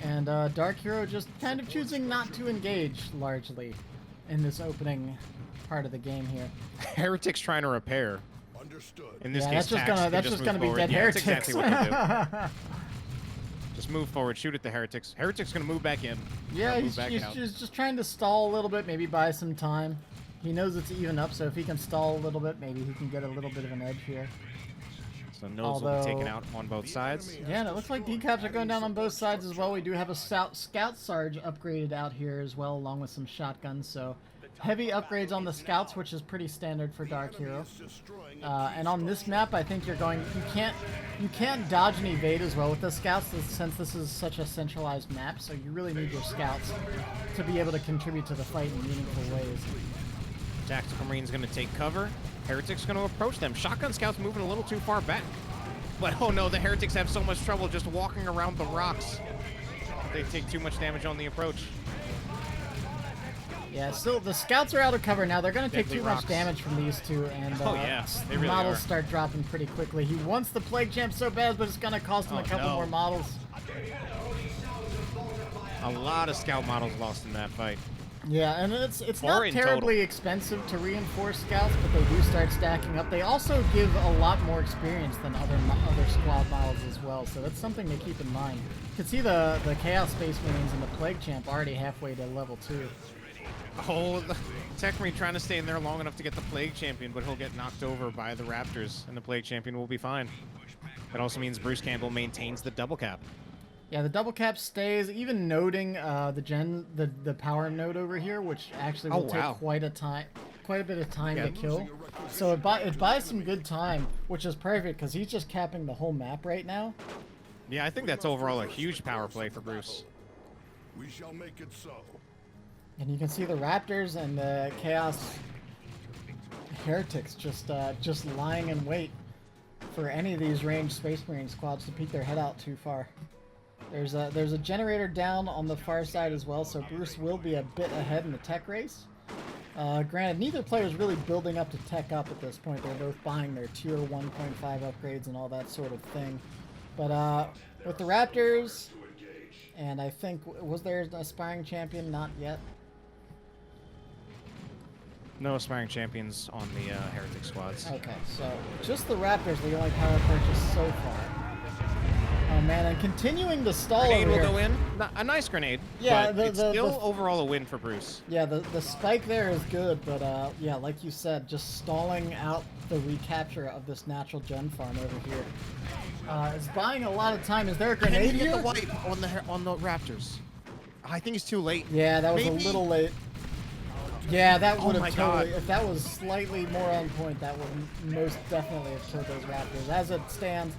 And DarkHero just kind of choosing not to engage largely in this opening part of the game here. Heretics trying to repair. Understood. In this Yeah, case, that's just gonna be forward. dead Yeah, heretics. that's exactly what they'll do. Just move forward, shoot at the heretics. Heretics gonna move back in. Yeah, move he's back out. just trying to stall a little bit, maybe buy some time. He knows it's even up, so if he can stall a little bit, maybe he can get a little bit of an edge here. So nodes will be taken out on both sides. Yeah, and it looks like decaps are going down on both sides as well. We do have a scout Sarge upgraded out here as well, along with some shotguns. So heavy upgrades on the scouts, which is pretty standard for DarkHero. And on this map, I think you can't dodge and evade as well with the scouts, since this is such a centralized map. So you really need your scouts to be able to contribute to the fight in meaningful ways. Tactical Marine's gonna take cover. Heretics gonna approach them. Shotgun Scout's moving a little too far back. But oh no, the Heretics have so much trouble just walking around the rocks. They take too much damage on the approach. Yeah, still, the scouts are out of cover now. They're going to take Deadly too rocks. much damage from these two, and Oh, yeah, they really models are. start dropping pretty quickly. He wants the Plague Champ so bad, but it's going to cost him a couple no. more models. A lot of Scout models lost in that fight. Yeah, and it's Four not in terribly expensive to reinforce scouts, but they do start stacking up. They also give a lot more experience than other squad models as well, so that's something to keep in mind. You can see the Chaos Space Marines and the Plague Champ already halfway to level 2. Oh, the Tech Marine trying to stay in there long enough to get the Plague Champion, but he'll get knocked over by the Raptors, and the Plague Champion will be fine. That also means Bruce Campbell maintains the double cap. Yeah, the double cap stays, even noting the power node over here, which actually will take quite a bit of time to kill. So it buys some good time, which is perfect because he's just capping the whole map right now. Yeah, I think that's overall a huge power play for Bruce. We shall make it so. And you can see the Raptors and the Chaos Heretics just lying in wait for any of these ranged Space Marine squads to peek their head out too far. There's a generator down on the far side as well, so Bruce will be a bit ahead in the tech race. Granted, neither player is really building up to tech up at this point. They're both buying their tier 1.5 upgrades and all that sort of thing. But with the Raptors, and I think, was there an aspiring champion? Not yet. No aspiring champions on the Heretic squads. Okay, so just the Raptors, the only power purchase so far. Oh man, and continuing to stall Grenade over will here. go in. A nice grenade, Yeah, but it's still overall a win for Bruce. Yeah, the spike there is good, but yeah, like you said, just stalling out the recapture of this natural gen farm over here. It's buying a lot of time. Is there a Can grenade he here? get the wipe on the Raptors? I think he's too late. Yeah, that was Maybe. a little late. Yeah, that would my have totally. God. If that was slightly more on point, that would most definitely have killed those raptors. As it stands,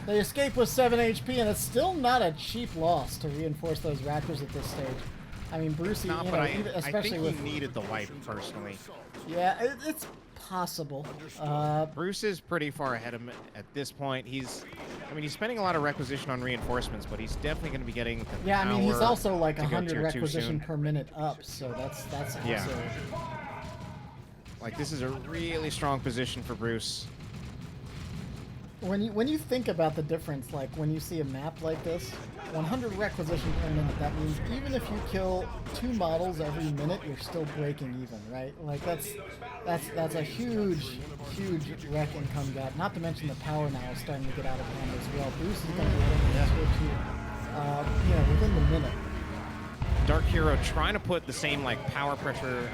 they escape with 7 HP, and it's still not a cheap loss to reinforce those raptors at this stage. I mean, Brucey, No, you but know, I especially think with he needed the wipe personally. yeah, it's possible. Bruce is pretty far ahead of him at this point. I mean, he's spending a lot of requisition on reinforcements, but he's definitely going to be getting the Yeah, I mean, he's power also like to go 100 tier 2 requisition soon. per minute up, so that's Yeah. also Like, this is a really strong position for Bruce. when you think about the difference, like when you see a map like this, 100 requisition per minute, that means even if you kill 2 models every minute, you're still breaking even, right? Like that's a huge rec income gap. Not to mention the power now is starting to get out of hand as well. Bruce is going to be hitting you know, within the minute. DarkHero trying to put the same, like, power pressure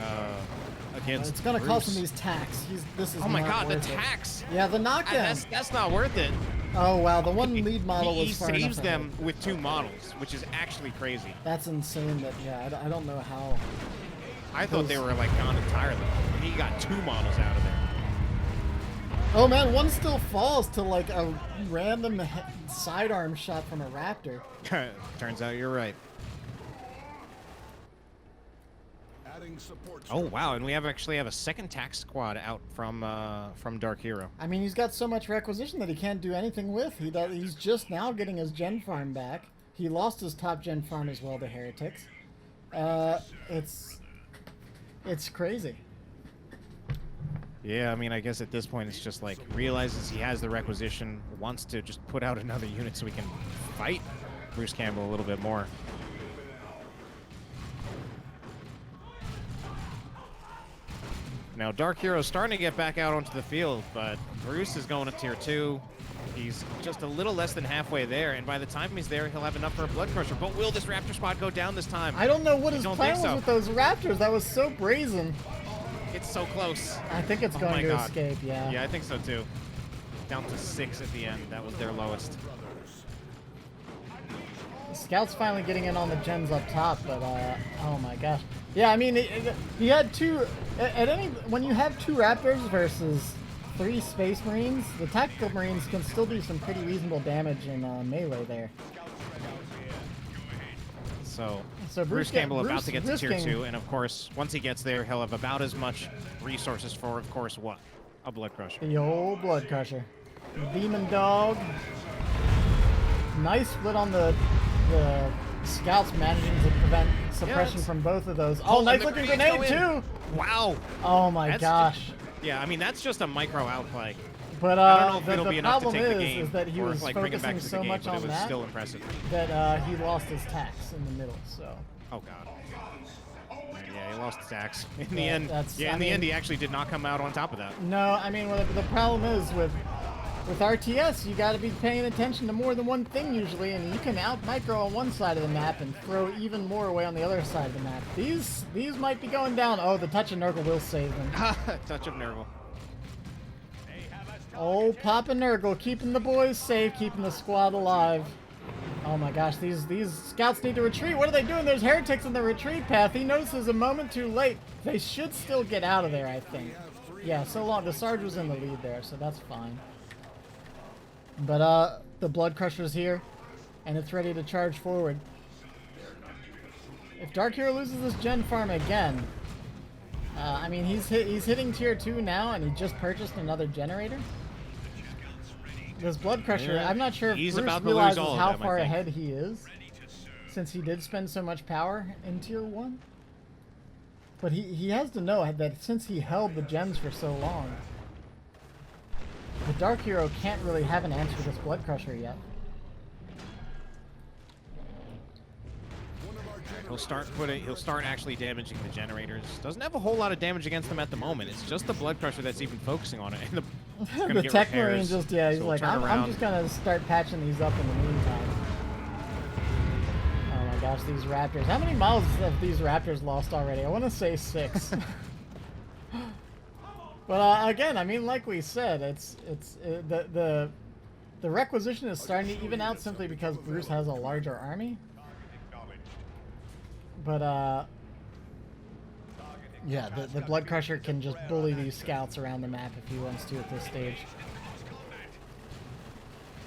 against It's going to Bruce. cost him these tacks. This is Oh my not god, the worth it. tax! Yeah, the knockdown. That's not worth it. Oh wow, the one lead model He was far enough saves them ahead. with 2 models, which is actually crazy. That's insane. That I don't know how. I thought they were, like, gone entirely. And he got 2 models out of there. Oh man, one still falls to like a random sidearm shot from a raptor. Turns out you're right. Adding support. Oh wow, and we actually have a second tax squad out from DarkHero. I mean, he's got so much requisition that he can't do anything with. He's just now getting his gen farm back. He lost his top gen farm as well to heretics. It's crazy. Yeah, I mean, I guess at this point it's just like realizes he has the requisition, wants to just put out another unit so we can fight Bruce Campbell a little bit more. Now, DarkHero's starting to get back out onto the field, but Bruce is going to tier 2. He's just a little less than halfway there, and by the time he's there, he'll have enough for a blood crusher. But will this raptor squad go down this time? I don't know what I his don't plan think was so. with those raptors. That was so brazen. It's so close. I think it's Oh going my to God. escape. Yeah. Yeah, I think so too. Down to 6 at the end. That was their lowest. The Scout's finally getting in on the gens up top, but oh my gosh. Yeah, I mean, he had 2 when you have 2 raptors versus 3 space marines, the tactical marines can still do some pretty reasonable damage in melee there. So So Bruce Campbell about Bruce to get to tier risking- 2, and of course, once he gets there, he'll have about as much resources for, of course, what? A blood crusher. The old blood crusher. Demon dog. Nice split on the scouts managing to prevent suppression it's- from both of those. Oh, and nice the looking grenades grenade go in. too. Wow. Oh my That's gosh. Yeah, I mean, that's just a micro outplay. But I don't know if the it'll be enough to problem take the game, is that he or was like bring him back focusing to the so game, much but it on was that still impressive. that he lost his tax in the middle. So Oh god. Yeah, he lost his axe. In the Yeah, end, that's- yeah, I in the end, mean- he actually did not come out on top of that. no, I mean the problem is with RTS, you got to be paying attention to more than one thing usually, and you can out micro on one side of the map and throw even more away on the other side of the map. These might be going down. Oh, the touch of Nurgle will save them. Touch of Nerval. Oh, Papa Nurgle, keeping the boys safe, keeping the squad alive. Oh my gosh, these scouts need to retreat. What are they doing? There's heretics in the retreat path. He notices a moment too late. They should still get out of there, I think. Yeah, so long. The Sarge was in the lead there, so that's fine. But the Blood Crusher's here, and it's ready to charge forward. If DarkHero loses this gen farm again, I mean he's hitting tier 2 now, and he just purchased another generator. This Blood Crusher, Yeah, I'm not sure if he's Bruce about to lose realizes all of how them, I far think. ahead he is, since he did spend so much power in tier 1. But he has to know that since he held the gens for so long, the DarkHero can't really have an answer to this Blood Crusher yet. He'll start actually damaging the generators. Doesn't have a whole lot of damage against them at the moment. It's just the Blood Crusher that's even focusing on it. And it's gonna The get Tech Marine repairs, just, yeah, he's so like, turn I'm around. just gonna start patching these up in the meantime. Oh my gosh, these Raptors. How many miles have these Raptors lost already? I want to say 6. But again, I mean, like we said, the requisition is starting to even out simply because Bruce has a larger army. But Yeah, the Blood Crusher can just bully these scouts around the map if he wants to at this stage.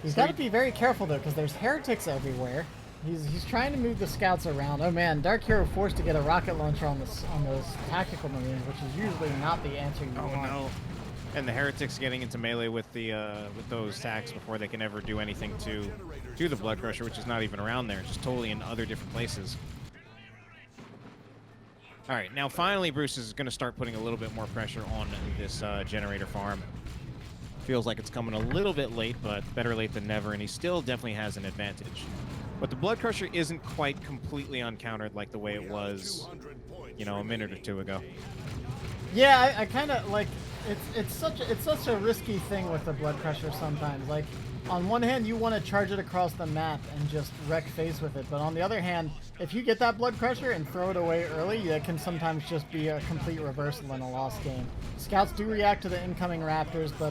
He's got to be very careful though, because there's heretics everywhere. He's trying to move the scouts around. Oh man, DarkHero forced to get a rocket launcher on those tactical marines, which is usually not the answer you want. Oh no! And the heretics getting into melee with those attacks before they can ever do anything to the Blood Crusher, which is not even around there, just totally in other different places. All right, now finally Bruce is going to start putting a little bit more pressure on this generator farm. Feels like it's coming a little bit late, but better late than never, and he still definitely has an advantage. But the Blood Crusher isn't quite completely uncountered like the way it was, you know, a minute or two ago. Yeah, I kind of like it's such a risky thing with the Blood Crusher sometimes. Like, on one hand, you want to charge it across the map and just wreck face with it, but on the other hand, if you get that Blood Crusher and throw it away early, that can sometimes just be a complete reversal in a lost game. Scouts do react to the incoming Raptors, but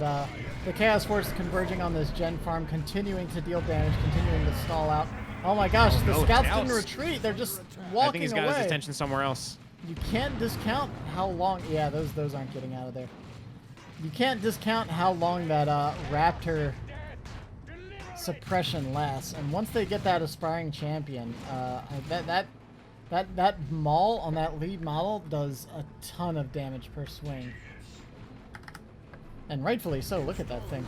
the Chaos Force is converging on this gen farm, continuing to deal damage, continuing to stall out. Oh my gosh, the Scouts didn't retreat, they're just walking away. I think he's got his attention somewhere else. You can't discount how long... Yeah, those aren't getting out of there. You can't discount how long that Raptor suppression lasts, and once they get that aspiring champion, that maul on that lead model does a ton of damage per swing, and rightfully so. Look at that thing.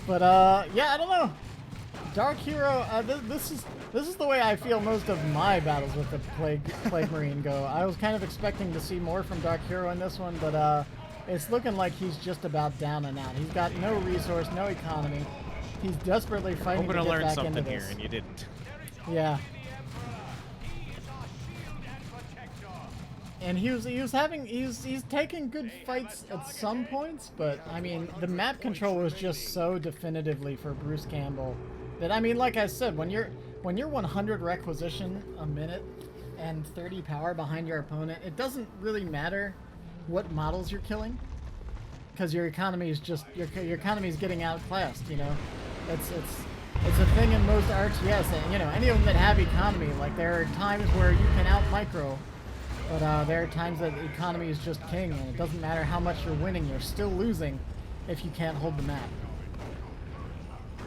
But yeah, I don't know. DarkHero, this is the way I feel most of my battles with the Plague Marine go. I was kind of expecting to see more from DarkHero in this one, but it's looking like he's just about down and out. He's got no resource, no economy. He's desperately fighting to get back into this. I'm gonna learn something here, and you didn't. Yeah. And he's taking good fights at some points, but I mean the map control was just so definitively for Bruce Campbell that, I mean, like I said, when you're 100 requisition a minute and 30 power behind your opponent, it doesn't really matter what models you're killing, because your economy is just your economy is getting outclassed. You know, it's a thing in most RTS, and you know, any of them that have economy, like there are times where you can out micro, but there are times that the economy is just king, and it doesn't matter how much you're winning, you're still losing if you can't hold the map.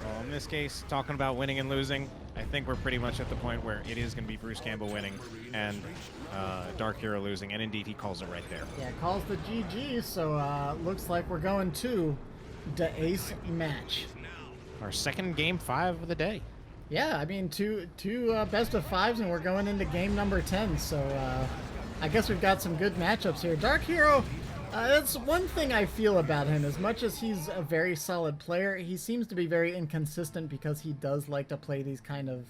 Well, in this case, talking about winning and losing, I think we're pretty much at the point where it is going to be Bruce Campbell winning and DarkHero losing, and indeed he calls it right there. Yeah, calls the GG, so looks like we're going to the ace match. Our second game 5 of the day. Yeah, I mean, two best of 5s, and we're going into game number 10, so I guess we've got some good matchups here. DarkHero, that's one thing I feel about him. As much as he's a very solid player, he seems to be very inconsistent because he does like to play these kind of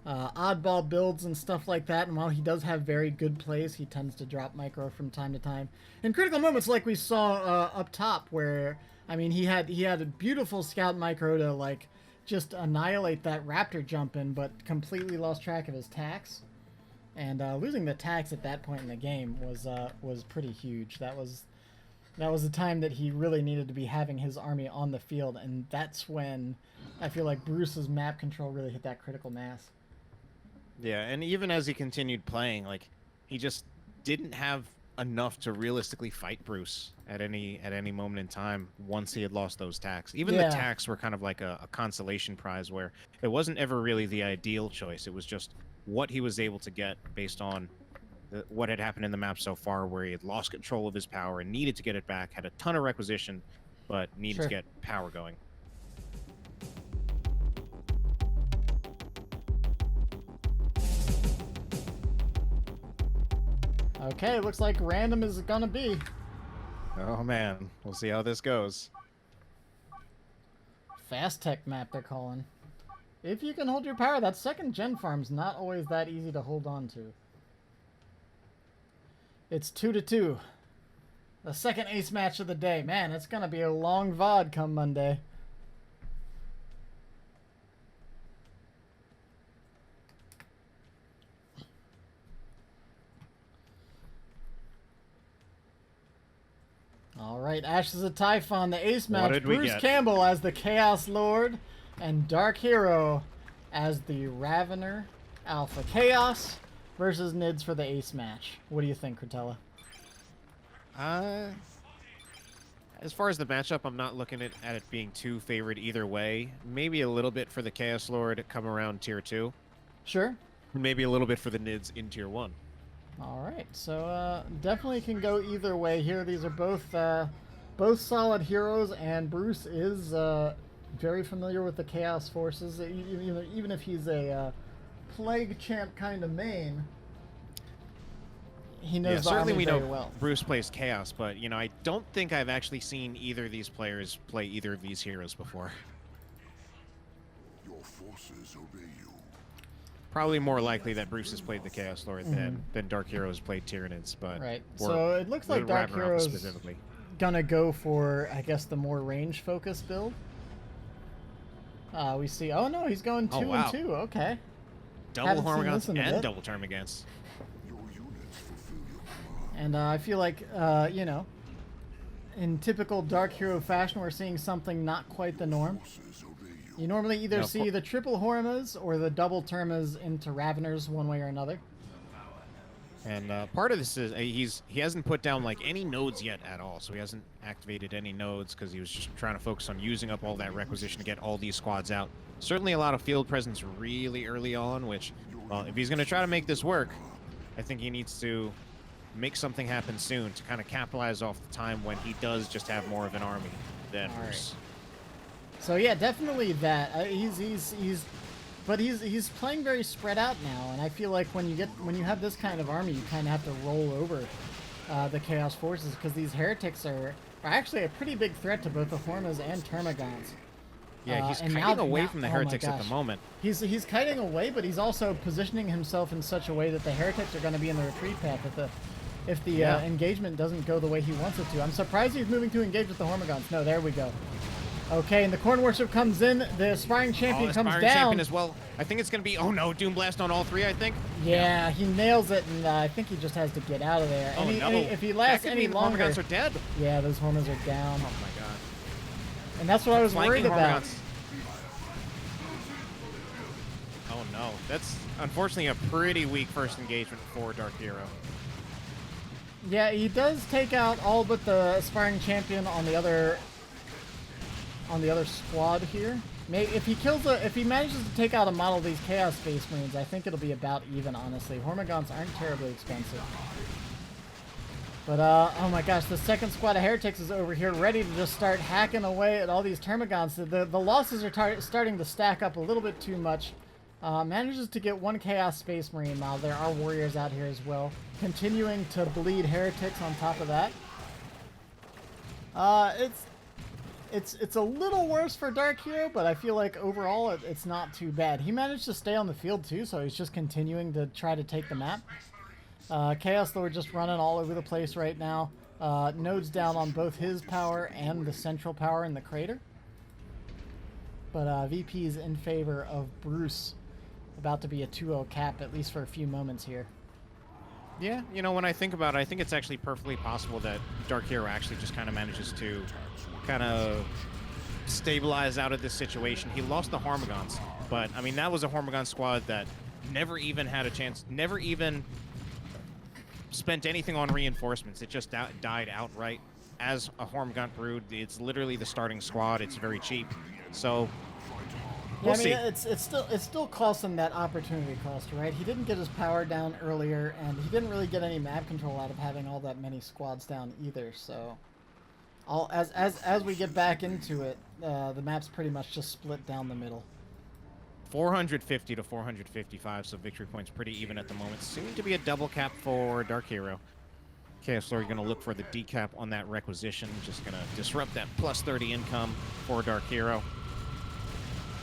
oddball builds and stuff like that, and while he does have very good plays, he tends to drop micro from time to time. In critical moments like we saw up top, where, I mean, he had a beautiful scout micro to, like, just annihilate that Raptor jump in, but completely lost track of his tax. And losing the tax at that point in the game was pretty huge. That was the time that he really needed to be having his army on the field, and that's when I feel like Bruce's map control really hit that critical mass. Yeah, and even as he continued playing, like, he just didn't have enough to realistically fight Bruce at any moment in time once he had lost those tacks. Even the tacks were kind of like a consolation prize, where it wasn't ever really the ideal choice. It was just what he was able to get based on what had happened in the map so far, where he had lost control of his power and needed to get it back, had a ton of requisition, but needed to get power going. Okay, looks like random is gonna be. Oh man, we'll see how this goes. Fast tech map, they're calling. If you can hold your power, that second gen farm's not always that easy to hold on to. It's 2-2. The second ace match of the day. Man, it's gonna be a long VOD come Monday. Alright, Ashes of Typhon, the ace match. Bruce Campbell as the Chaos Lord, and DarkHero as the Ravener Alpha. Chaos versus Nids for the ace match. What do you think, Cretella? As far as the matchup, I'm not looking at it being too favored either way. Maybe a little bit for the Chaos Lord come around tier 2. Sure. Maybe a little bit for the Nids in tier 1. All right, so definitely can go either way here. These are both solid heroes, and Bruce is very familiar with the Chaos Forces. Even if he's a Plague Champ kind of main, he knows the certainly army we know very well. Bruce plays Chaos, but I don't think I've actually seen either of these players play either of these heroes before. Your forces obey you. Probably more likely that Bruce has played the Chaos Lord than DarkHero has played Tyranids, but Right. So it looks like DarkHero's specifically gonna go for, I guess, the more range focused build. We see. Oh no, he's going 2 wow. and 2. Okay. double Haven't seen Hormagaunts this in a and bit. double Termagants. Your units fulfill your command. And I feel like, in typical DarkHero fashion, we're seeing something not quite the norm. Forces obey you. You normally either No, see the triple Hormas or the double Termas into Raveners one way or another. And part of this is he hasn't put down like any nodes yet at all, so he hasn't activated any nodes because he was just trying to focus on using up all that requisition to get all these squads out. Certainly a lot of field presence really early on, which, well, if he's going to try to make this work, I think he needs to make something happen soon to kind of capitalize off the time when he does just have more of an army than All right. Bruce. So yeah, definitely that. But he's playing very spread out now, and I feel like when you have this kind of army, you kind of have to roll over the Chaos Forces, because these heretics are actually a pretty big threat to both the Hormas and Termagants. Yeah, he's and kiting now- away now- from the oh my heretics at the gosh. moment. He's kiting away, but he's also positioning himself in such a way that the heretics are going to be in the retreat path if the Yeah. engagement doesn't go the way he wants it to. I'm surprised he's moving to engage with the Hormagaunts. No, there we go. Okay, and the Corn Worship comes in. The Aspiring Champion comes Aspiring down. Champion as well. I think it's going to be, oh no, Doom Blast on all 3, I think. Yeah, he nails it, and I think he just has to get out of there. Oh no. If he lasts That could any mean the longer, Hormagaunts are dead. yeah, those Hormas are down. Oh my god. And that's what I was worried Flanking about. Hormagaunts. Oh no, that's unfortunately a pretty weak first engagement for DarkHero. Yeah, he does take out all but the Aspiring Champion on the other squad here. Maybe if he manages to take out a model of these Chaos Space Marines, I think it'll be about even, honestly. Hormagaunts aren't terribly expensive. But oh my gosh, the second squad of Heretics is over here ready to just start hacking away at all these Termagants. The losses are starting to stack up a little bit too much. Manages to get one Chaos Space Marine now. There are warriors out here as well. Continuing to bleed Heretics on top of that. It's a little worse for DarkHero, but I feel like overall it's not too bad. He managed to stay on the field too, so he's just continuing to try to take the map. Chaos Lord just running all over the place right now. Nodes down on both his power and the central power in the crater. But VP is in favor of Bruce. About to be a 2-0 cap, at least for a few moments here. Yeah, when I think about it, I think it's actually perfectly possible that DarkHero actually just kind of manages to kind of stabilize out of this situation. He lost the Hormagaunts, but I mean that was a Hormagaun squad that never even had a chance, never even spent anything on reinforcements. It just died outright as a Hormagaun brood. It's literally the starting squad. It's very cheap, so we'll see. It still costs him that opportunity cost, right? He didn't get his power down earlier, and he didn't really get any map control out of having all that many squads down either. So, as we get back into it, the map's pretty much just split down the middle. 450 to 455, so victory points pretty even at the moment. Soon to be a double cap for DarkHero. Chaos Lord going to look for the decap on that requisition, just going to disrupt that plus 30 income for DarkHero.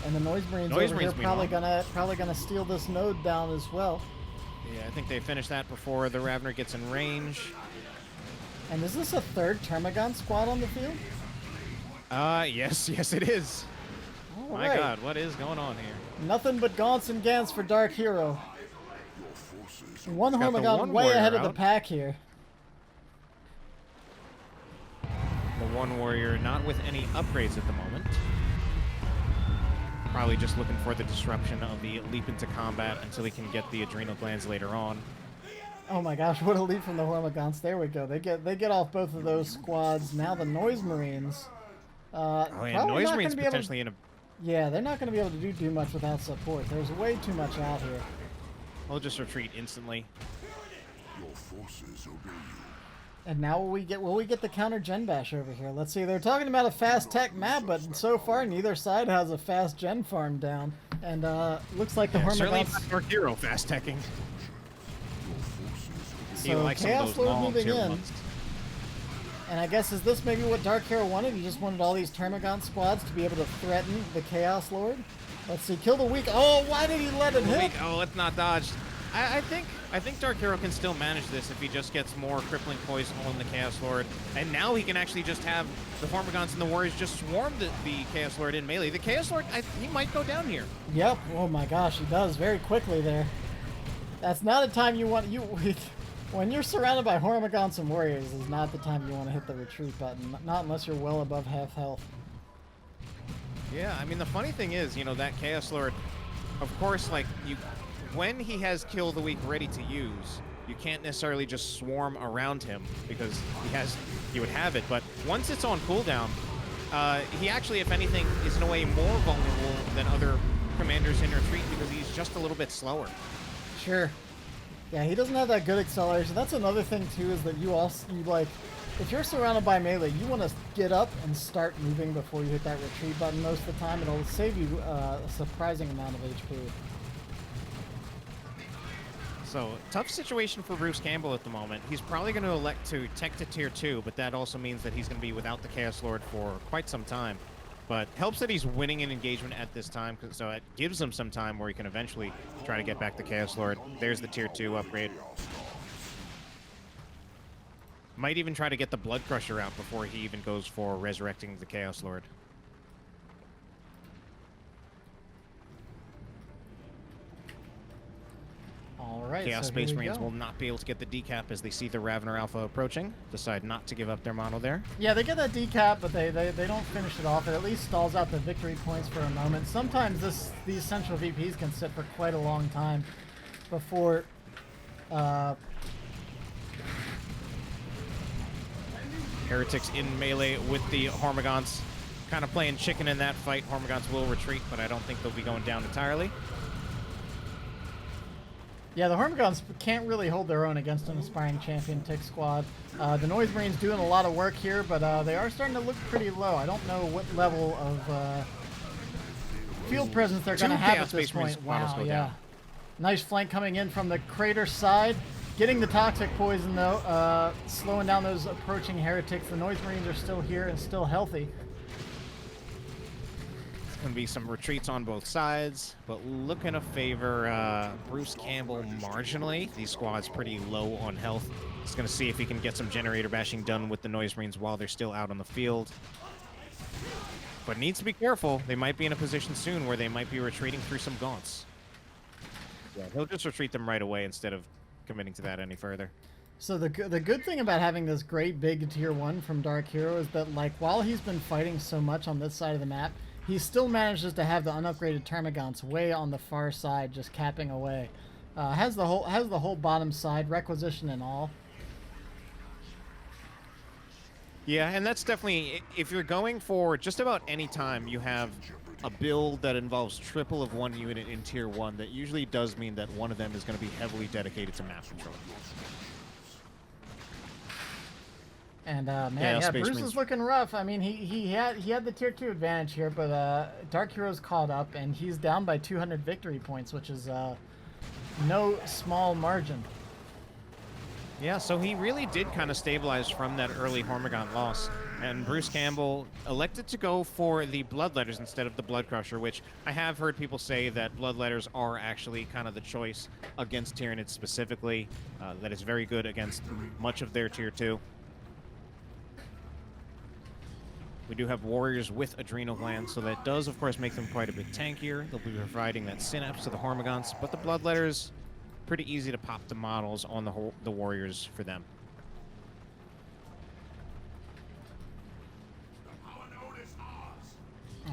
And the Noise Marines Noise over here Marines probably gonna steal this node down as well. Yeah, I think they finished that before the Ravener gets in range. And is this a third Termagant squad on the field? Yes, it is. All My right. god, what is going on here? Nothing but gaunts and gants for DarkHero. Your forces One Got the Hormagaun one way warrior ahead of the out. pack here. The one warrior not with any upgrades at the moment. Probably just looking for the disruption of the leap into combat until he can get the adrenal glands later on. Oh my gosh, what a leap from the Hormagaunts. There we go. They get off both of those squads. Now the Noise Marines. Oh yeah, Noise Marines potentially in a... Yeah, they're not going to be able to do much without support. There's way too much out here. They'll just retreat instantly. Your forces obey you. And now will we get the counter gen bash over here? Let's see. They're talking about a fast tech map, but so far neither side has a fast gen farm down. And looks like the certainly Hormagaunts. not DarkHero fast teching. He So likes some of Chaos those Lord long moving tier in. ones. And I guess, is this maybe what DarkHero wanted? He just wanted all these Termagant squads to be able to threaten the Chaos Lord? Let's see. Kill the weak. Oh, why did he let it hit? Oh, it's not dodged. I think DarkHero can still manage this if he just gets more crippling poison on the Chaos Lord. And now he can actually just have the Hormagaunts and the Warriors just swarm the Chaos Lord in melee. The Chaos Lord, he might go down here. Yep. Oh my gosh, he does very quickly there. That's not a time you want... When you're surrounded by Hormagaunts and Warriors is not the time you want to hit the retreat button. Not unless you're well above half health. Yeah, I mean, the funny thing is, you know, that Chaos Lord, of course, like, when he has Kill the Weak ready to use, you can't necessarily just swarm around him because he would have it. But once it's on cooldown, he actually, if anything, is in a way more vulnerable than other commanders in retreat because he's just a little bit slower. Sure. Yeah, he doesn't have that good acceleration. That's another thing too, is that you like, if you're surrounded by melee, you want to get up and start moving before you hit that retreat button most of the time. It'll save you a surprising amount of HP. So, tough situation for Bruce Campbell at the moment. He's probably going to elect to tech to tier 2, but that also means that he's going to be without the Chaos Lord for quite some time. But helps that he's winning an engagement at this time, so it gives him some time where he can eventually try to get back the Chaos Lord. There's the tier 2 upgrade. Might even try to get the Blood Crusher out before he even goes for resurrecting the Chaos Lord. Alright, Chaos so Space here we Marines go. will not be able to get the decap as they see the Ravener Alpha approaching. Decide not to give up their model there. Yeah, they get that decap, but they don't finish it off. It at least stalls out the victory points for a moment. Sometimes these central VPs can sit for quite a long time before Heretics in melee with the Hormagaunts. Kind of playing chicken in that fight. Hormagaunts will retreat, but I don't think they'll be going down entirely. Yeah, the Hormagaunts can't really hold their own against an aspiring champion tick squad. The Noise Marines doing a lot of work here, but they are starting to look pretty low. I don't know what level of field presence they're going to have at this point. Wow, yeah. Nice flank coming in from the crater side. Getting the toxic poison, though, slowing down those approaching heretics. The Noise Marines are still here and still healthy. Going to be some retreats on both sides, but looking to favor Bruce Campbell marginally. These squads pretty low on health. He's going to see if he can get some generator bashing done with the Noise Marines while they're still out on the field. But needs to be careful. They might be in a position soon where they might be retreating through some gaunts. Yeah, he'll just retreat them right away instead of committing to that any further. So the good thing about having this great big tier 1 from DarkHero is that, like, while he's been fighting so much on this side of the map, he still manages to have the unupgraded Termagants way on the far side, just capping away. Has the whole bottom side, requisition and all. Yeah, and that's definitely, if you're going for just about any time you have a build that involves triple of one unit in tier 1, that usually does mean that one of them is going to be heavily dedicated to map control. And man, yeah, Bruce is looking rough. I mean, he had the tier 2 advantage here, but DarkHero's caught up, and he's down by 200 victory points, which is no small margin. Yeah, so he really did kind of stabilize from that early Hormagaunt loss, and Bruce Campbell elected to go for the Bloodletters instead of the Blood Crusher, which I have heard people say that Bloodletters are actually kind of the choice against Tyranids specifically. That is very good against much of their tier 2. We do have Warriors with Adrenal Glands, so that does, of course, make them quite a bit tankier. They'll be providing that synapse to the Hormagaunts, but the Bloodletters, pretty easy to pop the models on the Warriors for them.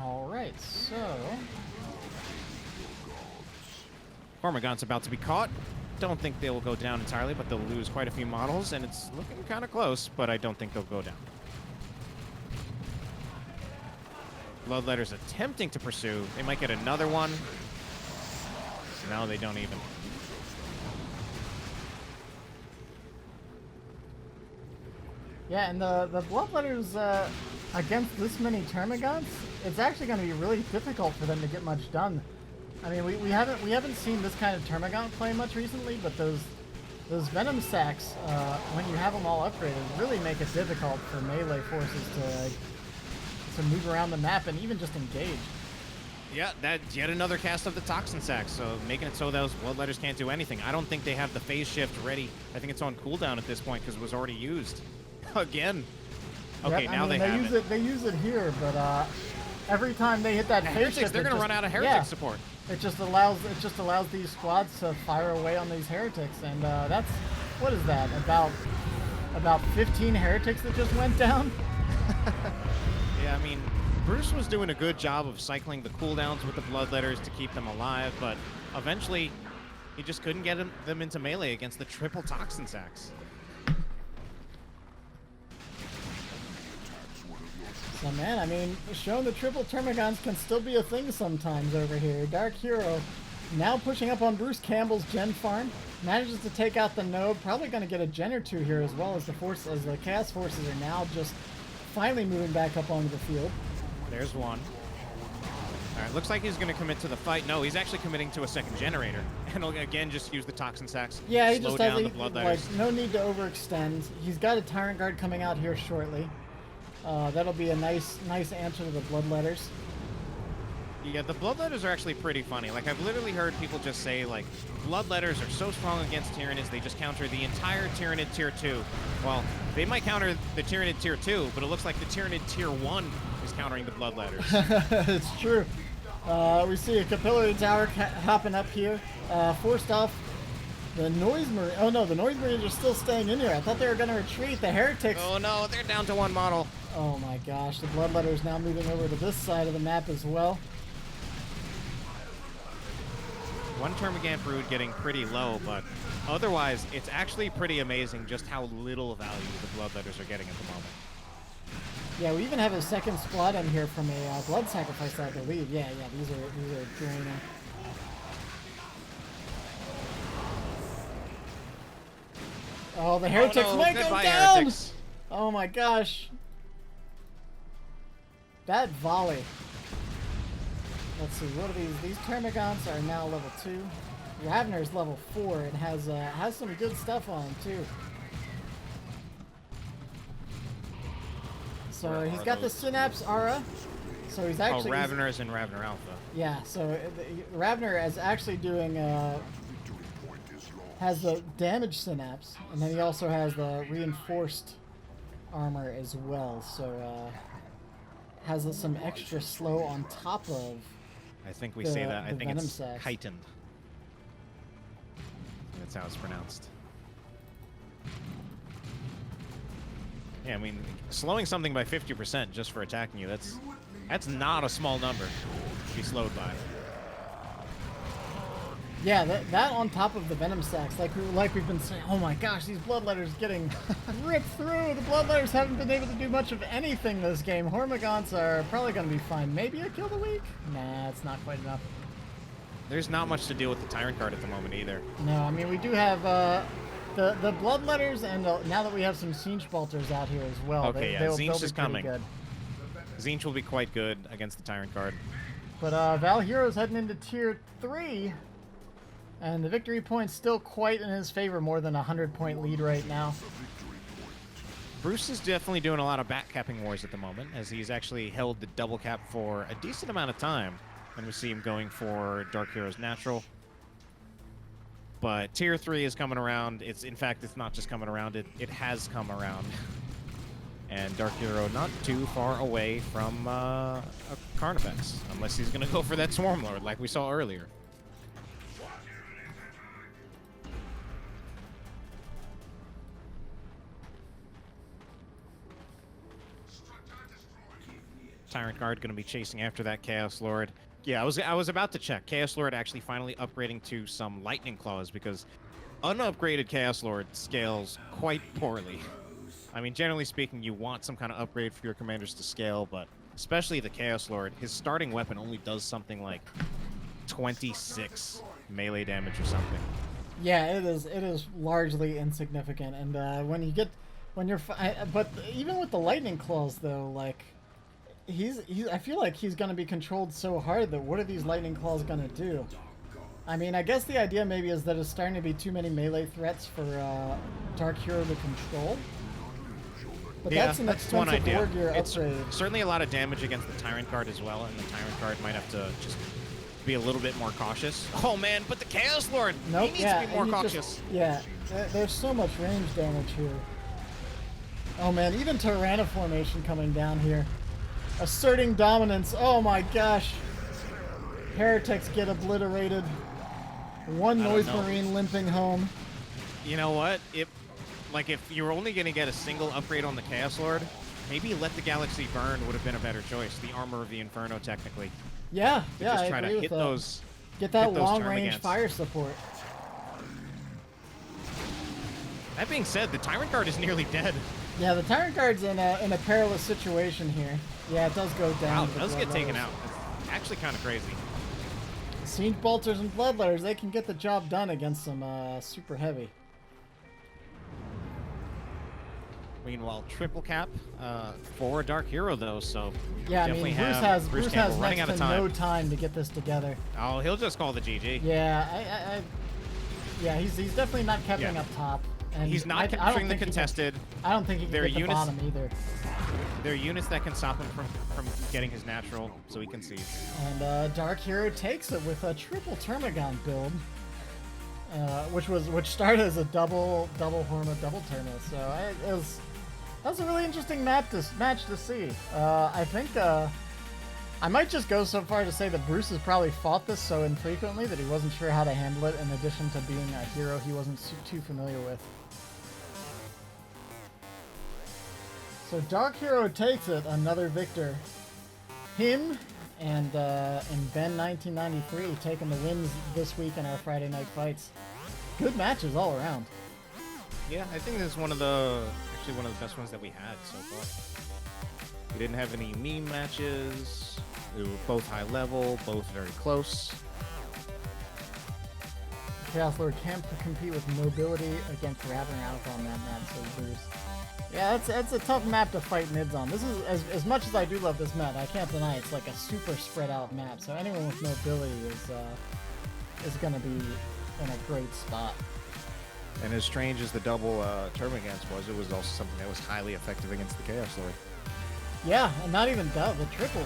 All right, so Hormagaun's about to be caught. Don't think they will go down entirely, but they'll lose quite a few models, and it's looking kind of close, but I don't think they'll go down. Bloodletter's attempting to pursue. They might get another one. No, they don't even. Yeah, and the Bloodletters against this many Termagants, it's actually going to be really difficult for them to get much done. I mean, we haven't seen this kind of Termagant play much recently, but those Venom Sacks, when you have them all upgraded, really make it difficult for melee forces to move around the map and even just engage. Yeah, that's yet another cast of the Toxin Sacks, so making it so those Bloodletters can't do anything. I don't think they have the phase shift ready. I think it's on cooldown at this point because it was already used. Again. Okay, yep, now I mean, they have it. They use it here, but every time they hit that phase shift, they're going to run out of heretic support. It just allows these squads to fire away on these heretics, and that's, what is that, about 15 heretics that just went down? Yeah, I mean, Bruce was doing a good job of cycling the cooldowns with the Bloodletters to keep them alive, but eventually he just couldn't get them into melee against the triple Toxin Sacks. So man, I mean, showing the triple Termagants can still be a thing sometimes over here. DarkHero now pushing up on Bruce Campbell's gen farm, manages to take out the node, probably going to get a gen or two here as well as the Chaos forces are now just finally moving back up onto the field. There's one. All right, looks like he's going to commit to the fight. No, he's actually committing to a second generator. And he'll again just use the Toxin Sacks. Yeah, he slow just down has the Bloodletters. like no need to overextend. He's got a Tyrant Guard coming out here shortly. That'll be a nice answer to the Bloodletters. Yeah, the Bloodletters are actually pretty funny. Like, I've literally heard people just say, like, Bloodletters are so strong against Tyranids, they just counter the entire Tyranid Tier 2. Well, they might counter the Tyranid Tier 2, but it looks like the Tyranid Tier 1 is countering the Bloodletters. It's true. We see a Capillary Tower hopping up here. Forced off the Noise Marine. Oh no, the Noise Marines are still staying in here. I thought they were going to retreat. The Heretics. Oh no, they're down to one model. Oh my gosh, the Bloodletters now moving over to this side of the map as well. One Termagant Brood getting pretty low, but otherwise, it's actually pretty amazing just how little value the Bloodletters are getting at the moment. Yeah, we even have a second squad in here from a Blood Sacrifice, I believe. Yeah, these are draining. Oh, the Heretics might go down! Heretics. Oh my gosh. That volley. Let's see, what are these? These Termagants are now level 2. Ravner's level 4 and has some good stuff on him too. So he's got the Synapse Aura. So he's actually... Oh, Ravner is in Ravner Alpha. Yeah, so Ravner is actually doing... has the damage Synapse, and then he also has the reinforced armor as well. So has some extra slow on top of... I think we say that. I think it's Sacks. heightened. That's how it's pronounced. Yeah, I mean, slowing something by 50% just for attacking you, that's not a small number to be slowed by. Yeah, that on top of the Venom Sacks, like we've been saying, oh my gosh, these Bloodletters getting ripped through. The Bloodletters haven't been able to do much of anything this game. Hormagaunts are probably going to be fine. Maybe a kill the week? Nah, it's not quite enough. There's not much to deal with the Tyrant Guard at the moment either. No, I mean, we do have the Bloodletters, and now that we have some Siege Bolters out here as well. Okay, yeah, Tzeentch is coming. Good. Tzeentch will be quite good against the Tyrant Guard. But Valhero's heading into Tier 3. And the victory point's still quite in his favor, more than a 100-point lead right now. Bruce is definitely doing a lot of back-capping wars at the moment, as he's actually held the double cap for a decent amount of time. And we see him going for DarkHero's natural. But Tier 3 is coming around. In fact, it's not just coming around, it has come around. And DarkHero not too far away from a Carnifex, unless he's going to go for that Swarm Lord like we saw earlier. Tyrant Guard going to be chasing after that Chaos Lord. Yeah, I was about to check. Chaos Lord actually finally upgrading to some Lightning Claws because unupgraded Chaos Lord scales quite poorly. I mean, generally speaking, you want some kind of upgrade for your commanders to scale, but especially the Chaos Lord, his starting weapon only does something like 26 melee damage or something. Yeah, it is largely insignificant, and but even with the lightning claws though, like I feel like he's gonna be controlled so hard that what are these lightning claws gonna do? I mean, I guess the idea maybe is that it's starting to be too many melee threats for DarkHero to control. But Yeah, that's an that's one expensive idea. war gear It's upgrade. certainly a lot of damage against the Tyrant Guard as well, and the Tyrant Guard might have to just be a little bit more cautious. Oh man, but the Chaos Lord, Nope, he needs yeah, to be more and you cautious. there's so much range damage here. Oh man, even Tyranna formation coming down here. Asserting dominance, oh my gosh. Heretics get obliterated. One I don't Noise know. Marine limping home. You know what? If you're only going to get a single upgrade on the Chaos Lord, maybe Let the Galaxy Burn would have been a better choice. The Armor of the Inferno, technically. Yeah, yeah, Just I try agree to with hit that. those. Get that hit those long-range termagants. fire support. That being said, the Tyrant Guard is nearly dead. Yeah, the Tyrant Guard's in a perilous situation here. Yeah, it does go down. Wow, to it the does get blood taken levels. out. It's actually kind of crazy. Siege Bolters and Bloodletters, they can get the job done against some super heavy. Meanwhile, triple cap for DarkHero though, so Yeah, I definitely mean, have Bruce Campbell has running next out of to time. no time to get this together. Oh, he'll just call the GG. Yeah, yeah, he's definitely not catching Yeah. up top. And He's not I don't capturing the think he can- contested. I don't think he can There are get the units- bottom either. There are units that can stop him from getting his natural, so he can see. And DarkHero takes it with a triple Termagon build, which started as a double Horma, double Terma. So that was a really interesting match to see. I think I might just go so far to say that Bruce has probably fought this so infrequently that he wasn't sure how to handle it. In addition to being a hero he wasn't too familiar with. So DarkHero takes it, another victor. Him and Ben 1993 taking the wins this week in our Friday night fights. Good matches all around. Yeah, I think this is one of the best ones that we had so far. We didn't have any meme matches. They were both high level, both very close. Chaos Lord can't compete with mobility against Ravenout on that map, so Bruce. Yeah, that's a tough map to fight mids on. This is as much as I do love this map, I can't deny it's like a super spread out map. So anyone with mobility is gonna be in a great spot. And as strange as the double Termagants was, it was also something that was highly effective against the Chaos Lord. Yeah, and not even the triple.